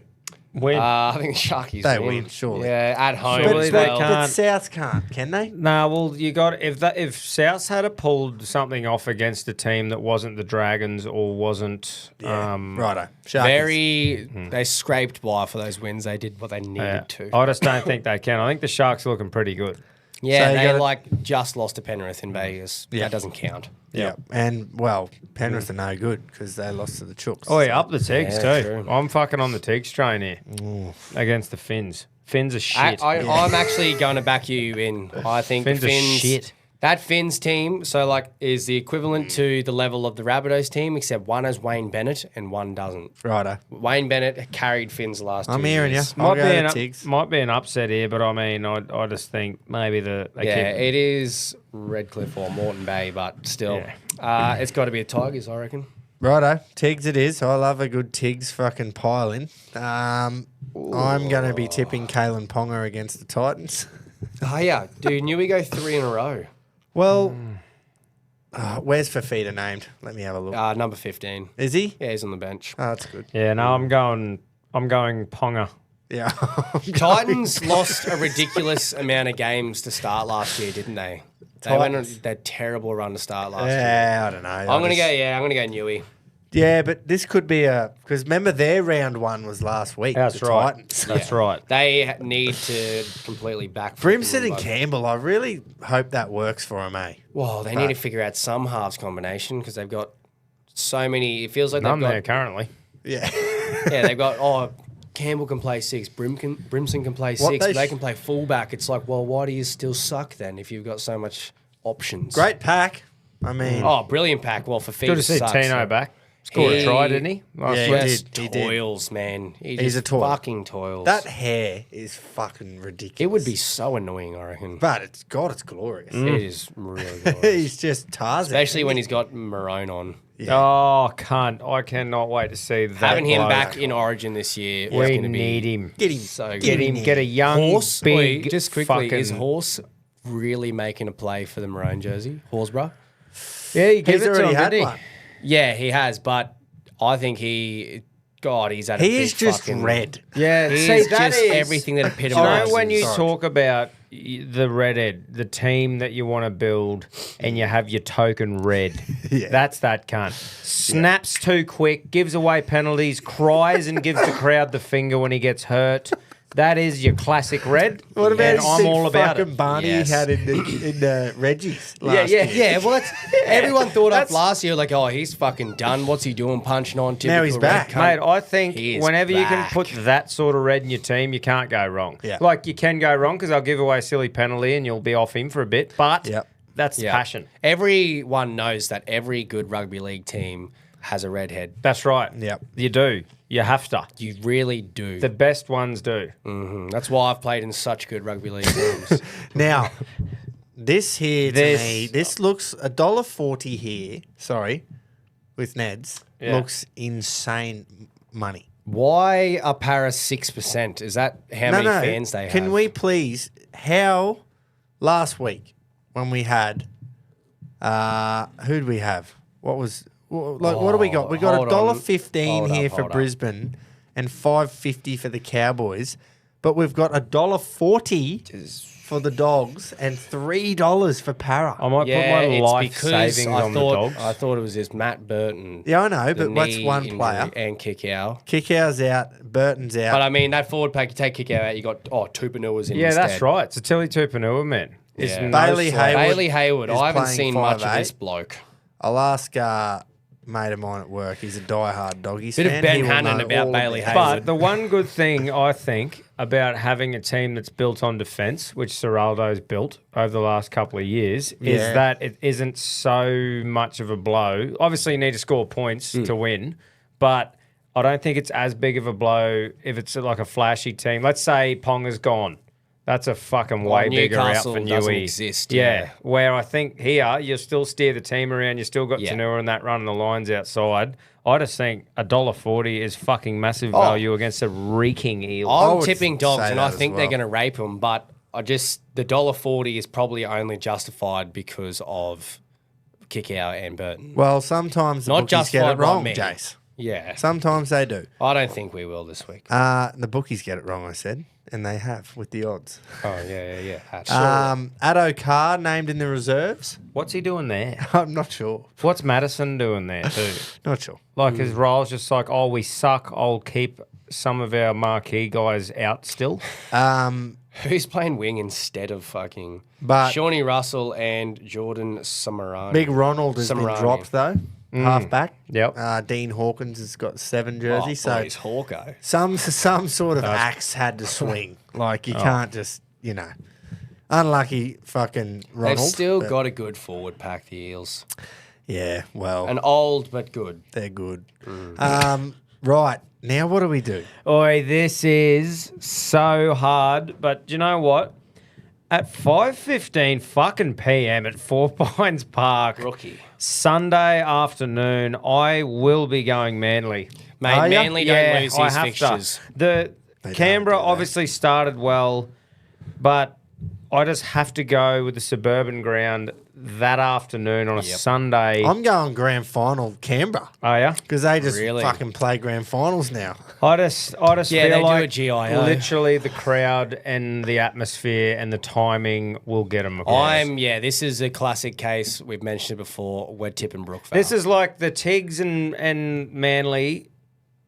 Win. I think the Sharkies They win, surely. Yeah, at home. Surely as they well. can't. But South can't, can they? Nah, well, you got if Souths had a pulled something off against a team that wasn't the Dragons or wasn't Righto. Sharkies. They scraped by for those wins. They did what they needed yeah. to. I just don't think they can. I think the Sharks are looking pretty good. Yeah, So you they gotta- just lost to Penrith in Vegas. Yeah. That doesn't count. Yeah. And, well, Penrith are no good because they lost to the Chooks. Oh, yeah, up the Tigs Yeah, too. true. I'm fucking on the Tigs train here against the Finns. Finns are shit. I'm actually going to back you in. I think Finns the are Finns, shit. that Finns team, so like, is the equivalent to the level of the Rabbitohs team, except one has Wayne Bennett and one doesn't. Righto. Wayne Bennett carried Finns last I'm 2 hearing you. years. I'll go to an Tigs. might be an upset here, but I mean, I just think maybe they Yeah, keep. it is Redcliffe or Moreton Bay, but still, Yeah. it's got to be the Tigers, I reckon. Righto. Tigs it is. I love a good Tigs fucking pile in. I'm going to be tipping Kalen Ponga against the Titans. Oh yeah, dude, knew we go 3 in a row. Well, where's Fafita named? Let me have a look. Number 15. Is he? Yeah, he's on the bench. Oh, that's good. Yeah, no, I'm going Ponga. Yeah. Titans lost a ridiculous amount of games to start last year, didn't they? They went on that terrible run to start last year. Yeah, I don't know. I'm gonna go Newey. Yeah, but this could be because remember their round 1 was last week. That's the right. Titans. That's right. They need to completely back. Brimson and Campbell, I really hope that works for them, eh? Well, they need to figure out some halves combination because they've got so many. It feels like None they've there got. currently. Yeah. Yeah, they've got. Campbell can play 6. Brimson can play 6. they But they sh- can play fullback. It's like, well, why do you still suck then if you've got so much options? Great pack. I mean, Oh, brilliant pack. Well, for Good to see sucks, Tino so- back. Scored a try, didn't he? Last Yeah, week? he Just did, he did. toils, man. He He's just a toil. fucking toils. that hair is fucking ridiculous. It would be so annoying, I reckon. but it's glorious. It is really good. He's just Tarzan. Especially when he's got maroon on. Oh, cunt. I cannot wait to see that. Having him bloke. back in Origin this year is We going to be need him. Get him. so Get good. him. Get a young, Horse, big, wait, just quickly, fucking... is Horse really making a play for the maroon jersey? Horsburgh? Yeah, he gave He's it to already him, had didn't he? one. Yeah, he has, but I think he's had a He big is just fucking, red. Yeah, He see, is that just is everything that You epitomises. know, when you Sorry. talk about the redhead, the team that you want to build, and you have your token red, Yeah. that's that cunt. Snaps too quick, gives away penalties, cries and gives the crowd the finger when he gets hurt. That is your classic red. What about and his I'm big all about fucking it. Barney Yes. he had in the Reggies last year? Yeah, well, that's everyone thought up last year, like, oh, he's fucking done. What's he doing? Punching on. Now he's typical back. red cunt. Mate, I think He is whenever you can back. put that sort of red in your team, you can't go wrong. Yeah. Like, you can go wrong because they'll give away a silly penalty and you'll be off him for a bit, but Yep. that's the Yeah. passion. Everyone knows that every good rugby league team has a redhead. That's right. Yep. You do. You have to. You really do. The best ones do. That's why I've played in such good rugby league teams. Now, this here to This- me, this looks $1.40 here. Sorry, with Ned's Yeah. looks insane money. Why are Paris 6%? Is that how many fans they have? Can we please? How last week when we had, who'd we have? What was what do we got? We got hold on. $1.15 Hold here up, for hold up. Brisbane and $5.50 for the Cowboys, but we've got $1.40 for the Dogs and $3 for Para. I might Yeah, put my it's life because savings on the dogs. I thought it was just Matt Burton. Yeah, I know, the but what's knee one injury player? and Kickow. Kickout's out, Burton's out. But I mean, that forward pack, you take Kickow out, you got Tupanua's in Yeah, instead. that's right. It's a Tilly Tupanua, man. It's Yeah. no Bailey slack. Hayward Bailey Hayward. is I haven't playing seen much of 5'8". this bloke. I'll ask mate of mine at work. He's a diehard Doggies Bit of fan. Ben He will Hannon know about all Bailey it. Hayward. But the one good thing I think about having a team that's built on defence, which Serraldo's built over the last couple of years, Yeah. is that it isn't so much of a blow. Obviously, you need to score points to win, but I don't think it's as big of a blow if it's like a flashy team. Let's say Ponga's gone. That's a fucking way bigger out Newcastle for doesn't Newey. exist, Yeah. yeah. Where I think here you still steer the team around. You still got Yeah. Tanua and that running the lines outside. I just think $1.40 is fucking massive Oh. value against a reeking eel. I I'm would tipping Dogs, say and that I as think they're well. going to rape him, but the $1.40 is probably only justified because of Kickow and Burton. Well, sometimes the Not bookies get justified it by wrong, me. Jace. Yeah. Sometimes they do. I don't think we will this week. The bookies get it wrong, I said, and they have with the odds. Oh, yeah. Addo Carr named in the reserves. What's he doing there? I'm not sure. What's Madison doing there too? Not sure. Like his role's just like, oh, we suck. I'll keep some of our marquee guys out still. Who's playing wing instead of fucking But- Shawnee Russell and Jordan Samarani? Big Ronald has been Samarani. dropped though. Half back. Yep. Dean Hawkins has got 7 Oh, jerseys. So boys, Hawko. some sort of axe had to swing. Like Oh. you can't just unlucky fucking Ronald. They've still but- got a good forward pack, the Eels. Yeah, well, An old but good. they're good. Right now, what do we do? Oi, this is so hard, but do you know what? At 5:15 fucking PM at Four Pines Park, Rookie. Sunday afternoon, I will be going Manly. Mate, Are ya? Manly don't lose I these have fixtures. to. The They Canberra don't do that. obviously started well, but I just have to go with the suburban ground that afternoon on a Sunday. I'm going grand final Canberra Oh yeah. because they just Really? fucking play grand finals now. I just Yeah, feel they do like a GIO. literally the crowd and the atmosphere and the timing will get them across. This is a classic case. We've mentioned it before. We're tipping Brookvale. This is like the Tigs and Manly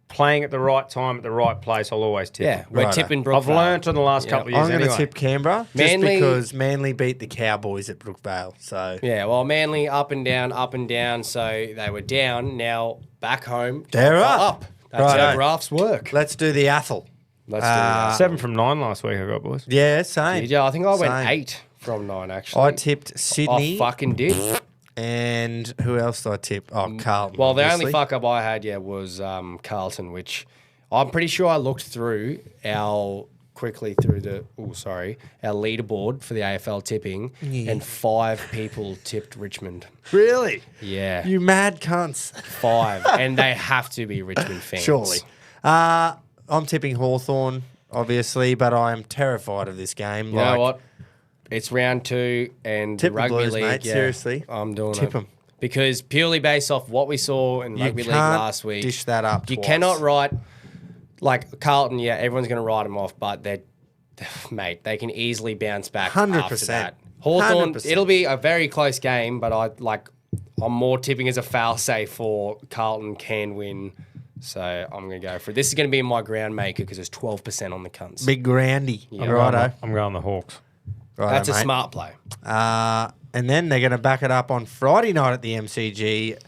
playing at the right time at the right place. I'll always tip. yeah, them. we're Righto. tipping Brookvale. I've learnt in the last Yeah. couple of I'm years going to anyway. tip Canberra just Manly- because Manly beat the Cowboys at Brookvale. So Yeah, well, Manly up and down. So they were down. Now back home. They're up. That's Righto. how graphs work. let's do the Athel. Let's do that. 7 from 9 last week I got, boys. Yeah, same. Yeah, I think I went Same. 8 from 9, actually. I tipped Sydney. I fucking did. And who else did I tip? Oh, Carlton. Well, the obviously. only fuck up I had, was Carlton, which I'm pretty sure I looked through our leaderboard for the AFL tipping, and 5 people tipped Richmond. Really? Yeah, You mad cunts. 5, and they have to be Richmond fans. Surely. I'm tipping Hawthorn, obviously, but I am terrified of this game. You know what? It's round 2, and Tip the rugby Blues, league. mate, seriously. I'm doing Tip it 'em. because purely based off what we saw in You rugby league can't last week. dish that up You twice. cannot write like Carlton. Yeah, everyone's going to write them off, but mate, they can easily bounce back. 100%. After that. Hawthorn, 100%. it'll be a very close game, but I'm more tipping as a foul safe for Carlton can win. So I'm going to go for it. This is going to be my ground maker because there's 12% on the cunts. Big groundy. Yeah. Righto. I'm going the Hawks. Righto, That's a mate. smart play. And then they're going to back it up on Friday night at the MCG.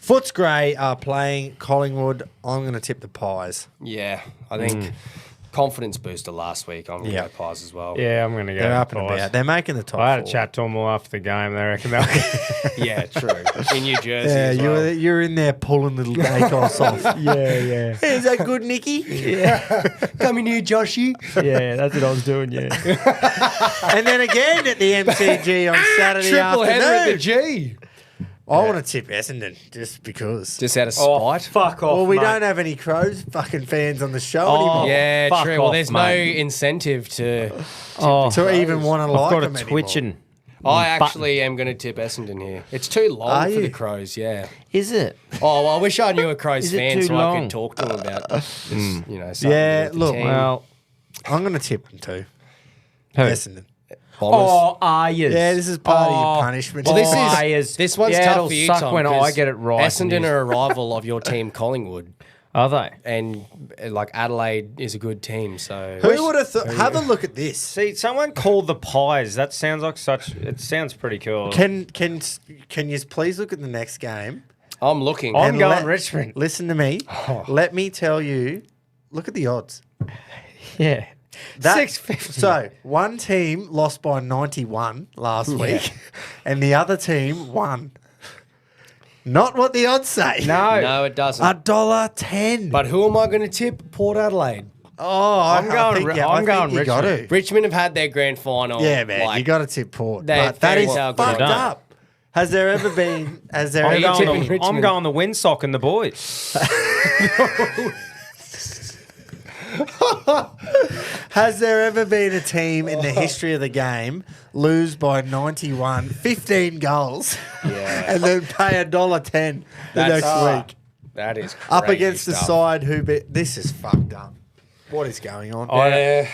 Footscray are playing Collingwood. I'm going to tip the Pies. Yeah, I think confidence booster last week. I'm going to Yeah. go Pies as well. Yeah, I'm going to go. They're up and Pies. about. They're making the top I had a 4. chat to them all after the game. They reckon they'll. Yeah, true. In New Jersey Yeah, as well. you're in there pulling little Dacos off. yeah. Is that good, Nicky? Coming here, Joshy. Yeah, that's what I was doing, yeah. And then again at the MCG on Saturday Triple header at the afternoon. G. I want to tip Essendon just because. Just out of Oh, spite. fuck off, Well, we mate. don't have any Crows fucking fans on the show Oh, anymore. Yeah, fuck true. Well, off, there's mate. no incentive to. Oh, To even want to I've like got them a anymore. twitching. I actually am going to tip Essendon here. It's too long Are for you? the Crows, yeah. Is it? Oh, well, I wish I knew a Crows Is it fan too so I long? could talk to them about this, something Yeah, with the look, team. Well, I'm going to tip them too. who? Essendon. Bombers. are you? Yeah, this is part of your punishment. Well, This this one's yeah, tough it'll for you, suck Tom, when I 'cause get it right. Essendon are a rival of your team, Collingwood, Are they? and Adelaide is a good team. So Who would have thought? Have a look at this. See, someone called the Pies. That sounds like such. It sounds pretty cool. Can you please look at the next game? I'm looking. I'm And going Richmond. Listen to me. Let me tell you. Look at the odds. Yeah. That- 650. So one team lost by 91 last week, and the other team won. Not what the odds say. No, it doesn't. $1.10. But who am I going to tip? Port Adelaide. I'm going you got to. Richmond have had their grand final. Yeah, man, you got to tip Port. They- But that very is well good. fucked Done. up. Has there ever been? Has there I'm ever going, been? the, Richmond. I'm going the Windsock and the boys. Has there ever been a team in the history of the game lose by 91, 15 goals, and then pay $1.10 the next week That is up crazy against the stuff. side who? This is fucked up. What is going on? Yeah,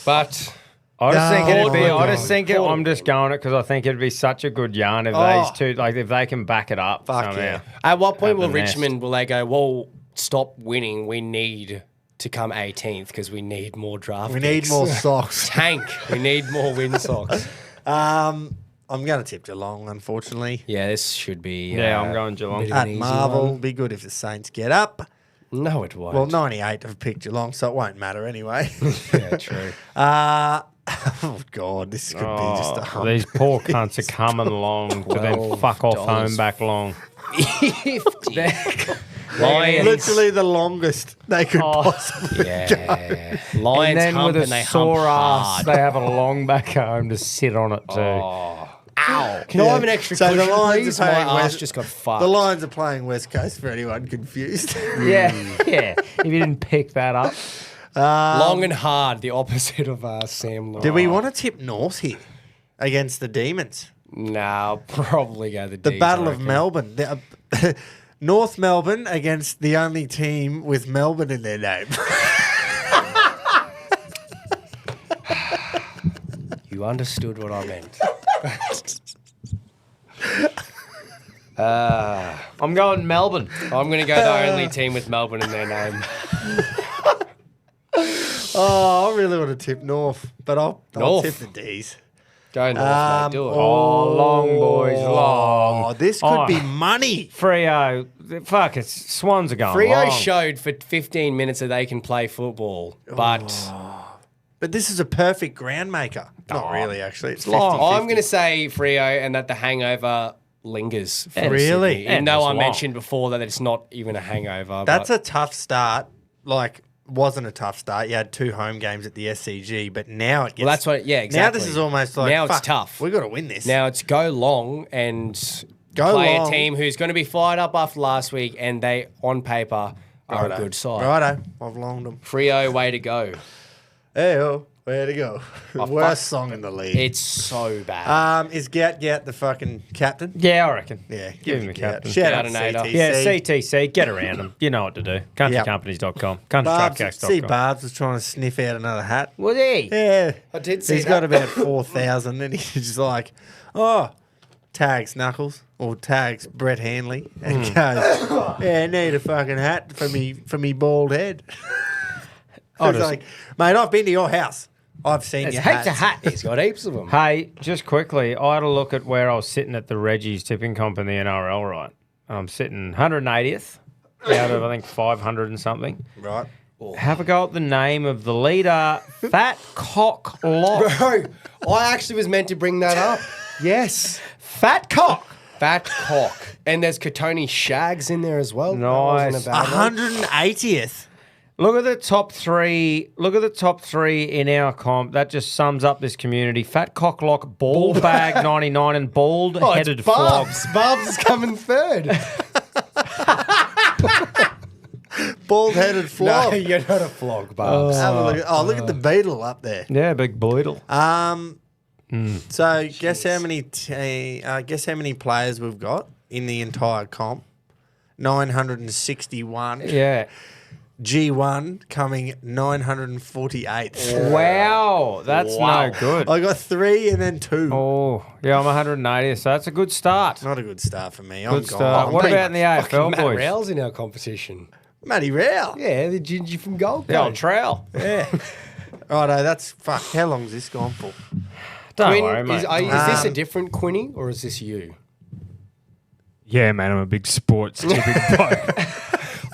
but I just think it'd be. Oh, I just God. think it, I'm just going it because I think it'd be such a good yarn if these two, like, if they can back it up. Fuck somehow. yeah. at what point At will the nest. Richmond will they go? Well, stop winning. We need to come 18th because we need more draft. We need picks. more socks. tank. We need more win socks. I'm going to tip Geelong, unfortunately. Yeah, this should be. Yeah, I'm going Geelong. bit of At an easy Marvel, one. be good if the Saints get up. No, it won't. Well, 98 have picked Geelong, so it won't matter anyway. Yeah, true. Oh, God, this could be just a hump. These poor cunts are coming along to then fuck off home $12. back long. Lions. Literally the longest they could possibly. Yeah. And Lions then hump with and a they sore hump ass, hard. they have a long back home to sit on it too. Ow. Can I have an extra So the cushion, Lions please? are My playing ass West- just got fucked. The Lions are playing West Coast for anyone confused. Yeah, yeah. If you didn't pick that up, Long and hard, the opposite of Sam Law. Do we want to tip North here against the Demons? No, I'll probably go the The D's, Battle I of reckon. Melbourne. North Melbourne against the only team with Melbourne in their name. You understood what I meant. I'm going Melbourne. I'm going to go the only team with Melbourne in their name. Oh, I really want to tip North, but I'll North. tip the D's. Go North, mate. Do it. Oh, long, boys, long. Oh, this could be money. Freo, fuck, it's Swans are going Freo long. showed for 15 minutes that they can play football, but But this is a perfect ground maker. Not really, actually. It's long. 50-50. I'm going to say Freo and that the hangover lingers. For Really? Sydney. Even Yeah, though it's I long. mentioned before that it's not even a hangover. That's but a tough start. Like, wasn't a tough start. You had 2 home games at the SCG, but now it gets. Well, that's what. Yeah, Now exactly. this is almost like now it's fuck, tough. We got to win this. Now it's go long and Go play long. a team who's going to be fired up after last week, and they on paper are a good side. Righto, I've longed them. Freo, way to go. Hey, where to go? Oh, Worst song in the league. It's so bad. Is Gout Gout the fucking captain? Yeah, I reckon. Yeah, Give him me a Gout. captain. Shout out to Goutinator. CTC. Yeah, CTC, get around them. You know what to do. Countrycompanies.com. Barbs, see, Countrytruckcats.com. Barbs was trying to sniff out another hat. Was he? Yeah, I did see He's that. got about 4,000, and he's just like, oh, tags Knuckles or tags Brett Hanley, and goes, yeah, I need a fucking hat for me bald head. I was like, mate, I've been to your house. I've seen There's your heaps hats. of hats. He's got heaps of them. Hey, just quickly, I had a look at where I was sitting at the Reggies tipping comp in the NRL, right? I'm sitting 180th out of, I think, 500 and something. Right. Have a go at the name of the leader, Fat Cock Lock. Bro, I actually was meant to bring that up. Yes. Fat Cock. Fat cock. And there's Katoni Shags in there as well. Nice. That wasn't a bad one. 180th. Look at the top three. Look at the top 3 in our comp. That just sums up this community. Fat Cock Lock, Bald Bag 99, and Bald Oh, Headed it's Flog. Barbs. Barbs is coming third. Bald-headed flog. No, you're not a flog, Barbs. Have a look at, look at the beetle up there. Yeah, big Beetle. So guess how many players we've got in the entire comp? 961. Yeah. G1 coming 948. Wow, that's no good. I got 3 and then 2. Oh, yeah, I'm 180, so that's a good start. Not a good start for me. I'm Good gone. start. I'm What pretty about in the much AFL, Matt boys? Rowell's in our competition. Matty Rowell? Yeah, the ginger from Gold The old Coast. trail. Yeah. Righto, that's fuck. How long's this gone for? Don't Quinn, worry, mate. is this a different Quinny or is this you? Yeah, man, I'm a big sports tipping bloke.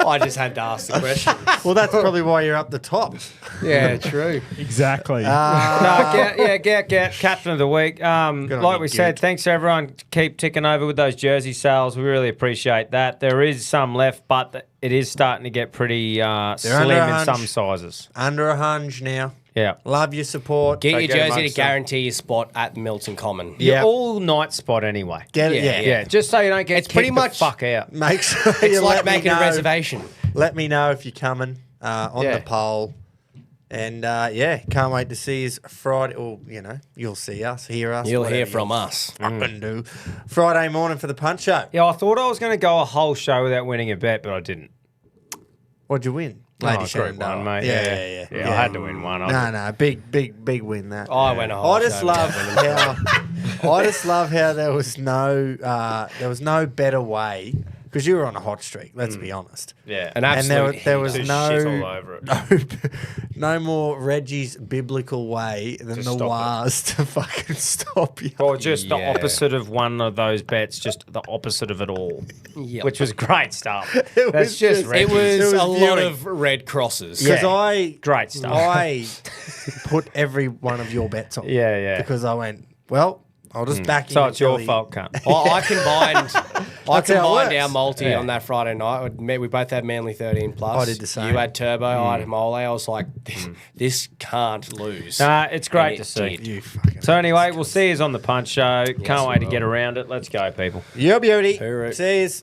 I just had to ask the question. Well, that's probably why you're up the top. Yeah, true. Exactly. Get captain of the week. on Like you, we said, Goot. thanks everyone. Keep ticking over with those jersey sales. We really appreciate that. There is some left, but it is starting to get pretty under slim a in hunch. some sizes. Under a hunch now. Yeah. Love your support. Get So your get jersey to amongst them. guarantee your spot at Milton Common. Yeah. Your all night spot anyway. Get it? Yeah, Yeah. Yeah, just so you don't get It's pretty kicked the much- fuck out. Make sure It's you like let me making a know. reservation. Let me know if you're coming on Yeah. the poll. And can't wait to see us Friday. Or, you'll see us, hear us. You'll whatever hear from you us. Fucking do. Friday morning for the punch show. Yeah, I thought I was going to go a whole show without winning a bet, but I didn't. What'd you win? Oh, Lady Group Shenandoah. 1, mate. Yeah. Yeah, I had to win one. No, big win that. I went a whole I just show love without how there was no better way because you were on a hot streak. Let's be honest. Yeah. An And absolute there was Just no shit all over it. no more Reggie's biblical way than the stop it. wars to fucking stop you. Or just the Yeah. opposite of one of those bets, just the opposite of it all, Yep. which was great stuff. was That's just just- It Reggie's. was, It was a lot viewing. of red crosses. Because Yeah. Great stuff. I put every one of your bets on. Yeah, yeah. Because I went, well, I'll just back you. So it's your until fault, cunt. I combined That's how it our works. multi Yeah. on that Friday night. We both had Manly 13 plus. I did the same. You had Turbo, I had Mole. I was like, this can't lose. It's great And to it see. did. You fucking. So anyway, we'll see you on the Punch Show. Can't we wait to will. get around it. Let's go, people. Your beauty. Hooroo. See yous.